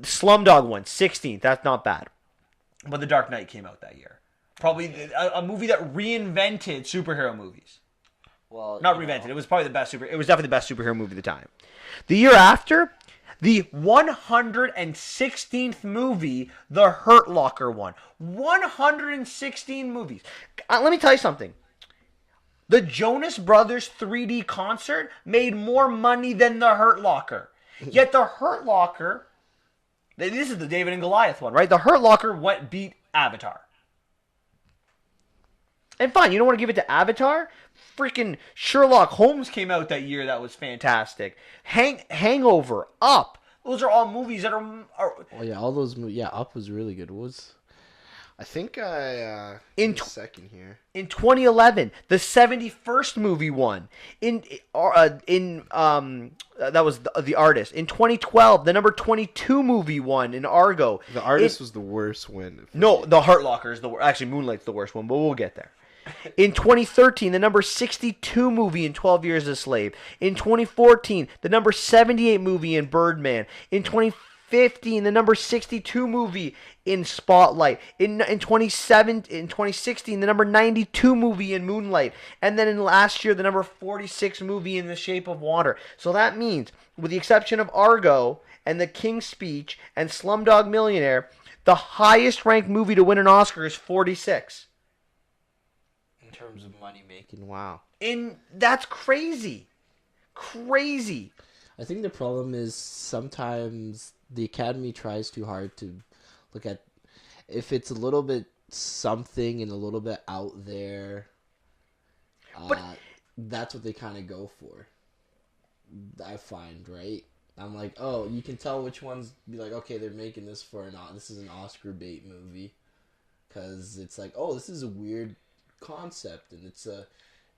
Slumdog won 16th. That's not bad. But The Dark Knight came out that year. Probably a movie that reinvented superhero movies. Well, not reinvented. It was probably the best It was definitely the best superhero movie of the time. The year after, the 116th movie, The Hurt Locker won. 116 movies. Let me tell you something. The Jonas Brothers 3D concert made more money than The Hurt Locker. Yet The Hurt Locker, this is the David and Goliath one, right? The Hurt Locker beat Avatar. And fine, you don't want to give it to Avatar? Freaking Sherlock Holmes came out that year. That was fantastic. Hangover, Up. Those are all movies that are... Oh, yeah, all those movies. Yeah, Up was really good. I think in a second here. In 2011, the 71st movie won. That was The Artist. In 2012, the number 22 movie won in Argo. The Artist was the worst win. No, The Hurt Locker is the worst. Actually, Moonlight's the worst one, but we'll get there. In 2013, the number 62 movie in 12 Years a Slave. In 2014, the number 78 movie in Birdman. In 2015, the number 62 movie in Spotlight. In 2016, the number 92 movie in Moonlight. And then in last year, the number 46 movie in The Shape of Water. So that means, with the exception of Argo and The King's Speech and Slumdog Millionaire, the highest ranked movie to win an Oscar is 46. In terms of money making, wow. That's crazy. Crazy. I think the problem is sometimes the Academy tries too hard to look at if it's a little bit something and a little bit out there. But that's what they kind of go for. I find, right? I'm like, oh, you can tell which ones be like, okay, they're making this this is an Oscar bait movie, because it's like, oh, this is a weird concept and it's a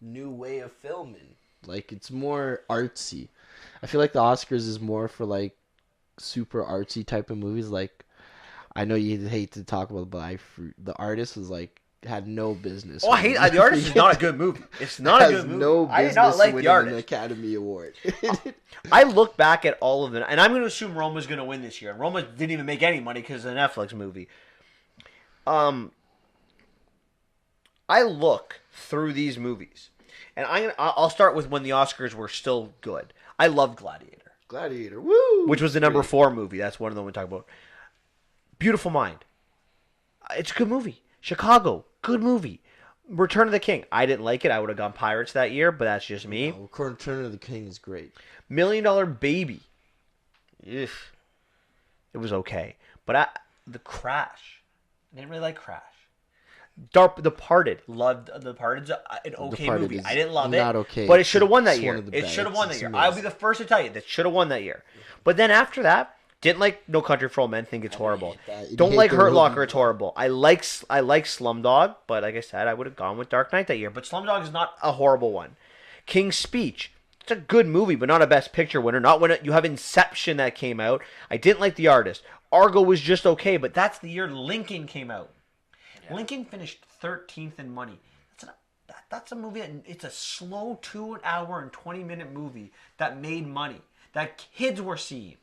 new way of filming. Like, it's more artsy. I feel like the Oscars is more for like super artsy type of movies. Like, I know you hate to talk about, but The Artist was like had no business. Oh, The Artist is not a good movie. It's not a good movie. No business. I did not like The Artist. An Academy Award. I look back at all of them, and I'm going to assume Roma's going to win this year. And Roma didn't even make any money because it's a Netflix movie. I look through these movies, and I'll start with when the Oscars were still good. I loved Gladiator. Gladiator, woo! Which was the number 4 movie. That's one of them we talk about. Beautiful Mind. It's a good movie. Chicago, good movie. Return of the King. I didn't like it. I would have gone Pirates that year, but that's just me. No, Return of the King is great. $1 Million Baby. Ugh. It was okay. But The Crash. I didn't really like Crash. Departed. Loved The Departed. An okay Departed movie. is I didn't love not it. okay. But it should have won that It's year. one of the It best. should have won that It's year. amazing. I'll be the first to tell you that should have won that year. But then after that, didn't like No Country for Old Men. Think it's horrible. that. You Don't hate like the Hurt movie. Locker. It's horrible. I like Slumdog, but like I said, I would have gone with Dark Knight that year. But Slumdog is not a horrible one. King's Speech. It's a good movie, but not a Best Picture winner. Not when you have Inception that came out. I didn't like The Artist. Argo was just okay, but that's the year Lincoln came out. Yeah. Lincoln finished 13th in money. That's a movie. It's a slow 2 hour and 20-minute movie that made money that kids were seeing.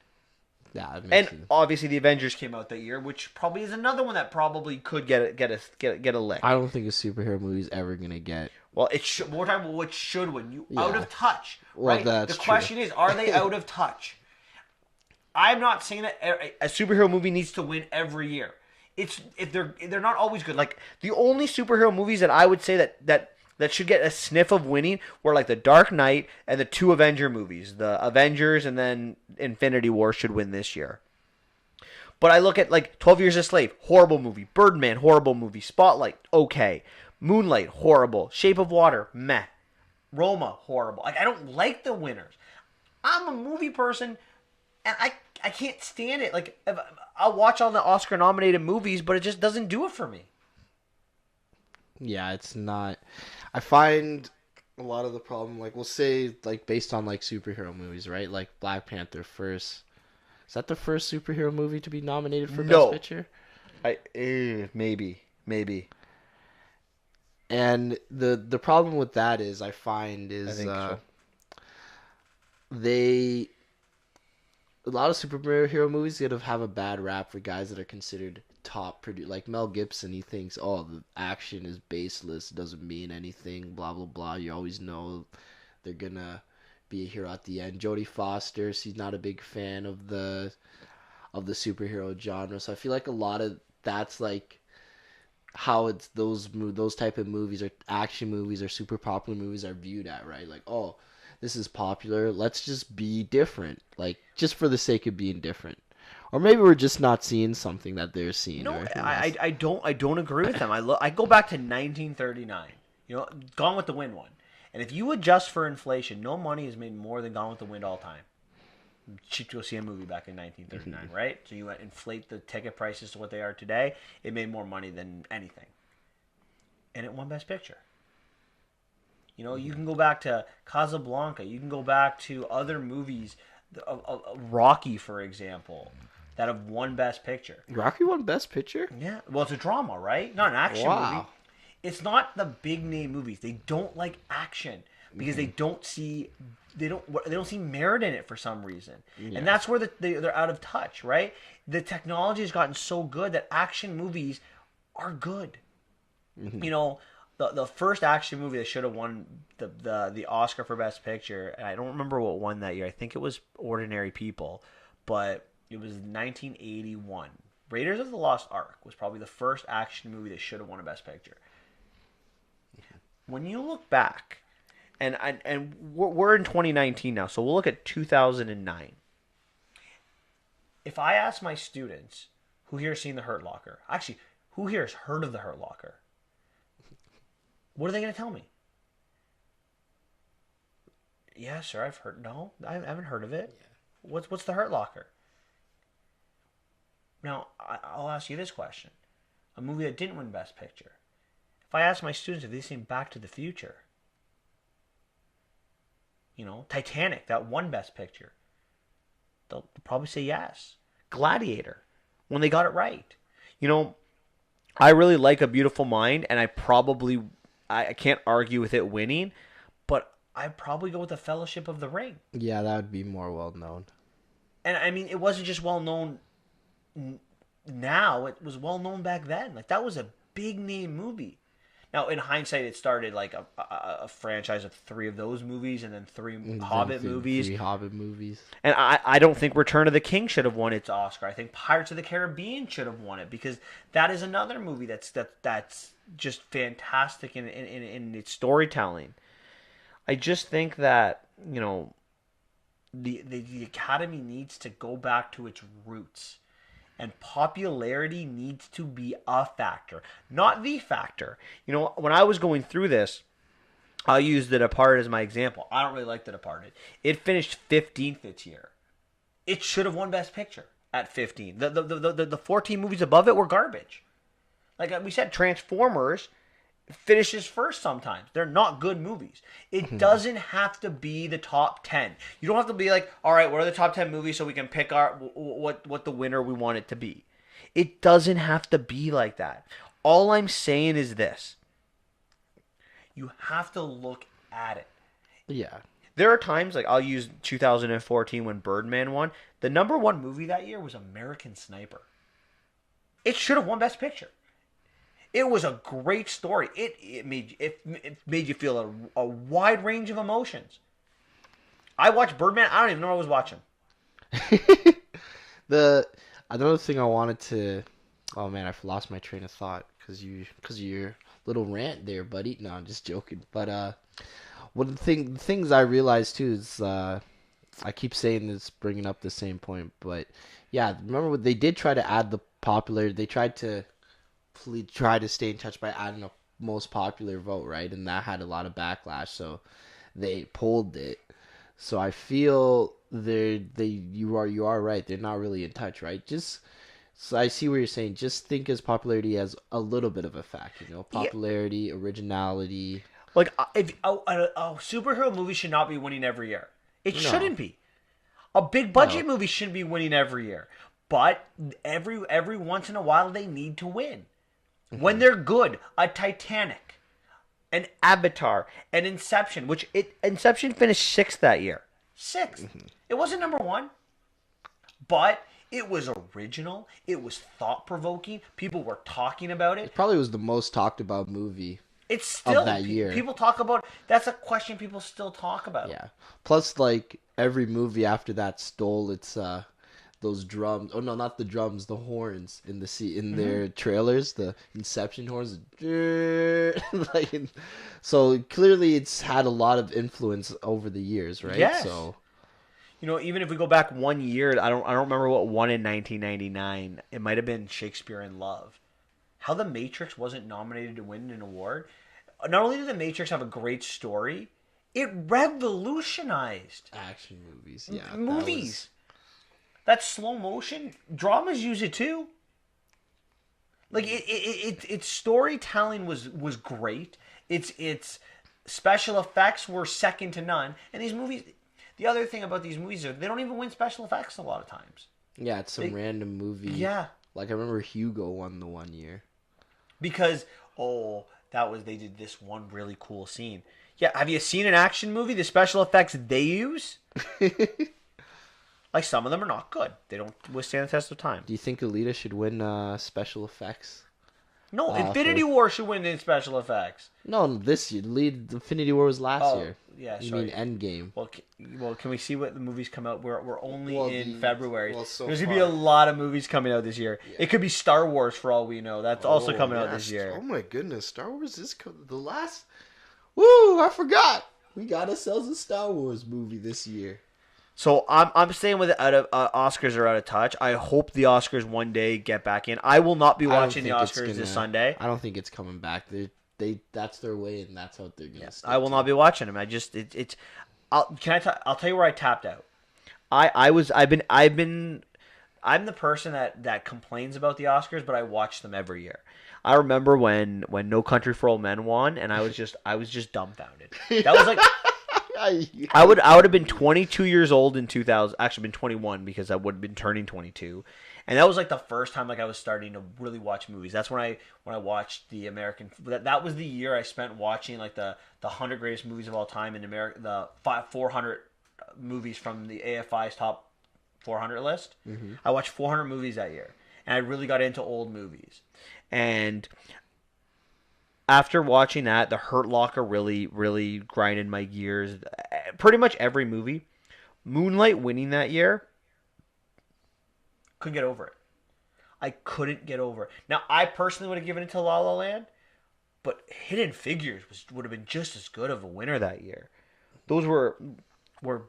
Yeah, and obviously the Avengers came out that year, which probably is another one that probably could get a lick. I don't think a superhero movie is ever gonna get. Well, it should. More time. What should win? You Yeah. out of touch, Well, right? that's the question is, are they out of touch? I'm not saying that a superhero movie needs to win every year. It's if they're not always good. Like the only superhero movies that I would say that should get a sniff of winning were like the Dark Knight and the 2 Avenger movies. The Avengers and then Infinity War should win this year. But I look at like 12 Years a Slave, horrible movie. Birdman, horrible movie. Spotlight, okay. Moonlight, horrible. Shape of Water, meh. Roma, horrible. Like I don't like the winners. I'm a movie person, and I can't stand it. Like I'll watch all the Oscar-nominated movies, but it just doesn't do it for me. Yeah, it's not. I find a lot of the problem, like we'll say, like based on like superhero movies, right? Like Black Panther first. Is that the first superhero movie to be nominated for Best Picture? Maybe. And the problem with that is, I find is I think so. A lot of superhero movies that have a bad rap for guys that are considered top like Mel Gibson. He thinks, the action is baseless, doesn't mean anything, blah blah blah. You always know they're gonna be a hero at the end. Jodie Foster, she's not a big fan of the superhero genre, so I feel like a lot of that's like how it's those type of movies or action movies or super popular movies are viewed at, right? Like, this is popular, let's just be different, like just for the sake of being different. Or maybe we're just not seeing something that they're seeing. No, I don't agree with them. I go back to 1939. Gone with the Wind one. And if you adjust for inflation, no money is made more than Gone with the Wind all time. Cheap to go see a movie back in 1939, right? So you inflate the ticket prices to what they are today. It made more money than anything, and it won Best Picture. You can go back to Casablanca. You can go back to other movies, Rocky, for example, that have won Best Picture. Rocky won Best Picture? Yeah. Well, it's a drama, right? Not an action movie. It's not the big name movies. They don't like action because they don't see merit in it for some reason. Yeah. And that's where they're out of touch, right? The technology has gotten so good that action movies are good. Mm-hmm. The first action movie that should have won the Oscar for Best Picture, and I don't remember what won that year. I think it was Ordinary People, but it was 1981. Raiders of the Lost Ark was probably the first action movie that should have won a Best Picture. When you look back, and we're in 2019 now, so we'll look at 2009. If I ask my students who here has seen The Hurt Locker, actually, who here has heard of The Hurt Locker? What are they going to tell me? Yeah, sir, I've heard. No, I haven't heard of it. Yeah. What's The Hurt Locker? Now, I'll ask you this question. A movie that didn't win Best Picture. If I ask my students if they've seen Back to the Future, Titanic, that won Best Picture, they'll probably say yes. Gladiator, when they got it right. I really like A Beautiful Mind, and I can't argue with it winning, but I'd probably go with The Fellowship of the Ring. Yeah, that would be more well-known. And, I mean, it wasn't just well-known now. It was well-known back then. Like, that was a big-name movie. Now, in hindsight, it started like a franchise of 3 of those movies and then 3 Hobbit movies. 3 Hobbit movies. And I don't think Return of the King should have won its Oscar. I think Pirates of the Caribbean should have won it because that is another movie that's just fantastic in its storytelling. I just think that, the Academy needs to go back to its roots. And popularity needs to be a factor, not the factor. When I was going through this, I'll use The Departed as my example. I don't really like The Departed. It finished 15th this year. It should have won Best Picture at 15. The 14 movies above it were garbage. Like we said, Transformers finishes first sometimes. They're not good movies. It doesn't have to be the top 10. You don't have to be like, all right, what are the top 10 movies so we can pick what the winner we want it to be. It doesn't have to be like that. All I'm saying is this. You have to look at it. Yeah. There are times, like I'll use 2014 when Birdman won. The number 1 movie that year was American Sniper. It should have won Best Picture. It was a great story. It made you feel a wide range of emotions. I watched Birdman. I don't even know what I was watching. Another thing I wanted to. Oh man, I've lost my train of thought because your little rant there, buddy. No, I'm just joking. But one of the things I realized too is I keep saying this, bringing up the same point, but yeah, remember what they did try to add the popularity. They tried to stay in touch by adding a most popular vote, right? And that had a lot of backlash, so they pulled it. So I feel you are right. They're not really in touch, right? So I see what you're saying. Just think as popularity as a little bit of a fact, popularity, originality. Like if a superhero movie should not be winning every year. It shouldn't be. A big budget movie shouldn't be winning every year. But every once in a while they need to win. When they're good, a Titanic, an Avatar, an Inception, Inception finished 6th that year. 6th. It wasn't number 1, but it was original. It was thought-provoking. People were talking about it. It probably was the most talked about movie. It's still of that year. People talk about. That's a question people still talk about. Yeah. Plus, like every movie after that stole its those drums. Oh no, not the drums, the horns in their trailers, the Inception horns. So clearly it's had a lot of influence over the years, right? Yes. So even if we go back 1 year, I don't remember what won in 1999. It might have been Shakespeare in Love. How The Matrix wasn't nominated to win an award. Not only did The Matrix have a great story, it revolutionized action movies. Yeah. Movies. That slow motion, dramas use it too. Like its storytelling was great. Its special effects were second to none. And these movies, the other thing about these movies is they don't even win special effects a lot of times. Yeah, it's some random movie. Yeah. Like I remember Hugo won the one year. Because they did this one really cool scene. Yeah, have you seen an action movie? The special effects they use? Like, some of them are not good. They don't withstand the test of time. Do you think Alita should win special effects? No, Infinity War should win in special effects. No, this year. Infinity War was last year. Yeah, you sorry. mean Endgame? Well, can we see what the movies come out? We're only in February. There's so going to be a lot of movies coming out this year. Yeah. It could be Star Wars for all we know. That's also coming out this year. Oh my goodness, Star Wars is the last. Woo! I forgot. We got ourselves a Star Wars movie this year. So I'm staying with it. Oscars are out of touch. I hope the Oscars one day get back in. I will not be watching the Oscars this Sunday. I don't think it's coming back. That's their way, and that's how they're gonna. I will not be watching them. I'll tell you where I tapped out. I'm the person that complains about the Oscars, but I watch them every year. I remember when No Country for Old Men won, and I was just dumbfounded. That was like. I would have been 22 years old in 2000. Actually, been 21 because I would have been turning 22, and that was like the first time like I was starting to really watch movies. That's when I watched the American. That was the year I spent watching like the 100 greatest movies of all time in America, the 400 movies from the AFI's top 400 list. Mm-hmm. I watched 400 movies that year, and I really got into old movies. And after watching that, The Hurt Locker really, really grinded my gears. Pretty much every movie. Moonlight winning that year, couldn't get over it. I couldn't get over it. Now, I personally would have given it to La La Land, but Hidden Figures would have been just as good of a winner that year. Those were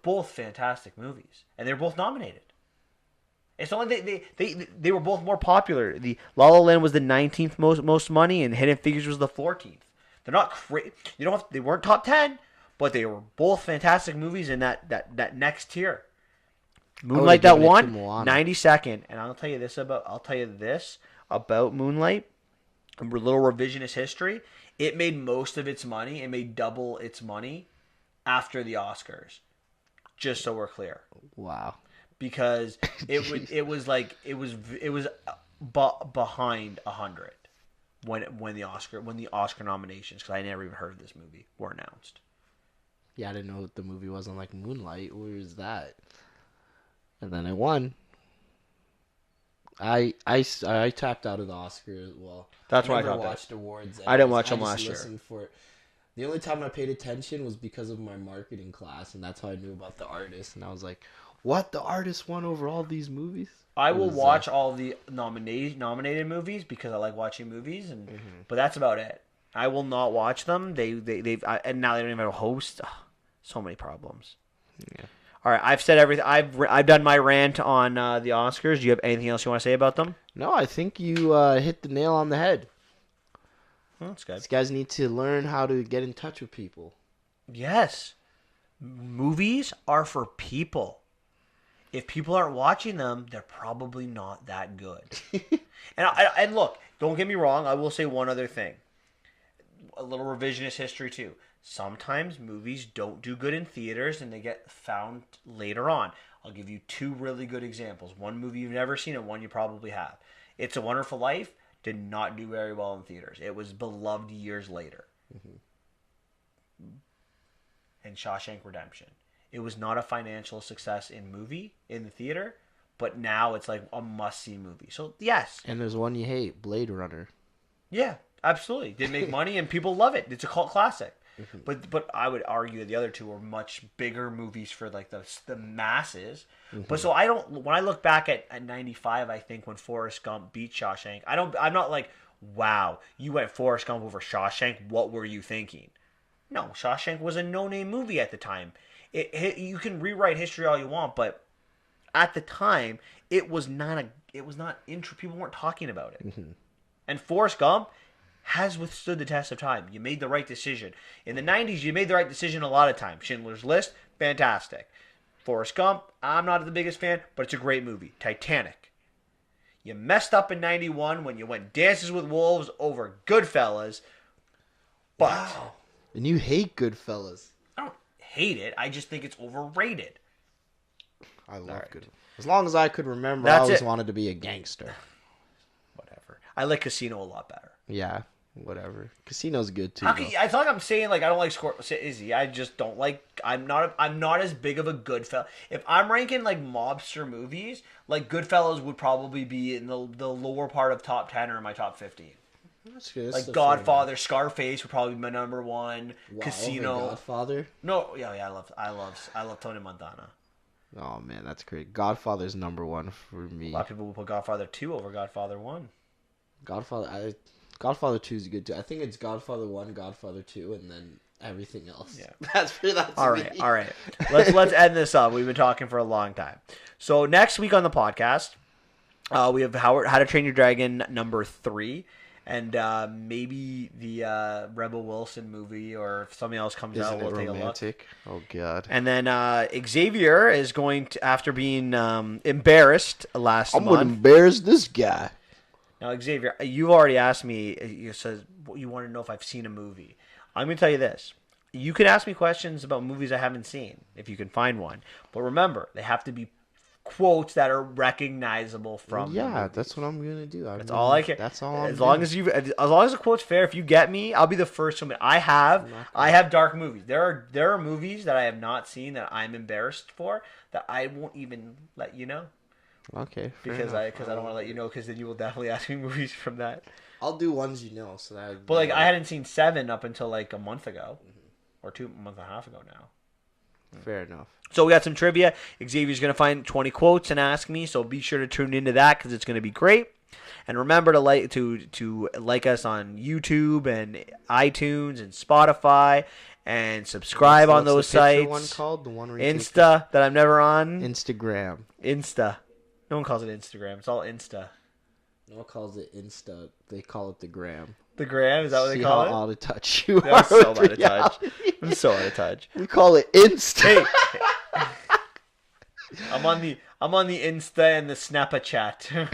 both fantastic movies, and they were both nominated. It's not like they were both more popular. The La La Land was the 19th most money, and Hidden Figures was the 14th. They're not crazy. They weren't top 10, but they were both fantastic movies in that next tier. Moonlight that won 92nd, and I'll tell you this about Moonlight. A little revisionist history. It made most of its money. It made double its money after the Oscars. Just so we're clear. Wow. Because it was behind 100 when the Oscar nominations, because I never even heard of this movie, were announced. Yeah, I didn't know the movie wasn't like Moonlight. Where is that? And then it won. I tapped out of the Oscars. Well, that's why I never watched awards. I didn't watch them last year. For it. The only time I paid attention was because of my marketing class, and that's how I knew about the artist. And I was like, "What? The artist won over all these movies?" I will watch all the nominated movies because I like watching movies, but that's about it. I will not watch them. And now they don't even have a host. Ugh, so many problems. Yeah. All right, I've said everything. I've done my rant on the Oscars. Do you have anything else you want to say about them? No, I think you hit the nail on the head. Oh, that's good. These guys need to learn how to get in touch with people. Yes. Movies are for people. If people aren't watching them, they're probably not that good. and look, don't get me wrong. I will say one other thing. A little revisionist history too. Sometimes movies don't do good in theaters and they get found later on. I'll give you two really good examples. One movie you've never seen and one you probably have. It's a Wonderful Life did not do very well in theaters. It was beloved years later. And Shawshank Redemption. It was not a financial success in the theater, but now it's like a must-see movie. So, yes. And there's one you hate, Blade Runner. Yeah, absolutely. Did make money and people love it. It's a cult classic. But I would argue the other two are much bigger movies for like the masses. But so when I look back at 95, I think when Forrest Gump beat Shawshank, I'm not like, wow, you went Forrest Gump over Shawshank. What were you thinking? No, Shawshank was a no-name movie at the time. You can rewrite history all you want, but at the time it was not people weren't talking about it. And Forrest Gump has withstood the test of time. You made the right decision. In the 90s, you made the right decision a lot of times. Schindler's List, fantastic. Forrest Gump, I'm not the biggest fan, but it's a great movie. Titanic. You messed up in 91 when you went Dances with Wolves over Goodfellas. But wow. And you hate Goodfellas. I don't hate it. I just think it's overrated. I love Goodfellas. As long as I could remember, I always wanted to be a gangster. Whatever. I like Casino a lot better. Yeah. Whatever. Casino's good too. I feel like I'm saying like I don't like Scorsese. I just don't like. I'm not as big of a Goodfellas. If I'm ranking like mobster movies, like Goodfellas would probably be in the lower part of top 10 or my top 15. That's good. Like Godfather, Scarface would probably be my number one. Wow, Casino. Godfather. No, yeah, I love Tony Montana. Oh man, that's great. Godfather's number one for me. A lot of people will put Godfather 2 over Godfather 1. Godfather 2 is good too. I think it's Godfather 1, Godfather 2, and then everything else. Yeah. That's all right. Let's end this up. We've been talking for a long time. So next week on the podcast, we have How to Train Your Dragon number 3. And maybe the Rebel Wilson movie, or if something else comes out, we'll take romantic? A look. Oh God! And then Xavier is going to, after being embarrassed last month. I'm going to embarrass this guy. Now, Xavier, you've already asked me. You said you want to know if I've seen a movie. I'm going to tell you this: you can ask me questions about movies I haven't seen if you can find one. But remember, they have to be quotes that are recognizable from. Yeah, that's what I'm gonna do. That's all I care. That's all. As long as the quote's fair, if you get me, I'll be the first to admit. I have dark movies. There are movies that I have not seen that I'm embarrassed for that I won't even let you know. Okay. Because I don't want to let you know, because then you will definitely ask me movies from that. I'll do ones you know. So that. But like I hadn't seen Seven up until like a month ago, or 2 months and a half ago now. Fair enough. So we got some trivia. Xavier's going to find 20 quotes and ask me, so be sure to tune into that because it's going to be great. And remember to like us on YouTube and iTunes and Spotify and subscribe on those sites. One called the one where you Insta that I'm never on. Instagram. Insta. No one calls it Instagram. It's all Insta. No one calls it Insta. They call it the gram. The gram, is that what they call it? See how out of touch you I'm are. so out of touch. I'm so out of touch. We call it Insta. Hey. I'm on the Insta and the Snapchat.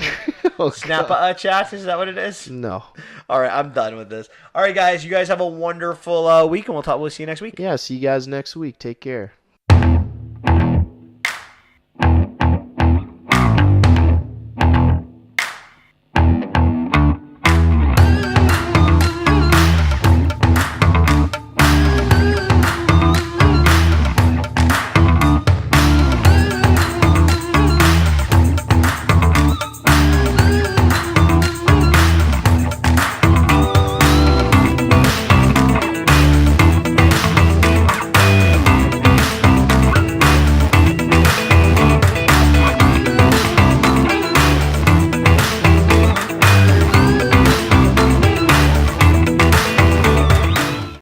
Oh, Snapchat, is that what it is? No. All right, I'm done with this. All right, guys, you guys have a wonderful week, and we'll see you next week. Yeah, see you guys next week. Take care.